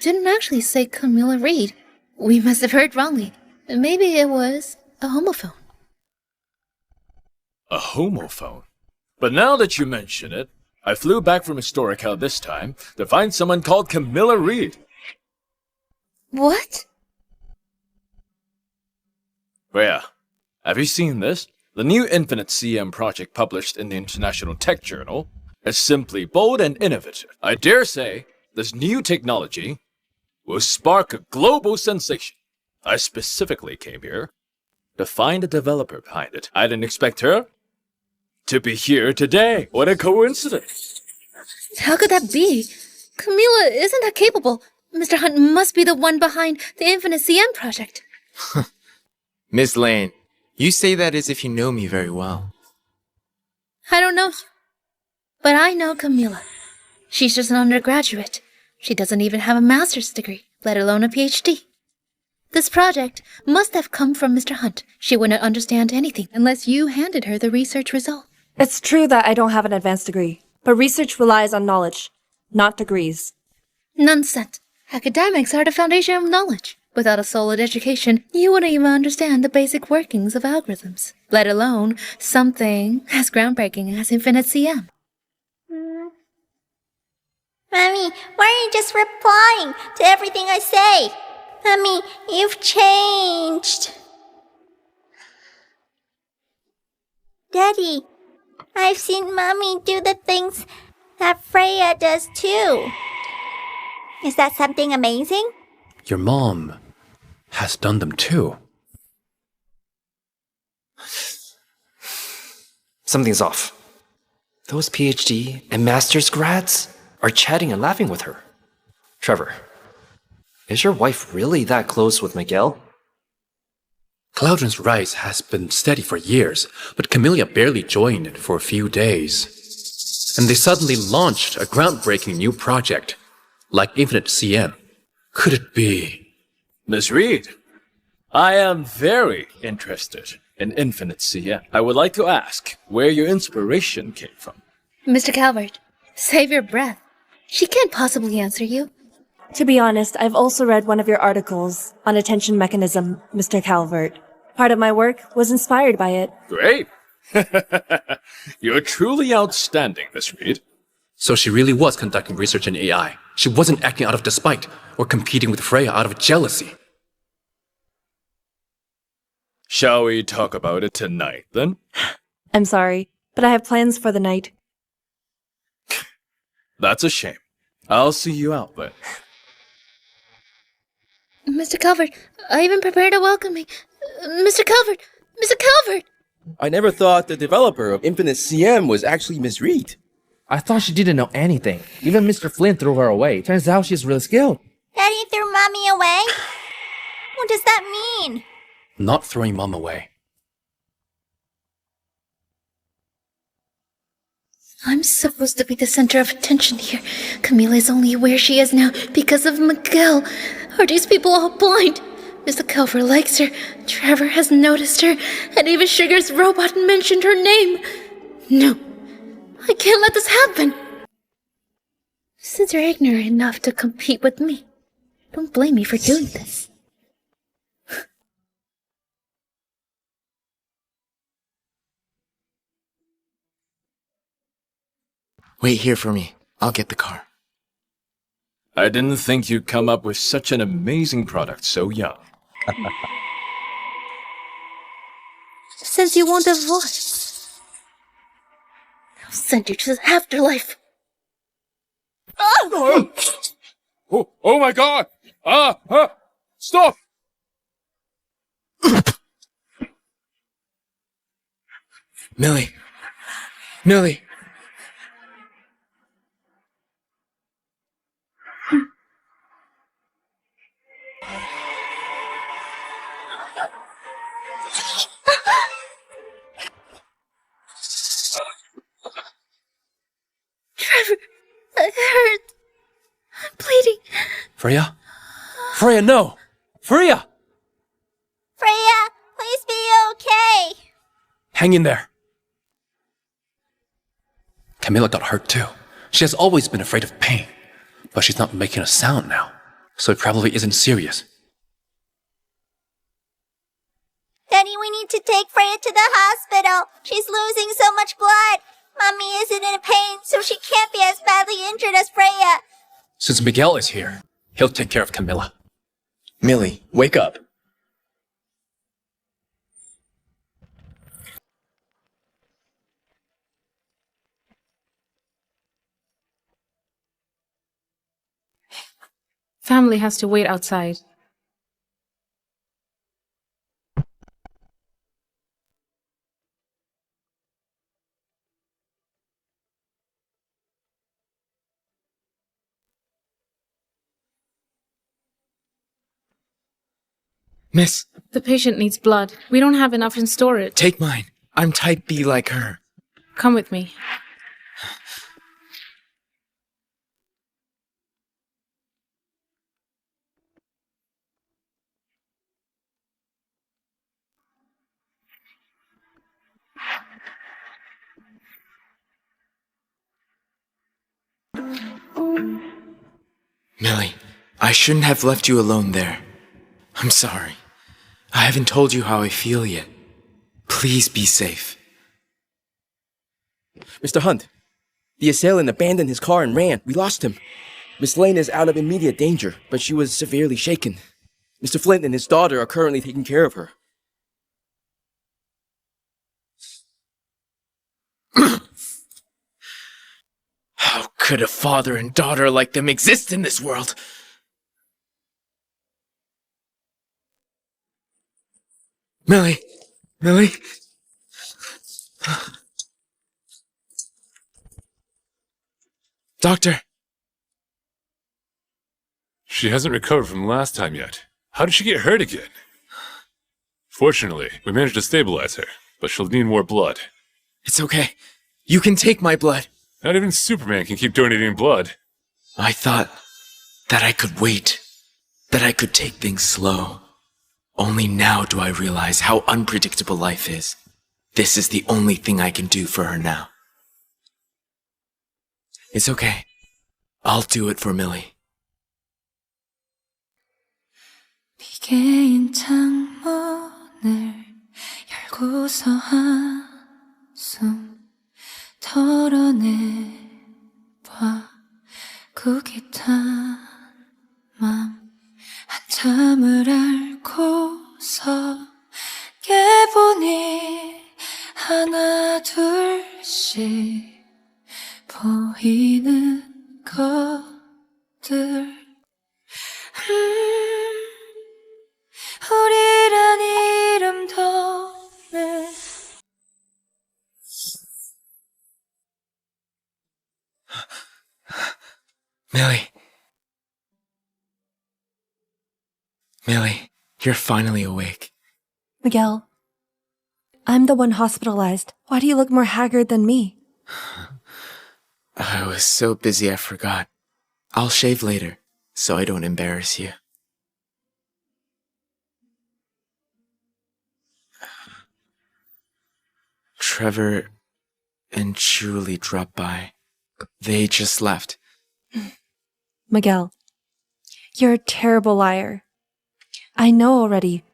didn't actually say Camila Reed. We must have heard wrongly. Maybe it was a homophone. A homophone? But now that you mention it, I flew back from Historical this time to find someone called Camila Reed. What? Rhea, have you seen this? The new Infinite CM project published in the International Tech Journal is simply bold and innovative. I dare say this new technology will spark a global sensation. I specifically came here to find the developer behind it. I didn't expect her to be here today. What a coincidence. How could that be? Camila isn't that capable. Mr. Hunt must be the one behind the Infinite CM project. Miss Lane, you say that as if you know me very well. I don't know you, but I know Camila. She's just an undergraduate. She doesn't even have a master's degree, let alone a PhD. This project must have come from Mr. Hunt. She wouldn't understand anything unless you handed her the research result. It's true that I don't have an advanced degree, but research relies on knowledge, not degrees. Nonsense. Academics are the foundation of knowledge. Without a solid education, you wouldn't even understand the basic workings of algorithms, let alone something as groundbreaking as Infinite CM. Mommy, why are you just replying to everything I say? Mommy, you've changed. Daddy, I've seen Mommy do the things that Freya does too. Is that something amazing? Your mom has done them too. Something's off. Those PhD and master's grads are chatting and laughing with her. Trevor, is your wife really that close with Miguel? Cloudron's rise has been steady for years, but Camilla barely joined it for a few days. And they suddenly launched a groundbreaking new project, like Infinite CM. Could it be? Miss Reed, I am very interested in Infinite CM. I would like to ask where your inspiration came from. Mr. Calvert, save your breath. She can't possibly answer you. To be honest, I've also read one of your articles on attention mechanism, Mr. Calvert. Part of my work was inspired by it. Great. You're truly outstanding, Miss Reed. So she really was conducting research in AI. She wasn't acting out of despite or competing with Freya out of jealousy. Shall we talk about it tonight, then? I'm sorry, but I have plans for the night. That's a shame. I'll see you out then. Mr. Calvert, I even prepared a welcoming. Mr. Calvert! Mr. Calvert! I never thought the developer of Infinite CM was actually Miss Reed. I thought she didn't know anything. Even Mr. Flint threw her away. Turns out she's really skilled. Daddy threw Mommy away? What does that mean? Not throwing Mom away. I'm supposed to be the center of attention here. Camila is only where she is now because of Miguel. Are these people all blind? Mr. Calvert likes her. Trevor has noticed her. And even Sugar's robot mentioned her name. No. I can't let this happen. Since you're ignorant enough to compete with me, don't blame me for doing this. Wait here for me. I'll get the car. I didn't think you'd come up with such an amazing product so young. Since you won't divorce, I'll send you to the afterlife. Oh my god! Stop! Millie. Millie. Trevor, I hurt. I'm bleeding. Freya? Freya, no! Freya! Freya, please be okay. Hang in there. Camila got hurt too. She has always been afraid of pain, but she's not making a sound now, so it probably isn't serious. Daddy, we need to take Freya to the hospital. She's losing so much blood. Mommy isn't in pain, so she can't be as badly injured as Freya. Since Miguel is here, he'll take care of Camila. Millie, wake up. Family has to wait outside. Miss, The patient needs blood. We don't have enough in storage. take mine. I'm type B like her. Come with me. Millie, I shouldn't have left you alone there. I'm sorry. I haven't told you how I feel yet. Please be safe. Mr. Hunt, the assailant abandoned his car and ran. We lost him. Miss Lane is out of immediate danger, but she was severely shaken. Mr. Flint and his daughter are currently taking care of her. How could a father and daughter like them exist in this world? Millie! Millie? Doctor! She hasn't recovered from last time yet. How did she get hurt again? Fortunately, we managed to stabilize her, but she'll need more blood. It's okay. You can take my blood. Not even Superman can keep donating blood. I thought that I could wait, that I could take things slow. Only now do I realize how unpredictable life is. This is the only thing I can do for her now. It's okay. I'll do it for Millie. 개인 창문을 열고서 한숨 털어내봐 구깃한 맘 한참을 앓고서 깨보니 하나 둘씩 보이는 것들 우리란 이름도 내 Millie. Millie, you're finally awake. Miguel, I'm the one hospitalized. Why do you look more haggard than me? I was so busy I forgot. I'll shave later, so I don't embarrass you. Trevor and Julie dropped by. They just left. Miguel, you're a terrible liar. I know already.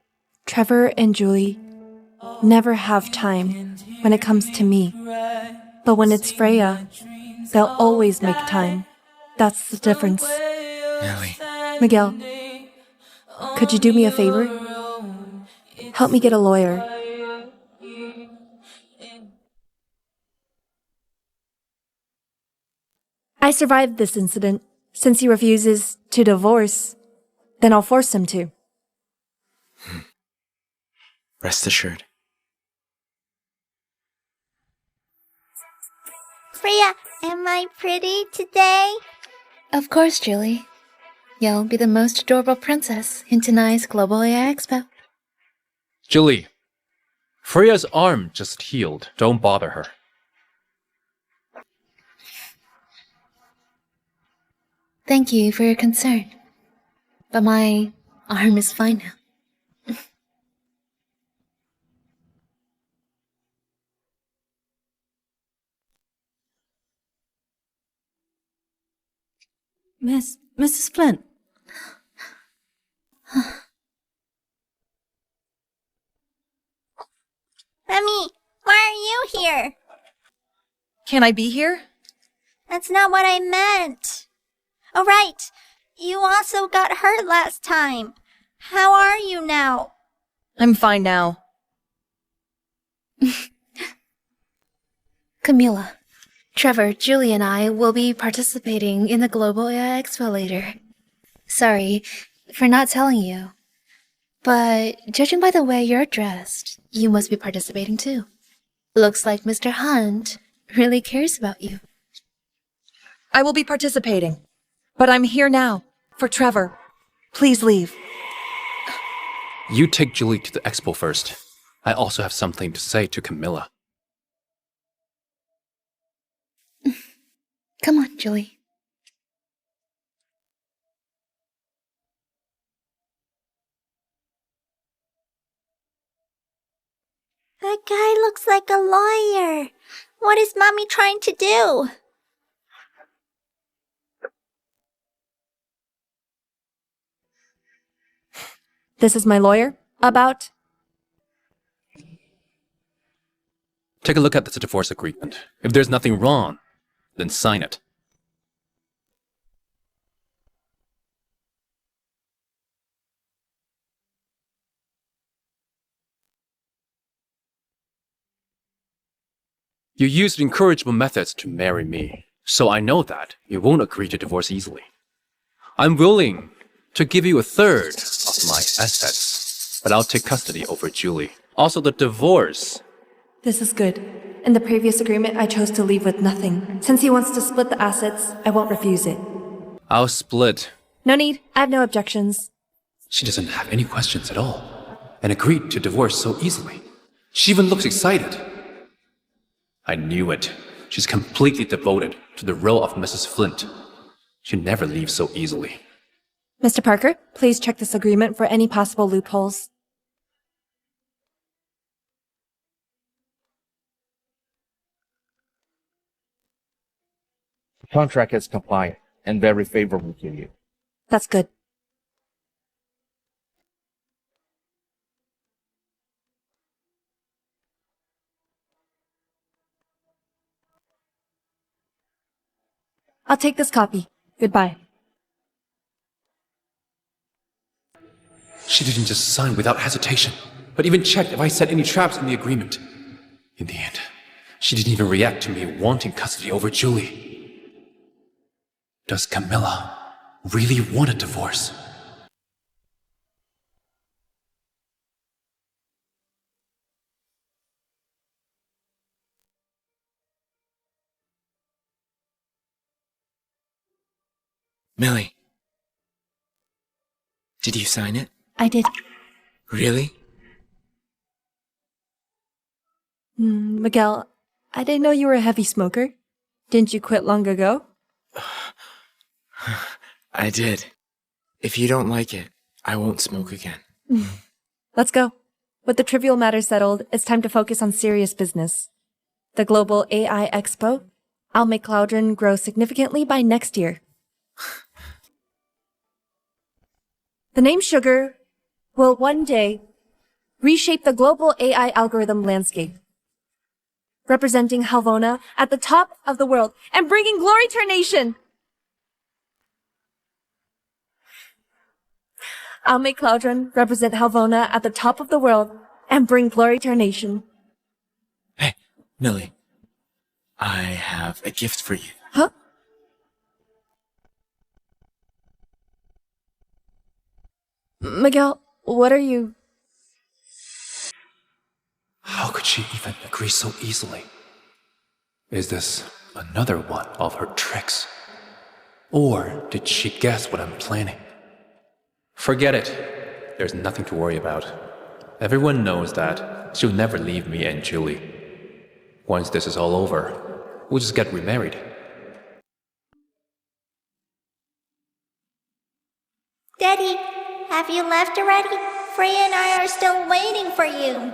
Trevor and Julie never have time when it comes to me. But when it's Freya, they'll always make time. That's the difference. Millie. Miguel, could you do me a favor? Help me get a lawyer. I survived this incident. Since he refuses to divorce, then I'll force him to. Rest assured. Freya, am I pretty today? Of course, Julie. You'll be the most adorable princess in tonight's Global AI Expo. Julie, Freya's arm just healed. Don't bother her. Thank you for your concern. But my arm is fine now. Mrs. Flint. Mommy, why are you here? Can I be here? That's not what I meant. Oh, right. You also got hurt last time. How are you now? I'm fine now. Camila, Trevor, Julie, and I will be participating in the Global AI Expo later. Sorry for not telling you. But judging by the way you're dressed, you must be participating too. Looks like Mr. Hunt really cares about you. I will be participating. But I'm here now. For Trevor. Please leave. You take Julie to the expo first. I also have something to say to Camila. Come on, Julie. That guy looks like a lawyer. What is Mommy trying to do? This is my lawyer. About... Take a look at this divorce agreement. If there's nothing wrong, then sign it. You used incorrigible methods to marry me, so I know that you won't agree to divorce easily. I'm willing to give you a third of my assets, but I'll take custody over Julie. Also, the divorce. This is good. In the previous agreement, I chose to leave with nothing. Since he wants to split the assets, I won't refuse it. I'll split. No need. I have no objections. She doesn't have any questions at all, and agreed to divorce so easily. She even looks excited. I knew it. She's completely devoted to the role of Mrs. Flint. She never leaves so easily. Mr. Parker, please check this agreement for any possible loopholes. The contract is compliant and very favorable to you. That's good. I'll take this copy. Goodbye. She didn't just sign without hesitation, but even checked if I set any traps in the agreement. In the end, she didn't even react to me wanting custody over Julie. Does Camila really want a divorce? Millie. Did you sign it? I did. Really? Miguel, I didn't know you were a heavy smoker. Didn't you quit long ago? I did. If you don't like it, I won't smoke again. Let's go. With the trivial matters settled, it's time to focus on serious business. The Global AI Expo. I'll make Cloudron grow significantly by next year. The name Sugar will one day reshape the global AI algorithm landscape, representing Halvona at the top of the world and bringing glory to our nation. I'll make Cloudrun represent Halvona at the top of the world and bring glory to our nation. Millie, I have a gift for you. Huh? Miguel, what are you... How could she even agree so easily? Is this another one of her tricks? Or did she guess what I'm planning? Forget it. There's nothing to worry about. Everyone knows that she'll never leave me and Julie. Once this is all over, we'll just get remarried. Daddy, have you left already? Freya and I are still waiting for you.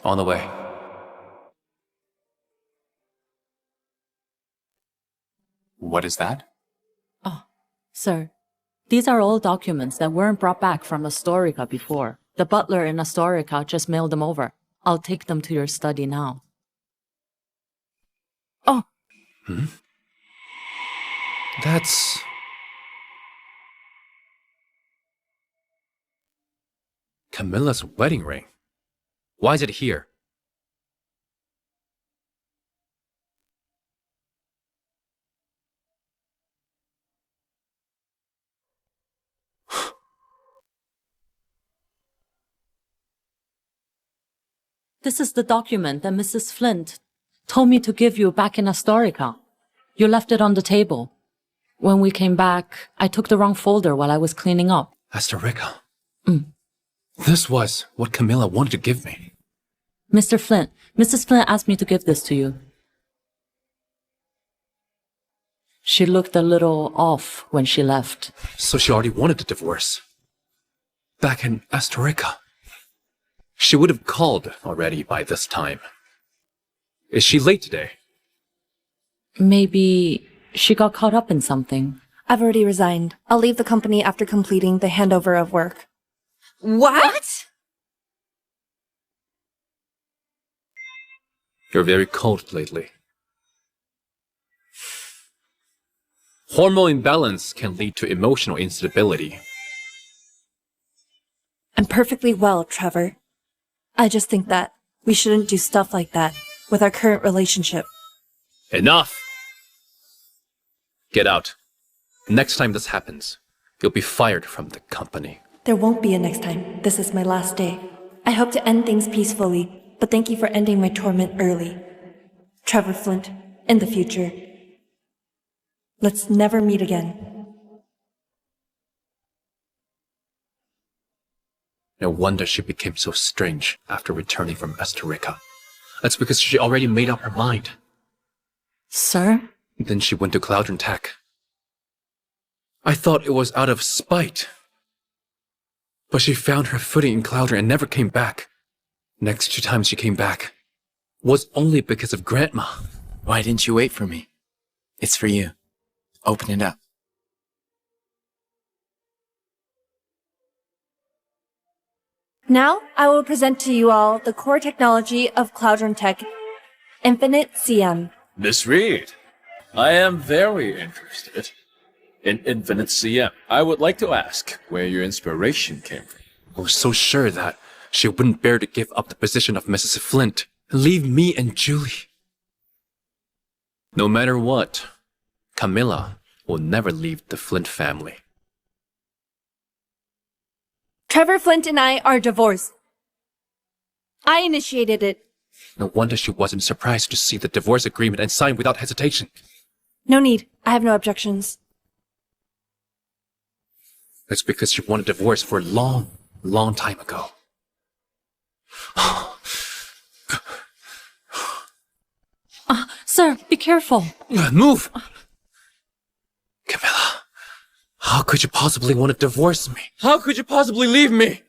On the way. What is that? Sir, these are all documents that weren't brought back from Astorica before. The butler in Astorica just mailed them over. I'll take them to your study now. Oh! That's... Camilla's wedding ring. Why is it here? This is the document that Mrs. Flint told me to give you back in Astorica. You left it on the table. When we came back, I took the wrong folder while I was cleaning up. Astorica. This was what Camilla wanted to give me. Mr. Flint, Mrs. Flint asked me to give this to you. She looked a little off when she left. So she already wanted a divorce. Back in Astorica. She would have called already by this time. Is she late today? Maybe she got caught up in something. I've already resigned. I'll leave the company after completing the handover of work. What? You're very cold lately. Hormone imbalance can lead to emotional instability. I'm perfectly well, Trevor. I just think that we shouldn't do stuff like that with our current relationship. Enough! Get out. Next time this happens, you'll be fired from the company. There won't be a next time. This is my last day. I hope to end things peacefully, but thank you for ending my torment early. Trevor Flint, in the future. Let's never meet again. No wonder she became so strange after returning from Astorica. That's because she already made up her mind. Sir? Then she went to Cloudrun Tech. I thought it was out of spite. But she found her footing in Cloudrun and never came back. Next 2 times she came back was only because of Grandma. Why didn't you wait for me? It's for you. Open it up. Now, I will present to you all the core technology of Cloudrun Tech, Infinite CM. Miss Reed, I am very interested in Infinite CM. I would like to ask where your inspiration came from. I was so sure that she wouldn't bear to give up the position of Mrs. Flint and leave me and Julie. No matter what, Camilla will never leave the Flint family. Trevor Flint and I are divorced. I initiated it. No wonder she wasn't surprised to see the divorce agreement and sign without hesitation. No need. I have no objections. That's because she wanted a divorce for a long, long time ago. Sir, be careful. Move! Camilla, how could you possibly want to divorce me? How could you possibly leave me?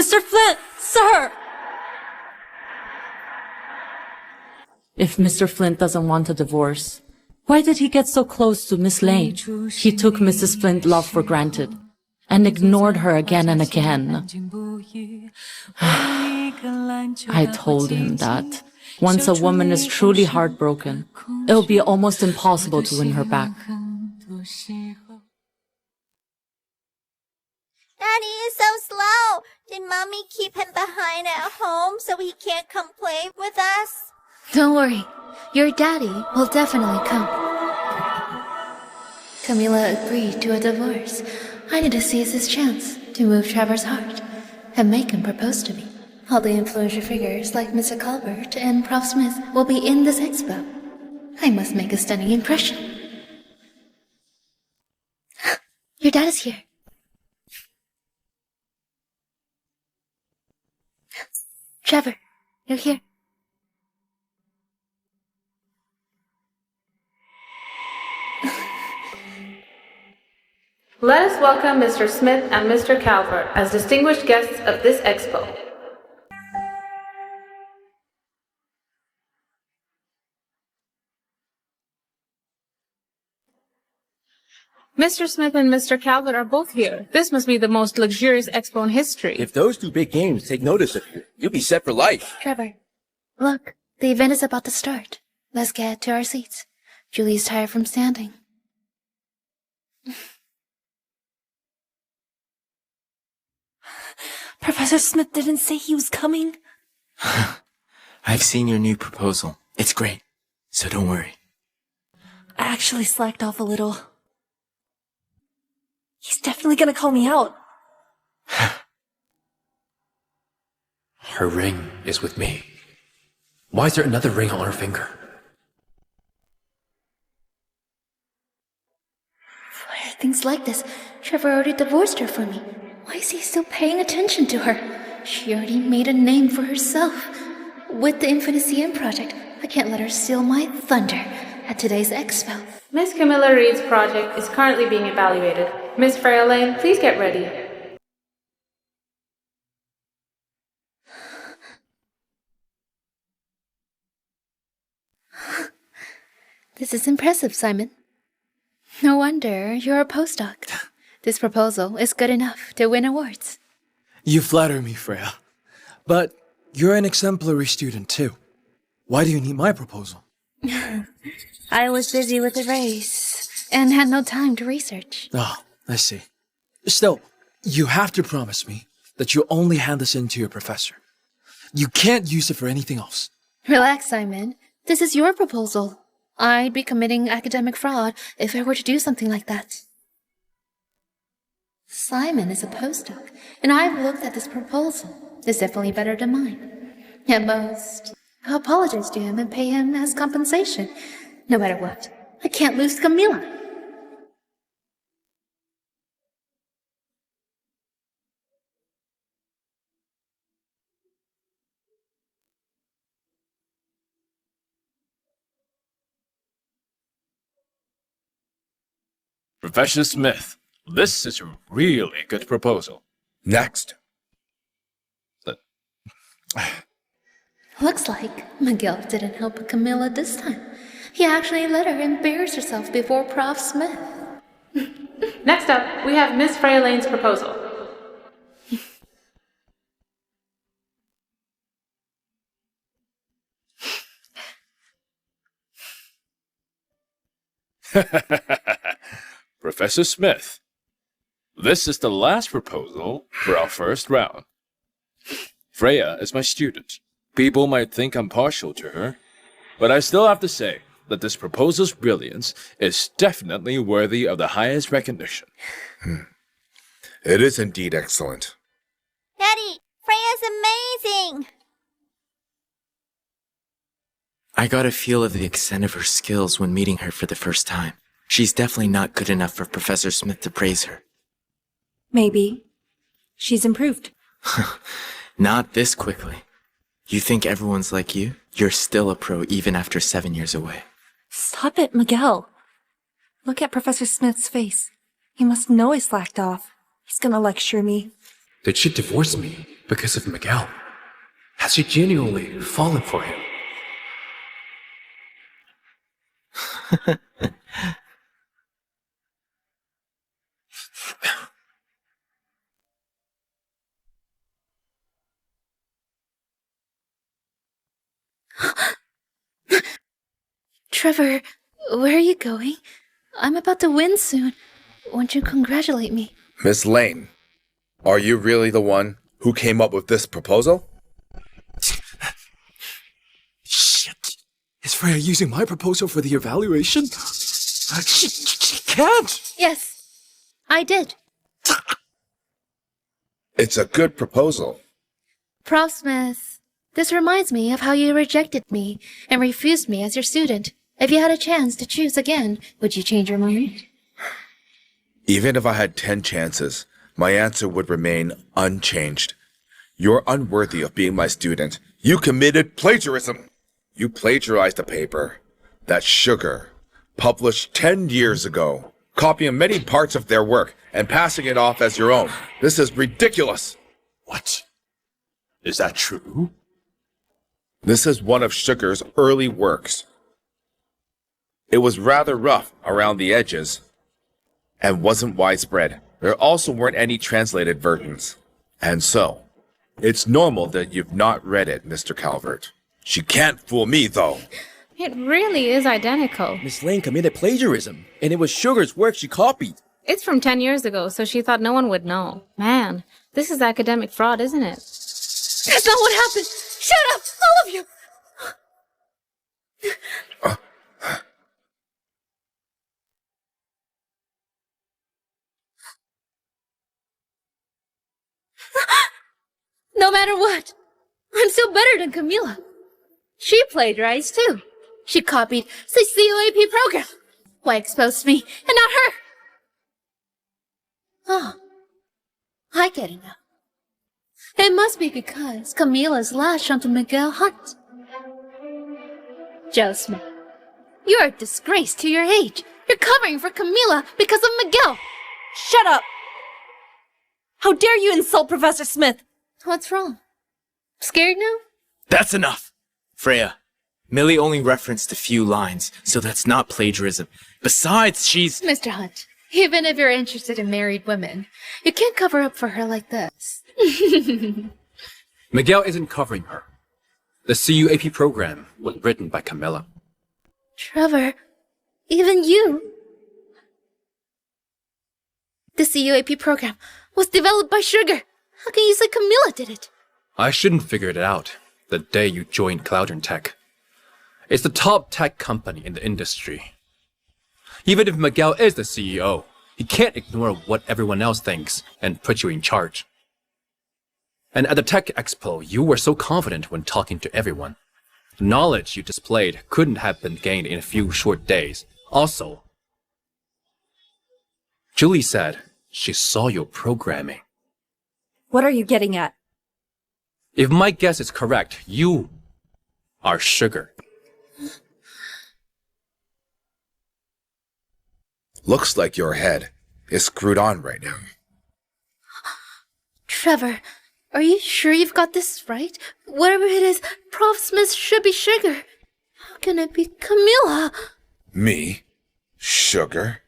Mr. Flint, sir! If Mr. Flint doesn't want a divorce, why did he get so close to Miss Lane? He took Mrs. Flint's love for granted and ignored her again and again. I told him that once a woman is truly heartbroken, it'll be almost impossible to win her back. Daddy is so slow. Did Mommy keep him behind at home so he can't come play with us? Don't worry. Your daddy will definitely come. Camila agreed to a divorce. I need to seize this chance to move Trevor's heart and make him propose to me. All the influential figures like Mr. Colbert and Prof. Smith will be in this expo. I must make a stunning impression. Your dad is here. Trevor, you're here. Let us welcome Mr. Smith and Mr. Calvert as distinguished guests of this expo. Mr. Smith and Mr. Calvert are both here. This must be the most luxurious expo in history. If those two big games take notice of you, you'll be set for life. Trevor, look, the event is about to start. Let's get to our seats. Julie's tired from standing. Professor Smith didn't say he was coming. I've seen your new proposal. It's great, so don't worry. I actually slacked off a little. He's definitely gonna call me out. Her ring is with me. Why is there another ring on her finger? Why are things like this? Trevor already divorced her from me. Why is he still paying attention to her? She already made a name for herself. With the Unforeseen project, I can't let her steal my thunder at today's expo. Miss Camila Reed's project is currently being evaluated. Miss Freya Lane, please get ready. This is impressive, Simon. No wonder you're a postdoc. This proposal is good enough to win awards. You flatter me, Freya. But you're an exemplary student, too. Why do you need my proposal? I was busy with the race and had no time to research. Oh, I see. Still, you have to promise me that you'll only hand this in to your professor. You can't use it for anything else. Relax, Simon. This is your proposal. I'd be committing academic fraud if I were to do something like that. Simon is a postdoc, and I've looked at this proposal. It's definitely better than mine. At most, I'll apologize to him and pay him as compensation. No matter what, I can't lose Camila. Professor Smith, this is a really good proposal. Next. Looks like Miguel didn't help Camila this time. He actually let her embarrass herself before Prof. Smith. Next up, we have Miss Freya Lane's proposal. Professor Smith, this is the last proposal for our first round. Freya is my student. People might think I'm partial to her, but I still have to say that this proposal's brilliance is definitely worthy of the highest recognition. It is indeed excellent. Daddy, Freya's amazing! I got a feel of the extent of her skills when meeting her for the first time. She's definitely not good enough for Professor Smith to praise her. Maybe. She's improved. Not this quickly. You think everyone's like you? You're still a pro even after 7 years away. Stop it, Miguel. Look at Professor Smith's face. He must know I slacked off. He's gonna lecture me. Did she divorce me because of Miguel? Has she genuinely fallen for him? Trevor, where are you going? I'm about to win soon. Won't you congratulate me? Miss Lane, are you really the one who came up with this proposal? Shit. Is Freya using my proposal for the evaluation? She can't! Yes, I did. It's a good proposal. Prof. Smith, this reminds me of how you rejected me and refused me as your student. If you had a chance to choose again, would you change your mind? Even if I had 10 chances, my answer would remain unchanged. You're unworthy of being my student. You committed plagiarism. You plagiarized a paper that Sugar published 10 years ago, copying many parts of their work and passing it off as your own. This is ridiculous. What? Is that true? This is one of Sugar's early works. It was rather rough around the edges and wasn't widespread. There also weren't any translated versions. And so, it's normal that you've not read it, Mr. Calvert. She can't fool me, though. It really is identical. Miss Lane committed plagiarism, and it was Sugar's work she copied. It's from 10 years ago, so she thought no one would know. Man, this is academic fraud, isn't it? That's not what happened! Shut up, all of you! No matter what, I'm still better than Camila. She plagiarized too. She copied the COAP program. Why expose me and not her? Oh, I get it now. It must be because Camila's lashed onto Miguel Hunt. Joe Smith, you're a disgrace to your age. You're covering for Camila because of Miguel. Shut up! How dare you insult Professor Smith? What's wrong? Scared now? That's enough! Freya, Millie only referenced a few lines, so that's not plagiarism. Besides, she's— Mr. Hunt, even if you're interested in married women, you can't cover up for her like this. Miguel isn't covering her. The CUAP program was written by Camila. Trevor, even you. The CUAP program was developed by Sugar. How can you say Camila did it? I shouldn't figure it out the day you joined Cloudern Tech. It's the top tech company in the industry. Even if Miguel is the CEO, he can't ignore what everyone else thinks and put you in charge. And at the Tech Expo, you were so confident when talking to everyone. The knowledge you displayed couldn't have been gained in a few short days. Also, Julie said she saw your programming. What are you getting at? If my guess is correct, you are Sugar. Looks like your head is screwed on right now. Trevor, are you sure you've got this right? Whatever it is, Prof. Smith should be Sugar. How can it be Camila? Me? Sugar?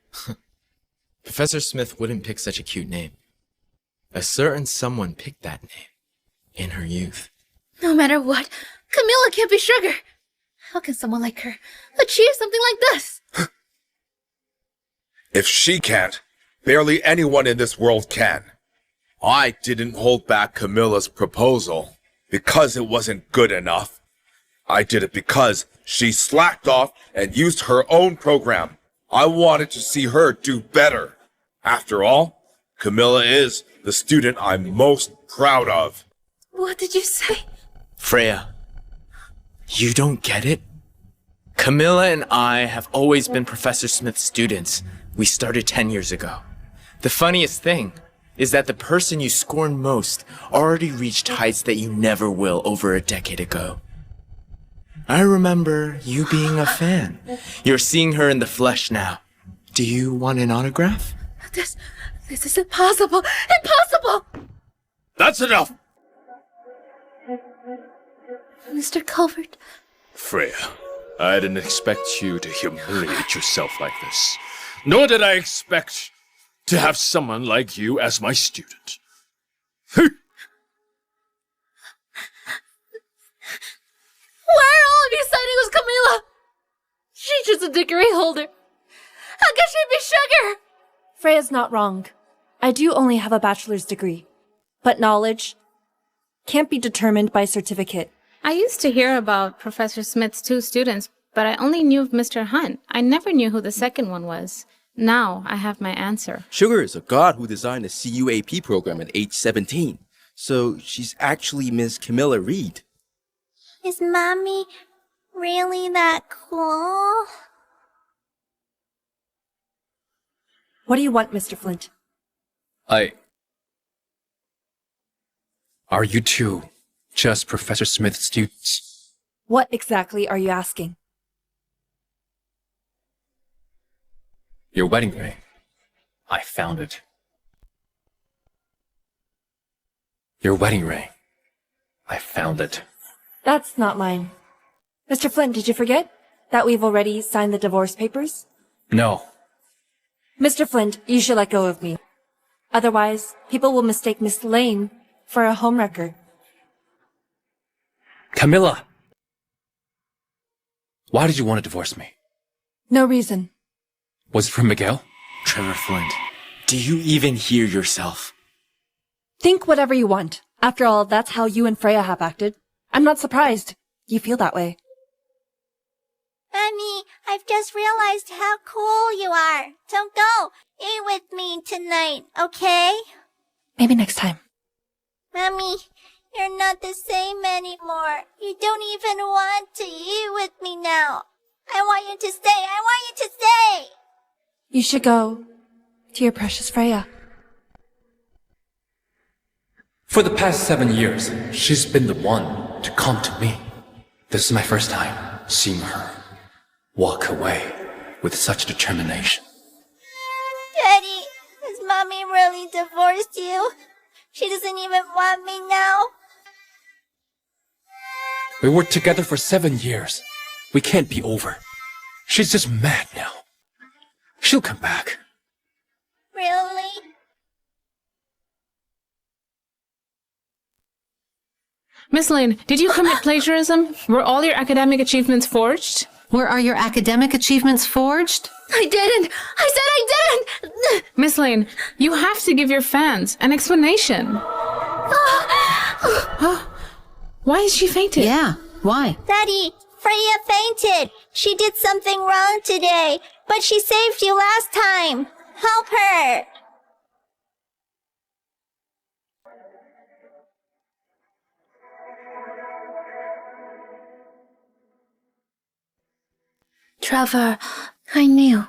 Professor Smith wouldn't pick such a cute name. A certain someone picked that name in her youth. No matter what, Camila can't be Sugar. How can someone like her achieve something like this? If she can't, barely anyone in this world can. I didn't hold back Camila's proposal because it wasn't good enough. I did it because she slacked off and used her own program. I wanted to see her do better. After all, Camila is the student I'm most proud of. What did you say? Freya, you don't get it? Camila and I have always been Professor Smith's students. We started 10 years ago. The funniest thing is that the person you scorn most already reached heights that you never will over a decade ago. I remember you being a fan. You're seeing her in the flesh now. Do you want an autograph? This is impossible! Impossible! That's enough! Mr. Culvert. Freya, I didn't expect you to humiliate yourself like this. Nor did I expect to have someone like you as my student. Why are all of you siding with Camila? She's just a degree holder. How could she be sugar? Freya's not wrong. I do only have a bachelor's degree. But knowledge can't be determined by certificate. I used to hear about Professor Smith's 2 students, but I only knew of Mr. Hunt. I never knew who the second one was. Now I have my answer. Sugar is a god who designed the CUAP program at age 17. So she's actually Miss Camila Reed. Is Mommy really that cool? What do you want, Mr. Flint? Are you two just Professor Smith's students? What exactly are you asking? Your wedding ring. I found it. Your wedding ring. I found it. That's not mine. Mr. Flint, did you forget that we've already signed the divorce papers? No. Mr. Flint, you should let go of me. Otherwise, people will mistake Miss Lane for a homewrecker. Camila! Why did you want to divorce me? No reason. Was it from Miguel? Trevor Flint, do you even hear yourself? Think whatever you want. After all, that's how you and Freya have acted. I'm not surprised you feel that way. Mommy, I've just realized how cool you are. Don't go. Eat with me tonight, okay? Maybe next time. Mommy, you're not the same anymore. You don't even want to eat with me now. I want you to stay. I want you to stay. You should go to your precious Freya. For the past 7 years, she's been the one to come to me. This is my first time seeing her walk away with such determination. Daddy, has Mommy really divorced you? She doesn't even want me now. We were together for 7 years. We can't be over. She's just mad now. She'll come back. Really? Miss Lane, did you commit plagiarism? Were all your academic achievements forged? Where are your academic achievements forged? I didn't! I said I didn't! Miss Lane, you have to give your fans an explanation. Why is she fainted? Yeah, why? Daddy, Freya fainted. She did something wrong today, but she saved you last time. Help her. Trevor, I knew.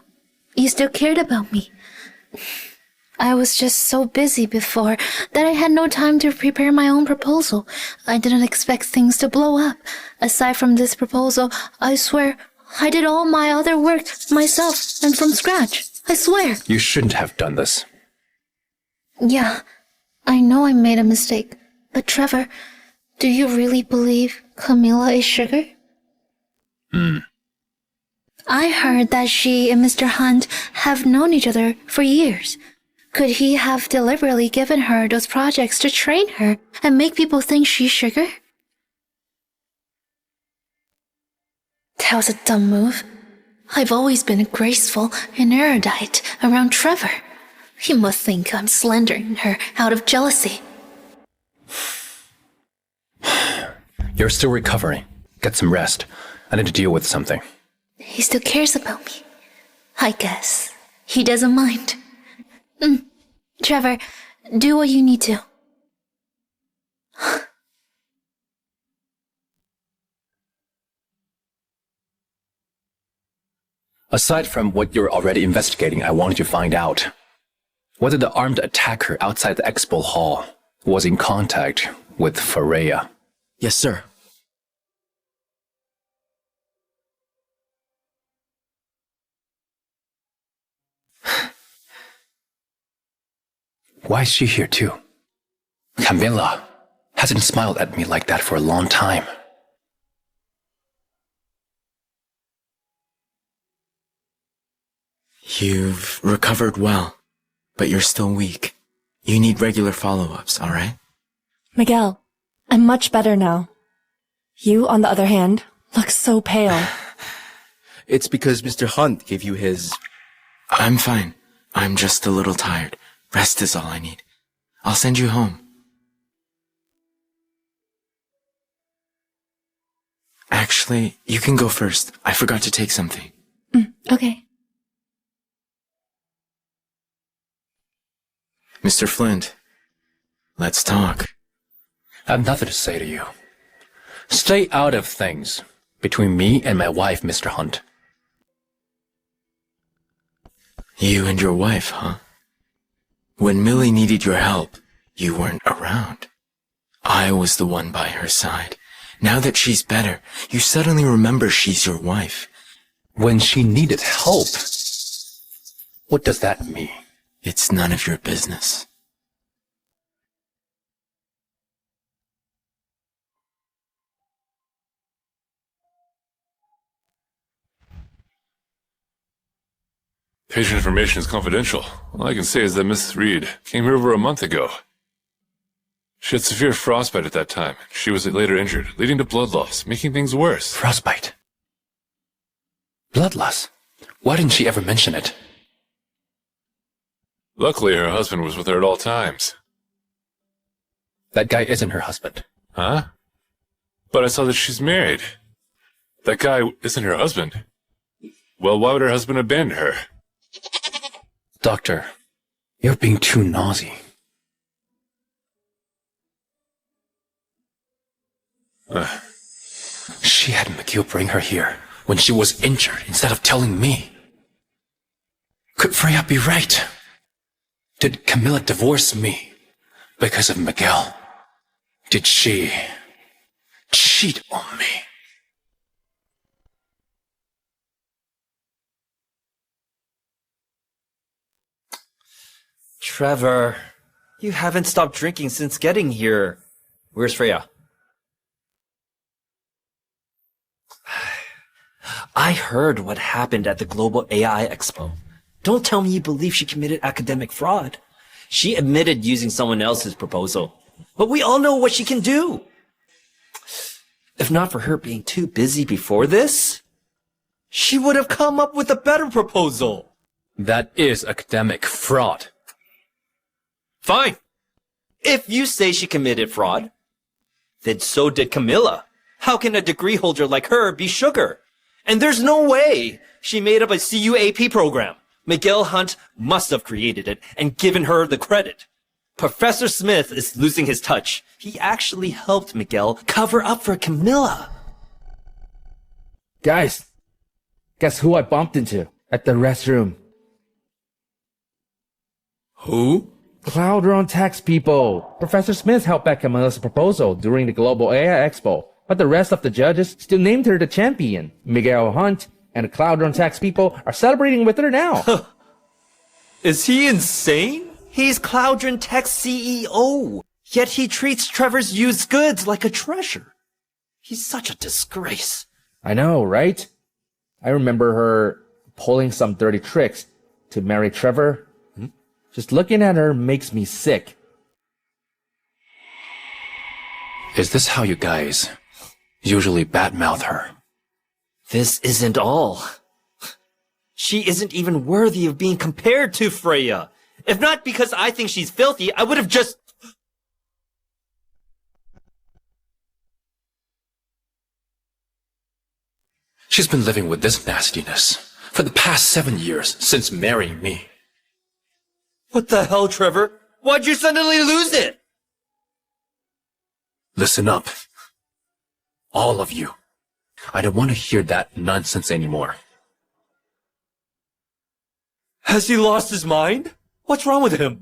You still cared about me. I was just so busy before that I had no time to prepare my own proposal. I didn't expect things to blow up. Aside from this proposal, I swear, I did all my other work myself and from scratch. I swear. You shouldn't have done this. Yeah, I know I made a mistake. But Trevor, do you really believe Camila is sugar? I heard that she and Mr. Hunt have known each other for years. Could he have deliberately given her those projects to train her and make people think she's sugar? That was a dumb move. I've always been graceful and erudite around Trevor. He must think I'm slandering her out of jealousy. You're still recovering. Get some rest. I need to deal with something. He still cares about me. I guess he doesn't mind. Trevor, do what you need to. Aside from what you're already investigating, I wanted to find out whether the armed attacker outside the expo hall was in contact with Freya. Yes, sir. Why is she here too? Camila hasn't smiled at me like that for a long time. You've recovered well, but you're still weak. You need regular follow-ups, alright? Miguel, I'm much better now. You, on the other hand, look so pale. It's because Mr. Hunt gave you his... I'm fine. I'm just a little tired. Rest is all I need. I'll send you home. Actually, you can go first. I forgot to take something. Okay. Mr. Flint, let's talk. I have nothing to say to you. Stay out of things between me and my wife, Mr. Hunt. You and your wife, huh? When Millie needed your help, you weren't around. I was the one by her side. Now that she's better, you suddenly remember she's your wife. When she needed help? What does that mean? It's none of your business. Patient information is confidential. All I can say is that Miss Reed came here over a month ago. She had severe frostbite at that time. She was later injured, leading to blood loss, making things worse. Frostbite? Blood loss? Why didn't she ever mention it? Luckily, her husband was with her at all times. That guy isn't her husband. Huh? But I saw that she's married. That guy isn't her husband. Well, why would her husband abandon her? Doctor, you're being too nosy. She had McGill bring her here when she was injured instead of telling me. Could Freya be right? Did Camila divorce me because of Miguel? Did she cheat on me? Trevor, you haven't stopped drinking since getting here. Where's Freya? I heard what happened at the Global AI Expo. Don't tell me you believe she committed academic fraud. She admitted using someone else's proposal. But we all know what she can do. If not for her being too busy before this, she would have come up with a better proposal. That is academic fraud. Fine. If you say she committed fraud, then so did Camila. How can a degree holder like her be sugar? And there's no way she made up a CUAP program. Miguel Hunt must have created it and given her the credit. Professor Smith is losing his touch. He actually helped Miguel cover up for Camila. Guys, guess who I bumped into at the restroom? Who? Cloud Run tax people. Professor Smith helped back Camila's proposal during the Global AI Expo, but the rest of the judges still named her the champion. Miguel Hunt and the Cloud Run tax people are celebrating with her now. Is he insane? He's Cloudron Tech's CEO, yet he treats Trevor's used goods like a treasure. He's such a disgrace. I know, right? I remember her pulling some dirty tricks to marry Trevor. Just looking at her makes me sick. Is this how you guys usually badmouth her? This isn't all. She isn't even worthy of being compared to Freya. If not because I think she's filthy, I would have just... She's been living with this nastiness for the past 7 years since marrying me. What the hell, Trevor? Why'd you suddenly lose it? Listen up. All of you. I don't want to hear that nonsense anymore. Has he lost his mind? What's wrong with him?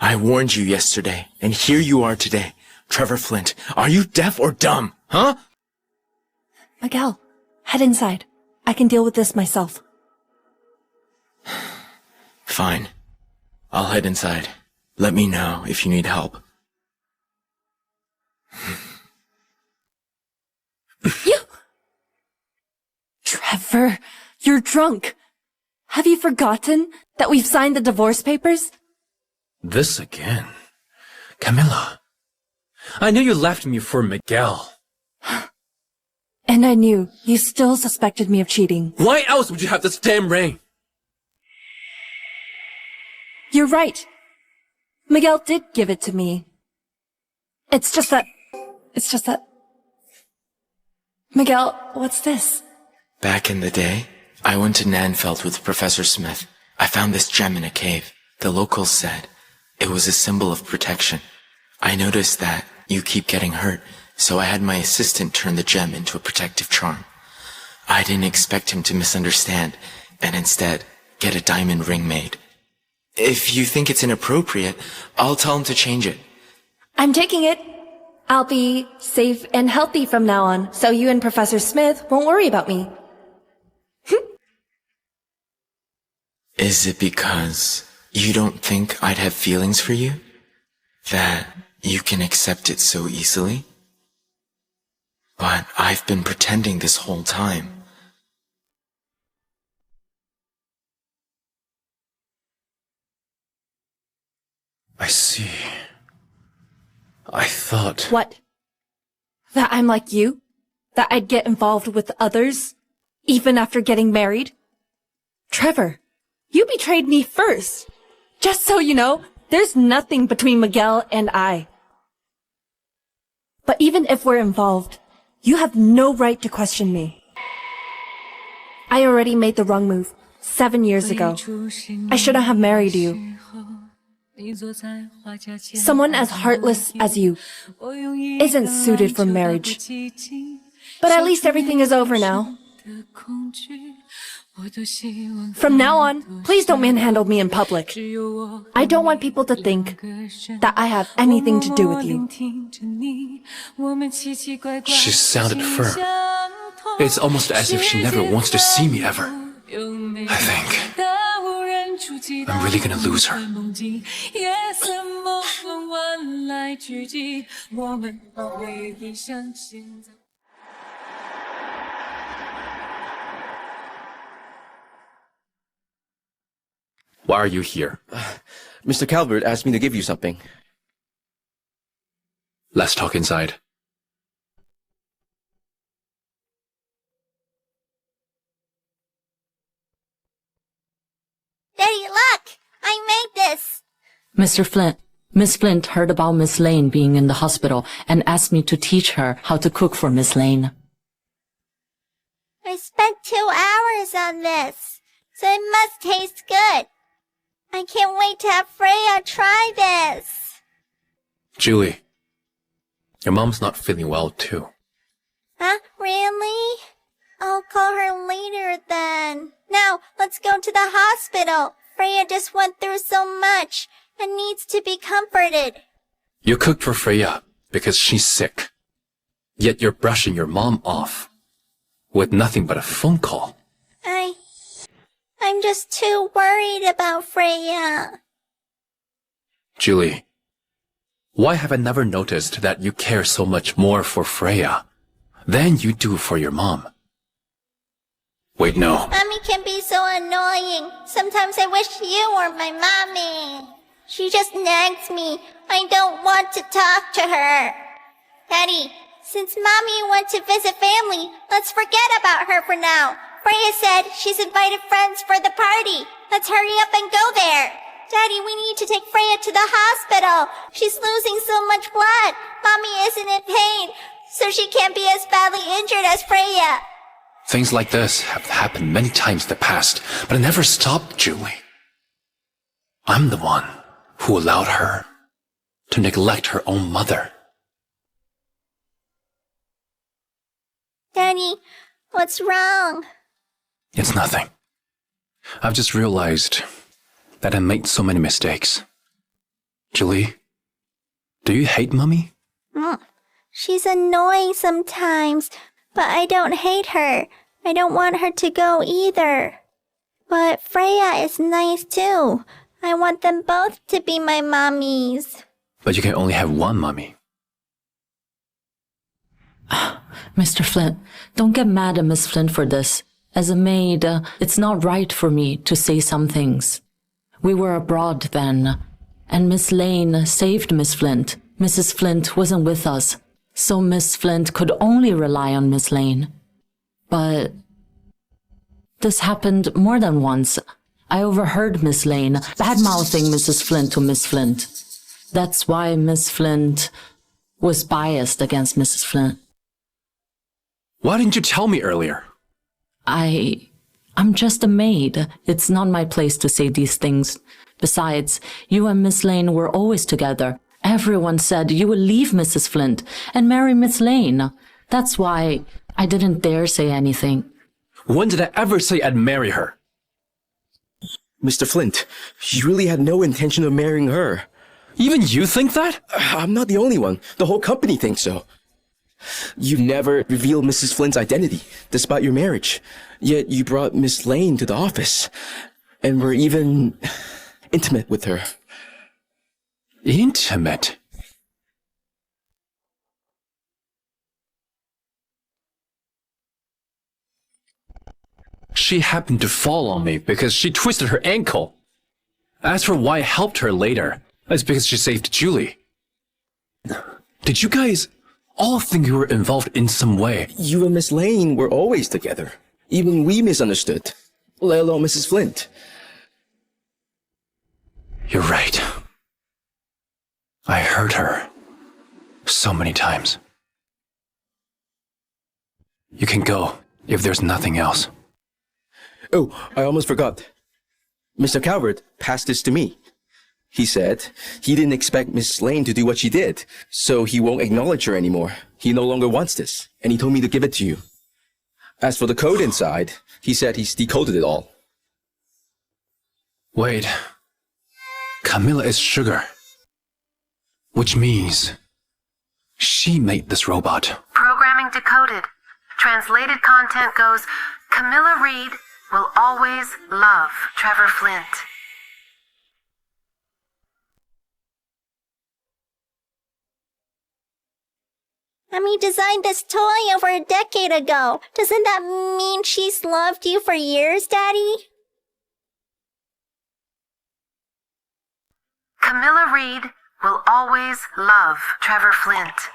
I warned you yesterday, and here you are today. Trevor Flint, are you deaf or dumb, huh? Miguel, head inside. I can deal with this myself. Fine. I'll head inside. Let me know if you need help. You! Trevor, you're drunk. Have you forgotten that we've signed the divorce papers? This again. Camila, I knew you left me for Miguel. And I knew you still suspected me of cheating. Why else would you have this damn ring? You're right. Miguel did give it to me. It's just that... Miguel, what's this? Back in the day, I went to Nanfeld with Professor Smith. I found this gem in a cave. The locals said it was a symbol of protection. I noticed that you keep getting hurt, so I had my assistant turn the gem into a protective charm. I didn't expect him to misunderstand, and instead get a diamond ring made. If you think it's inappropriate, I'll tell him to change it. I'm taking it. I'll be safe and healthy from now on, so you and Professor Smith won't worry about me. Is it because you don't think I'd have feelings for you? That you can accept it so easily? But I've been pretending this whole time. I see. I thought... What? That I'm like you? That I'd get involved with others? Even after getting married? Trevor, you betrayed me first. Just so you know, there's nothing between Miguel and I. But even if we're involved, you have no right to question me. I already made the wrong move 7 years ago. I shouldn't have married you. Someone as heartless as you isn't suited for marriage. But at least everything is over now. From now on, please don't manhandle me in public. I don't want people to think that I have anything to do with you. She sounded firm. It's almost as if she never wants to see me ever. I think I'm really gonna lose her. Why are you here? Mr. Calvert asked me to give you something. Let's talk inside. Daddy, look! I made this! Mr. Flint, Miss Flint heard about Miss Lane being in the hospital and asked me to teach her how to cook for Miss Lane. I spent 2 hours on this, so it must taste good. I can't wait to have Freya try this. Julie, your mom's not feeling well too. Huh? Really? I'll call her later then. Now, let's go to the hospital. Freya just went through so much and needs to be comforted. You cooked for Freya because she's sick. Yet you're brushing your mom off with nothing but a phone call. I'm just too worried about Freya. Julie, why have I never noticed that you care so much more for Freya than you do for your mom? Wait, no. Mommy can be so annoying. Sometimes I wish you were my mommy. She just nags me. I don't want to talk to her. Daddy, since Mommy went to visit family, let's forget about her for now. Freya said she's invited friends for the party. Let's hurry up and go there. Daddy, we need to take Freya to the hospital. She's losing so much blood. Mommy isn't in pain, so she can't be as badly injured as Freya. Things like this have happened many times in the past, but it never stopped Julie. I'm the one who allowed her to neglect her own mother. Daddy, what's wrong? It's nothing. I've just realized that I made so many mistakes. Julie, do you hate Mummy? She's annoying sometimes, but I don't hate her. I don't want her to go either. But Freya is nice too. I want them both to be my mommies. But you can only have one Mummy. Mr. Flint, don't get mad at Miss Flint for this. As a maid, it's not right for me to say some things. We were abroad then, and Miss Lane saved Miss Flint. Mrs. Flint wasn't with us, so Miss Flint could only rely on Miss Lane. But this happened more than once. I overheard Miss Lane bad-mouthing Mrs. Flint to Miss Flint. That's why Miss Flint was biased against Mrs. Flint. Why didn't you tell me earlier? I'm just a maid. It's not my place to say these things. Besides, you and Miss Lane were always together. Everyone said you would leave Mrs. Flint and marry Miss Lane. That's why I didn't dare say anything. When did I ever say I'd marry her? Mr. Flint, you really had no intention of marrying her. Even you think that? I'm not the only one. The whole company thinks so. You never revealed Mrs. Flint's identity, despite your marriage. Yet you brought Miss Lane to the office, and were even intimate with her. Intimate? She happened to fall on me because she twisted her ankle. As for why I helped her later, that's because she saved Julie. Did you guys all think you were involved in some way? You and Miss Lane were always together. Even we misunderstood, let alone Mrs. Flint. You're right. I hurt her so many times. You can go if there's nothing else. Oh, I almost forgot. Mr. Calvert passed this to me. He said he didn't expect Miss Lane to do what she did, so he won't acknowledge her anymore. He no longer wants this, and he told me to give it to you. As for the code inside, he said he's decoded it all. Wait. Camila is Sugar. Which means she made this robot. Programming decoded. Translated content goes, Camila Reed will always love Trevor Flint. Mommy designed this toy over a decade ago. Doesn't that mean she's loved you for years, Daddy? Camila Reed will always love Trevor Flint.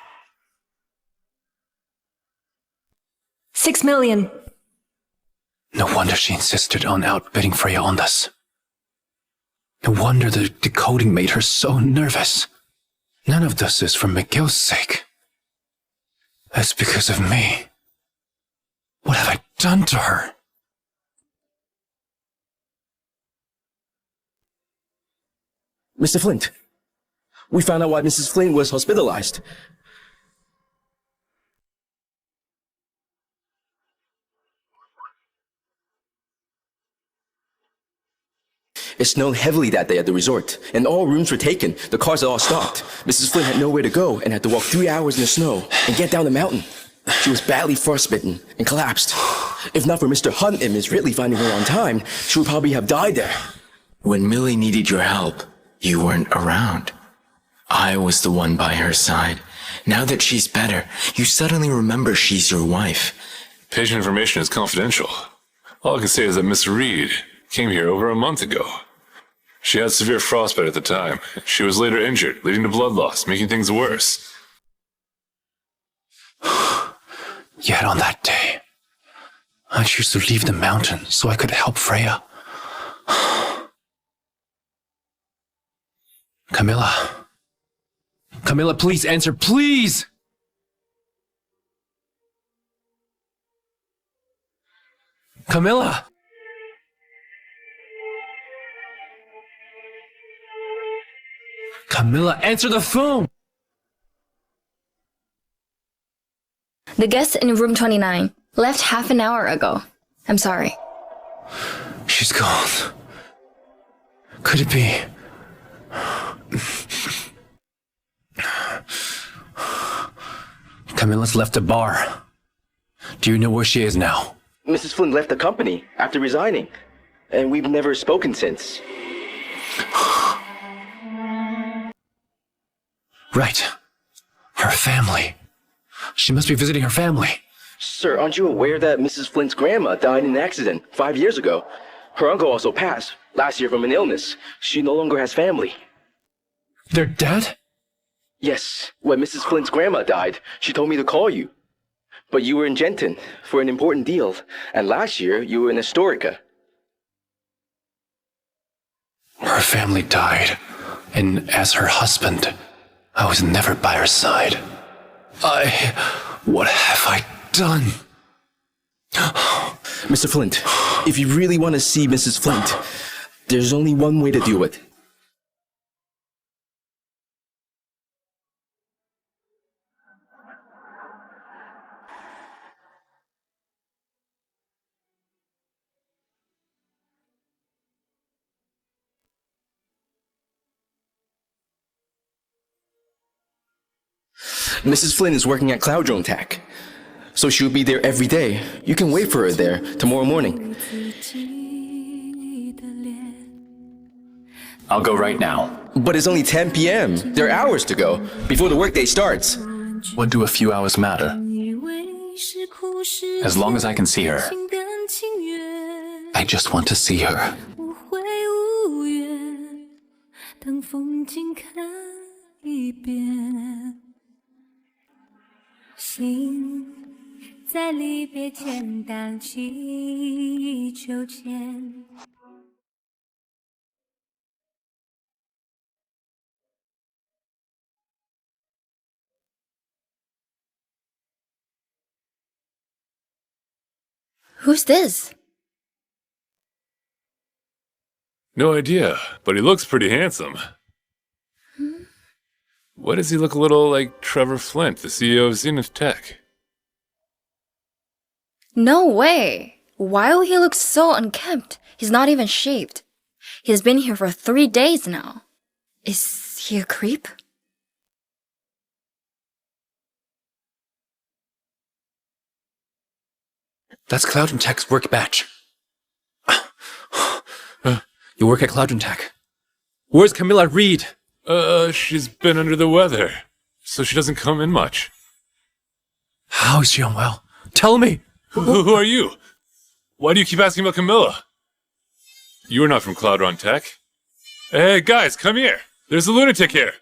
6 million. No wonder she insisted on outbidding Freya on this. No wonder the decoding made her so nervous. None of this is for Miguel's sake. It's because of me. What have I done to her? Mr. Flint, we found out why Mrs. Flint was hospitalized. It's snowed heavily that day at the resort, and all rooms were taken. The cars are all stopped. Mrs. Flint had nowhere to go and had to walk 3 hours in the snow and get down the mountain. She was badly frostbitten and collapsed. If not for Mr. Hunt and Miss Ridley finding her on time, she would probably have died there. When Millie needed your help, you weren't around. I was the one by her side. Now that she's better, you suddenly remember she's your wife. Patient information is confidential. All I can say is that Miss Reed came here over a month ago. She had severe frostbite at the time. She was later injured, leading to blood loss, making things worse. Yet on that day, I chose to leave the mountain so I could help Freya. Camila. Camila, please answer, please! Camila! Camila, answer the phone! The guest in room 29 left half an hour ago. I'm sorry. She's gone. Could it be? Camilla's left the bar. Do you know where she is now? Mrs. Flynn left the company after resigning, and we've never spoken since. Right. Her family. She must be visiting her family. Sir, aren't you aware that Mrs. Flynn's grandma died in an accident 5 years ago? Her uncle also passed last year from an illness. She no longer has family. They're dead? Yes, when Mrs. Flynn's grandma died, she told me to call you. But you were in Genton for an important deal, and last year you were in Historica. Her family died, and as her husband, I was never by her side. What have I done? Mr. Flint, if you really want to see Mrs. Flint, there's only one way to do it. Mrs. Flynn is working at Cloud Drone Tech, so she'll be there every day. You can wait for her there tomorrow morning. I'll go right now. But it's only 10 p.m. There are hours to go before the workday starts. What do a few hours matter? As long as I can see her. I just want to see her. 当风景看一遍，心在离别前荡起秋千。Who's this? No idea, but he looks pretty handsome. Why does he look a little like Trevor Flint, the CEO of Zenith Tech? No way! Why will he look so unkempt? He's not even shaved. He's been here for 3 days now. Is he a creep? That's Cloud and Tech's work badge. You work at Cloud and Tech. Where's Camila Reed? She's been under the weather, so she doesn't come in much. How is she unwell? Tell me! Who are you? Why do you keep asking about Camilla? You are not from Cloudron Tech. Hey, guys, come here. There's a lunatic here.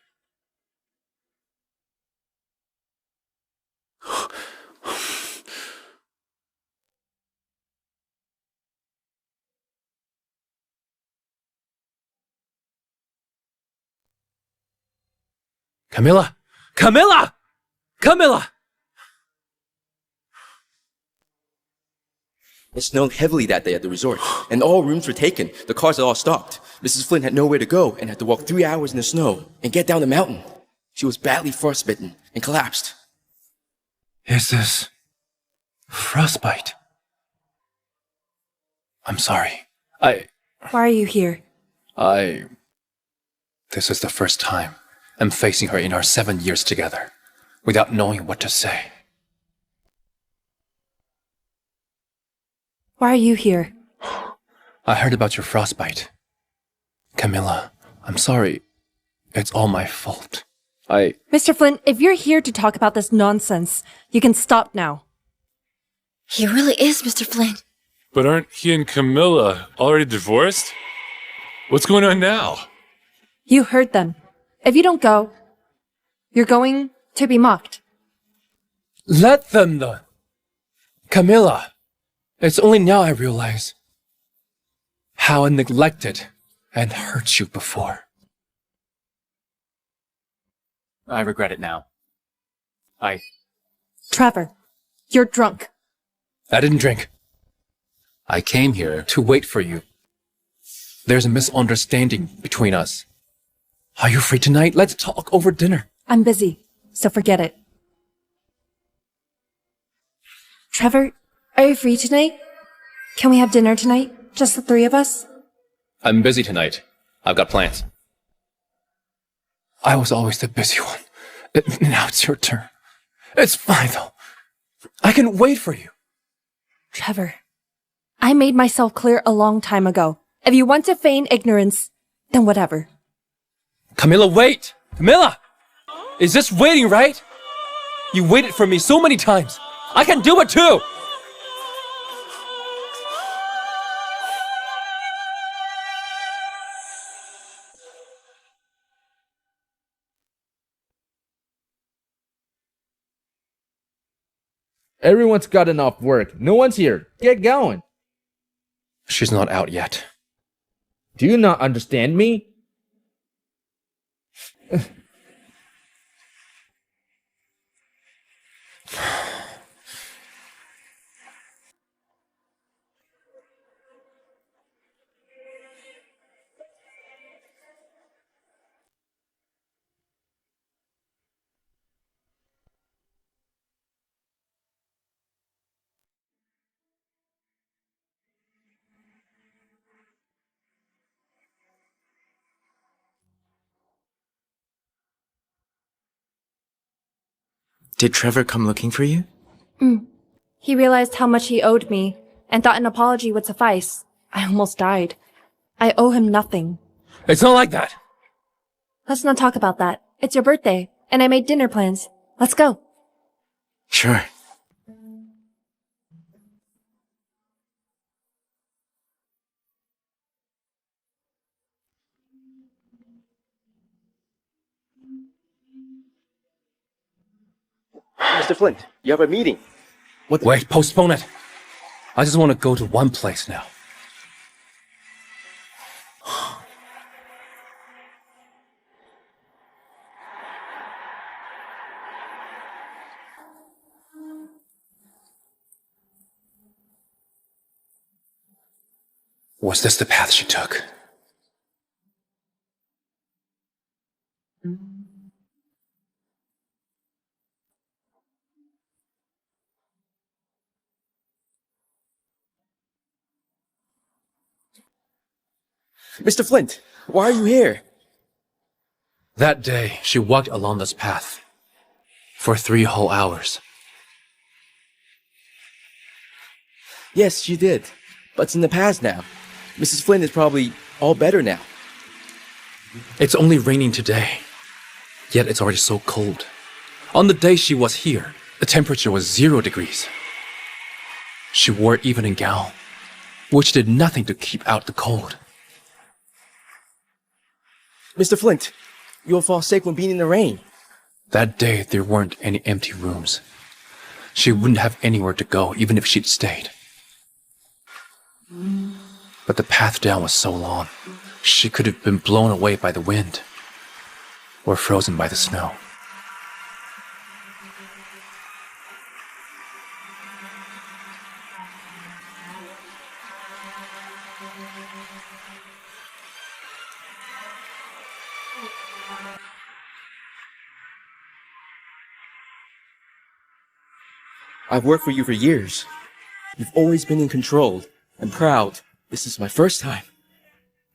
Camilla! Camilla! Camilla! It snowed heavily that day at the resort, and all rooms were taken. The cars had all stopped. Mrs. Flynn had nowhere to go and had to walk 3 hours in the snow and get down the mountain. She was badly frostbitten and collapsed. Is this frostbite? I'm sorry. Why are you here? This is the first time I'm facing her in our 7 years together, without knowing what to say. Why are you here? I heard about your frostbite. Camilla, I'm sorry. It's all my fault. Mr. Flynn, if you're here to talk about this nonsense, you can stop now. He really is Mr. Flynn. But aren't he and Camilla already divorced? What's going on now? You heard them. If you don't go, you're going to be mocked. Let them, though. Camilla, it's only now I realize how I neglected and hurt you before. I regret it now. Trevor, you're drunk. I didn't drink. I came here to wait for you. There's a misunderstanding between us. Are you free tonight? Let's talk over dinner. I'm busy, so forget it. Trevor, are you free tonight? Can we have dinner tonight? Just the three of us? I'm busy tonight. I've got plans. I was always the busy one. Now it's your turn. It's fine, though. I can wait for you. Trevor, I made myself clear a long time ago. If you want to feign ignorance, then whatever. Camila, wait! Camila! Is this waiting, right? You waited for me so many times. I can do it too! Everyone's got enough work. No one's here. Get going. She's not out yet. Do you not understand me? Did Trevor come looking for you? He realized how much he owed me and thought an apology would suffice. I almost died. I owe him nothing. It's not like that. Let's not talk about that. It's your birthday, and I made dinner plans. Let's go. Sure. Mr. Flint, you have a meeting. Wait, postpone it. I just want to go to one place now. Was this the path she took? Mr. Flint, why are you here? That day, she walked along this path for 3 whole hours. Yes, she did. But it's in the past now. Mrs. Flint is probably all better now. It's only raining today, yet it's already so cold. On the day she was here, the temperature was 0 degrees. She wore evening gown, which did nothing to keep out the cold. Mr. Flint, you'll fall sick when being in the rain. That day, there weren't any empty rooms. She wouldn't have anywhere to go, even if she'd stayed. But the path down was so long, she could have been blown away by the wind or frozen by the snow. I've worked for you for years. You've always been in control. I'm proud. This is my first time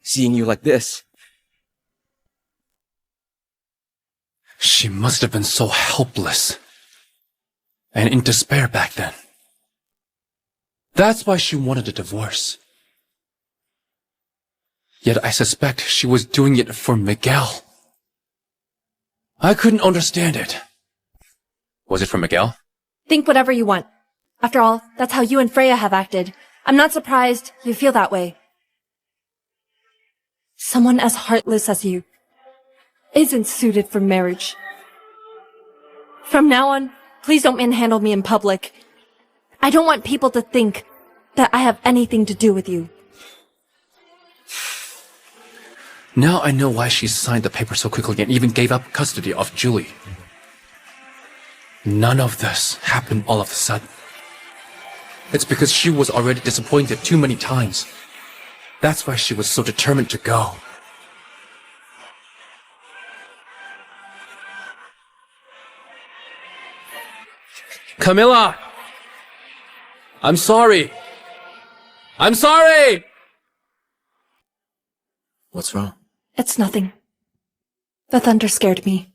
seeing you like this. She must have been so helpless and in despair back then. That's why she wanted a divorce. Yet I suspect she was doing it for Miguel. I couldn't understand it. Was it for Miguel? Think whatever you want. After all, that's how you and Freya have acted. I'm not surprised you feel that way. Someone as heartless as you isn't suited for marriage. From now on, please don't manhandle me in public. I don't want people to think that I have anything to do with you. Now I know why she signed the paper so quickly and even gave up custody of Julie. None of this happened all of a sudden. It's because she was already disappointed too many times. That's why she was so determined to go. Camila! I'm sorry! I'm sorry! What's wrong? It's nothing. The thunder scared me.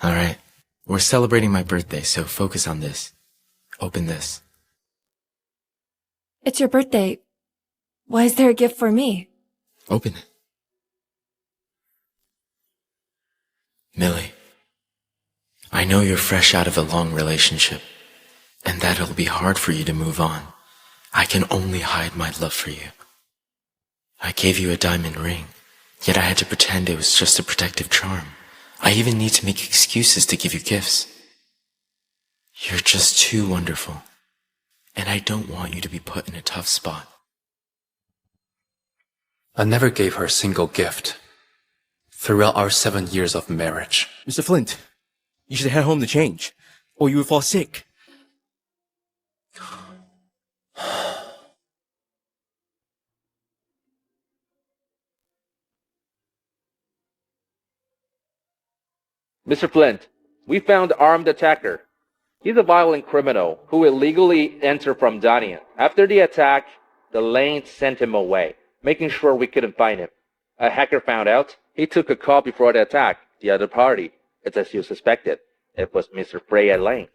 Alright, we're celebrating my birthday, so focus on this. Open this. It's your birthday. Why is there a gift for me? Open it. Millie, I know you're fresh out of a long relationship, and that it'll be hard for you to move on. I can only hide my love for you. I gave you a diamond ring, yet I had to pretend it was just a protective charm. I even need to make excuses to give you gifts. You're just too wonderful, and I don't want you to be put in a tough spot. I never gave her a single gift throughout our 7 years of marriage. Mr. Flint, you should head home to change, or you will fall sick. Mr. Flint, we found the armed attacker. He's a violent criminal who illegally entered from Dania. After the attack, the Lane sent him away, making sure we couldn't find him. A hacker found out. He took a call before the attack. The other party, it's as you suspected. It was Mr. Freya Lane.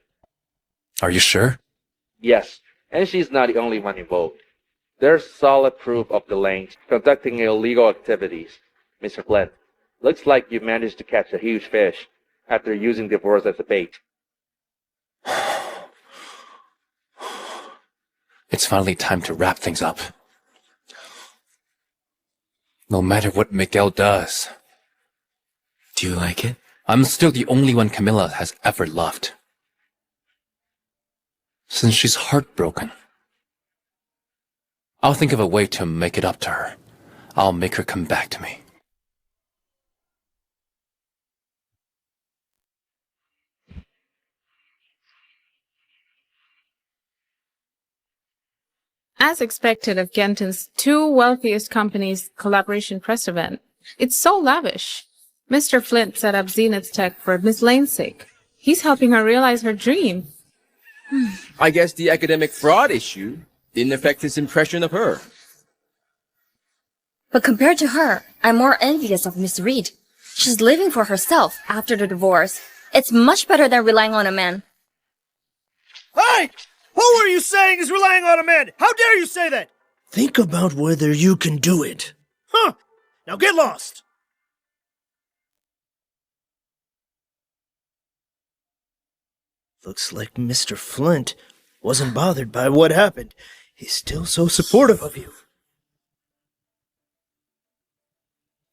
Are you sure? Yes, and she's not the only one involved. There's solid proof of the Lanes conducting illegal activities. Mr. Flint, looks like you managed to catch a huge fish after using divorce as a bait. It's finally time to wrap things up. No matter what Miguel does. Do you like it? I'm still the only one Camila has ever loved. Since she's heartbroken, I'll think of a way to make it up to her. I'll make her come back to me. As expected of Genton's two wealthiest companies' collaboration press event, it's so lavish. Mr. Flint set up Zenith's tech for Miss Lane's sake. He's helping her realize her dream. I guess the academic fraud issue didn't affect his impression of her. But compared to her, I'm more envious of Miss Reed. She's living for herself after the divorce. It's much better than relying on a man. Hey! Who are you saying is relying on a man? How dare you say that? Think about whether you can do it. Huh! Now get lost! Looks like Mr. Flint wasn't bothered by what happened. He's still so supportive of you.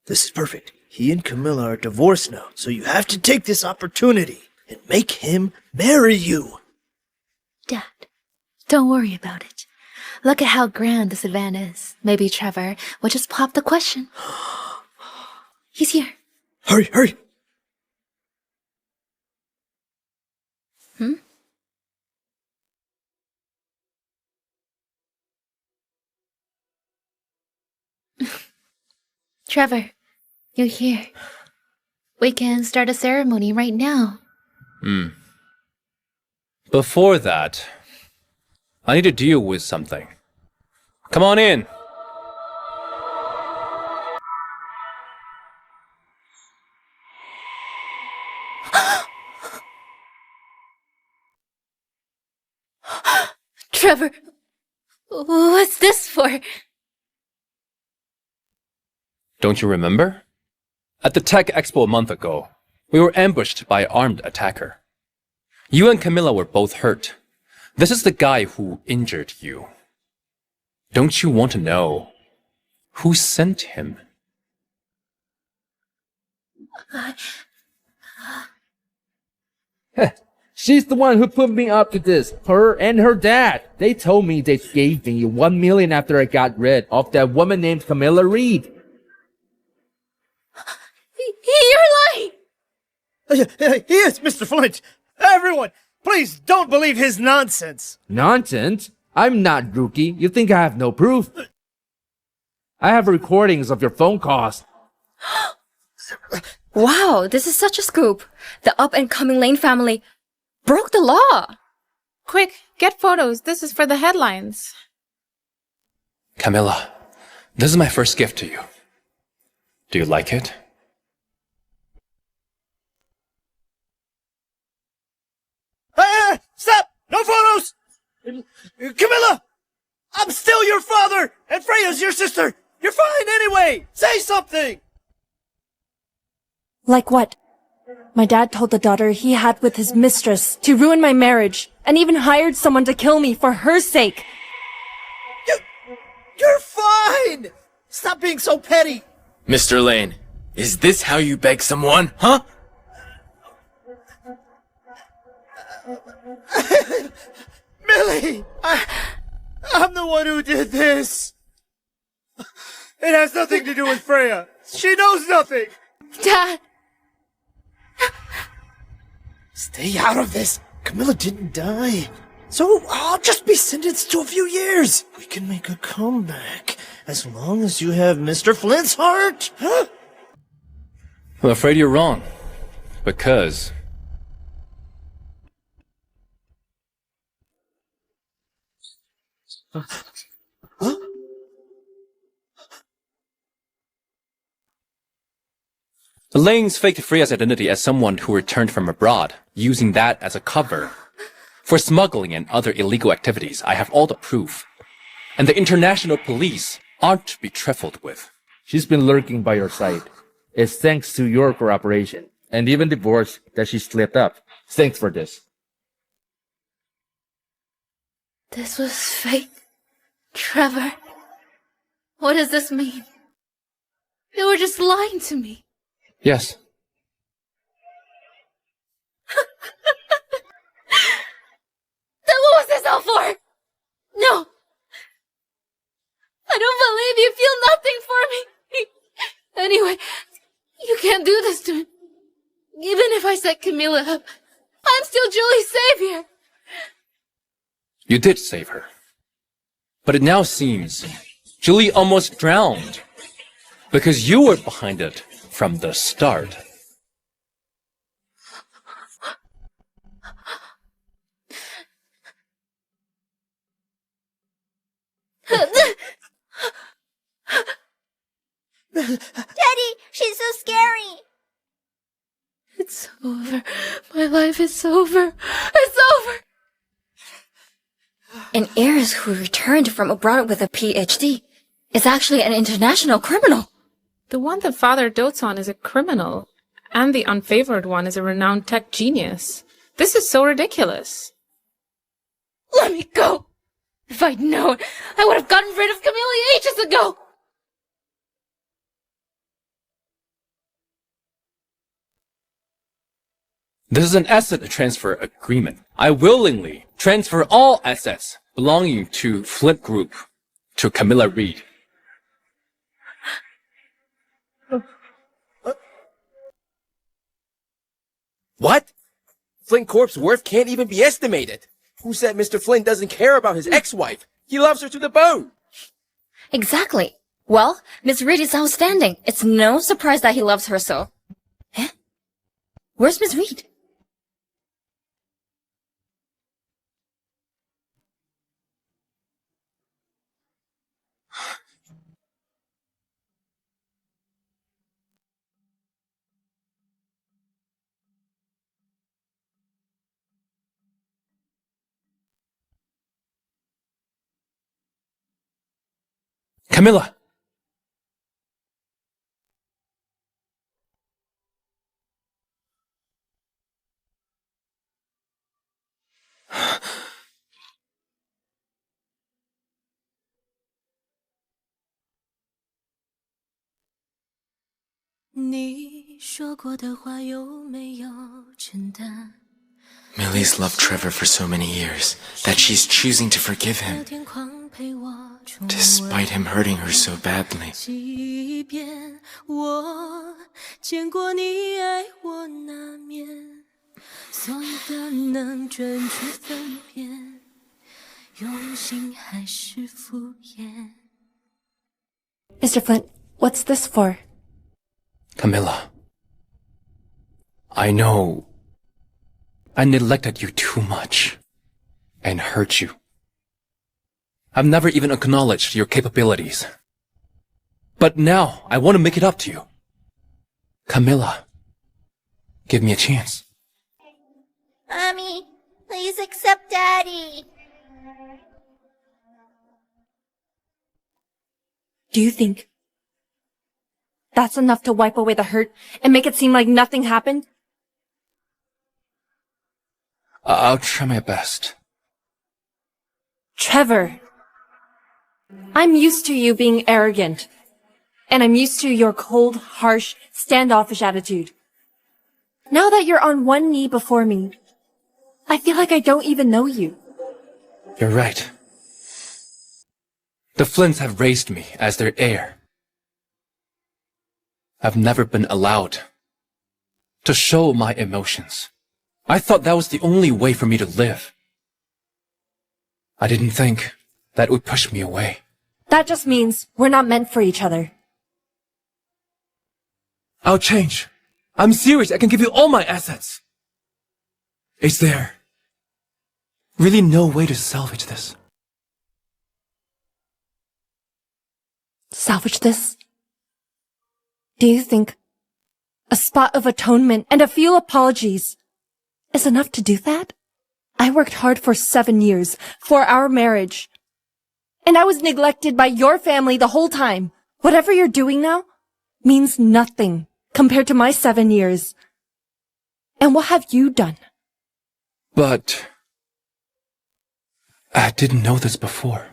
This is perfect. He and Camila are divorced now, so you have to take this opportunity and make him marry you. Dad, don't worry about it. Look at how grand this event is. Maybe Trevor will just pop the question. He's here. Hurry, hurry! Trevor, you're here. We can start a ceremony right now. Before that, I need to deal with something. Come on in. Trevor, what's this for? Don't you remember? At the Tech Expo a month ago, we were ambushed by an armed attacker. You and Camila were both hurt. This is the guy who injured you. Don't you want to know who sent him? She's the one who put me up to this. Her and her dad. They told me they gave me $1 million after I got rid of that woman named Camila Reed. You're lying! He is, Mr. Flint! Everyone, please don't believe his nonsense! Nonsense? I'm not rookie. You think I have no proof? I have recordings of your phone calls. Wow, this is such a scoop. The up-and-coming Lane family broke the law. Quick, get photos. This is for the headlines. Camila, this is my first gift to you. Do you like it? Camila! I'm still your father, and Freya's your sister! You're fine anyway! Say something! Like what? My dad told the daughter he had with his mistress to ruin my marriage, and even hired someone to kill me for her sake. You're fine! Stop being so petty! Mr. Lane, is this how you beg someone, huh? Millie! I'm the one who did this! It has nothing to do with Freya! She knows nothing! Dad! Stay out of this! Camila didn't die. So I'll just be sentenced to a few years. We can make a comeback. As long as you have Mr. Flint's heart. Huh? I'm afraid you're wrong. Because... The Lanes faked Freya's identity as someone who returned from abroad, using that as a cover. For smuggling and other illegal activities, I have all the proof. And the international police aren't to be trifled with. She's been lurking by your side. It's thanks to your cooperation, and even divorce, that she slipped up. Thanks for this. This was fate. Trevor. What does this mean? You were just lying to me. Yes. Then what was this all for? No. I don't believe you feel nothing for me. Anyway, you can't do this to me. Even if I set Camila up, I'm still Julie's savior. You did save her. But it now seems Julie almost drowned. Because you were behind it from the start. Daddy, she's so scary. It's over. My life is over. It's over. An heiress who returned from abroad with a PhD is actually an international criminal. The one that father dotes on is a criminal, and the unfavored one is a renowned tech genius. This is so ridiculous. Let me go! If I'd known, I would have gotten rid of Camila ages ago! This is an asset transfer agreement. I willingly transfer all assets belonging to Flint Group to Camila Reed. What? Flint Corp's worth can't even be estimated. Who said Mr. Flint doesn't care about his ex-wife? He loves her to the bone. Exactly. Well, Miss Reed is outstanding. It's no surprise that he loves her so. Eh? Where's Miss Reed? Camila! Millie's loved Trevor for so many years that she's choosing to forgive him, despite him hurting her so badly. Mr. Flint, what's this for? Camila. I know I neglected you too much and hurt you. I've never even acknowledged your capabilities. But now I want to make it up to you. Camila, give me a chance. Mommy, please accept Daddy. Do you think that's enough to wipe away the hurt and make it seem like nothing happened? I'll try my best. Trevor, I'm used to you being arrogant. And I'm used to your cold, harsh, standoffish attitude. Now that you're on one knee before me, I feel like I don't even know you. You're right. The Flints have raised me as their heir. I've never been allowed to show my emotions. I thought that was the only way for me to live. I didn't think that would push me away. That just means we're not meant for each other. I'll change. I'm serious. I can give you all my assets. Is there really no way to salvage this? Salvage this? Do you think a spot of atonement and a few apologies is enough to do that? I worked hard for 7 years for our marriage. And I was neglected by your family the whole time. Whatever you're doing now means nothing compared to my 7 years. And what have you done? But I didn't know this before.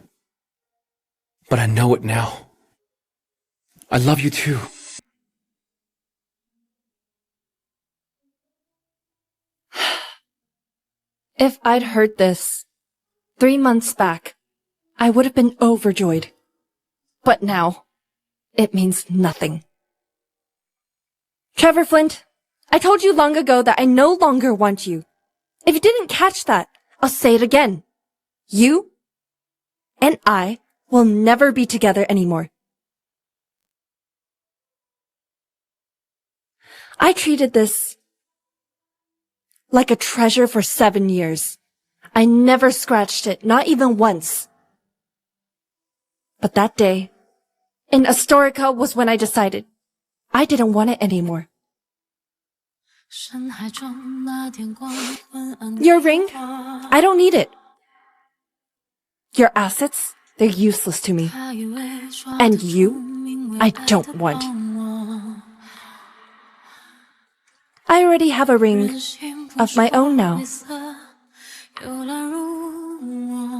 But I know it now. I love you too. If I'd heard this 3 months back, I would have been overjoyed. But now, it means nothing. Trevor Flint, I told you long ago that I no longer want you. If you didn't catch that, I'll say it again. You and I will never be together anymore. I treated this like a treasure for 7 years. I never scratched it, not even once. But that day, in Astorica was when I decided I didn't want it anymore. Your ring? I don't need it. Your assets? They're useless to me. And you? I don't want. I already have a ring of my own now.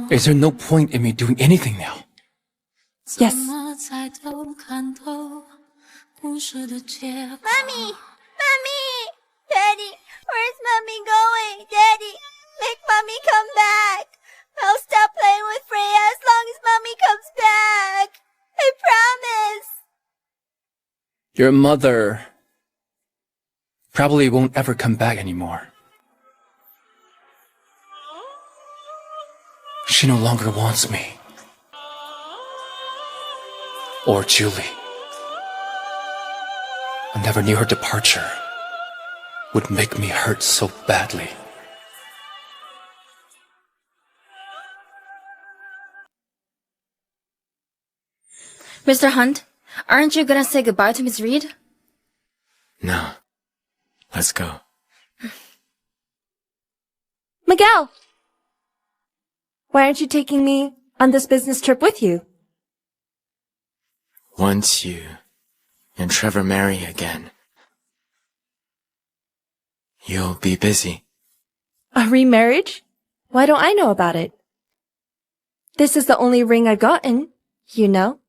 Is there no point in me doing anything now? Yes. Mommy! Mommy! Daddy! Where's Mommy going? Daddy! Make Mommy come back! I'll stop playing with Freya as long as Mommy comes back! I promise! Your mother probably won't ever come back anymore. She no longer wants me. Or Julie. I never knew her departure would make me hurt so badly. Mr. Hunt, aren't you gonna say goodbye to Miss Reed? No. Let's go. Miguel! Why aren't you taking me on this business trip with you? Once you and Trevor marry again, you'll be busy. A remarriage? Why don't I know about it? This is the only ring I've gotten, you know?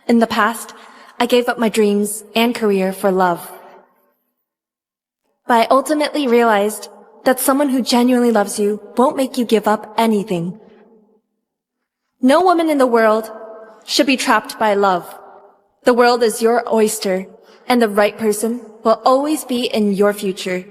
In the past, I gave up my dreams and career for love. But I ultimately realized that someone who genuinely loves you won't make you give up anything. No woman in the world should be trapped by love. The world is your oyster, and the right person will always be in your future.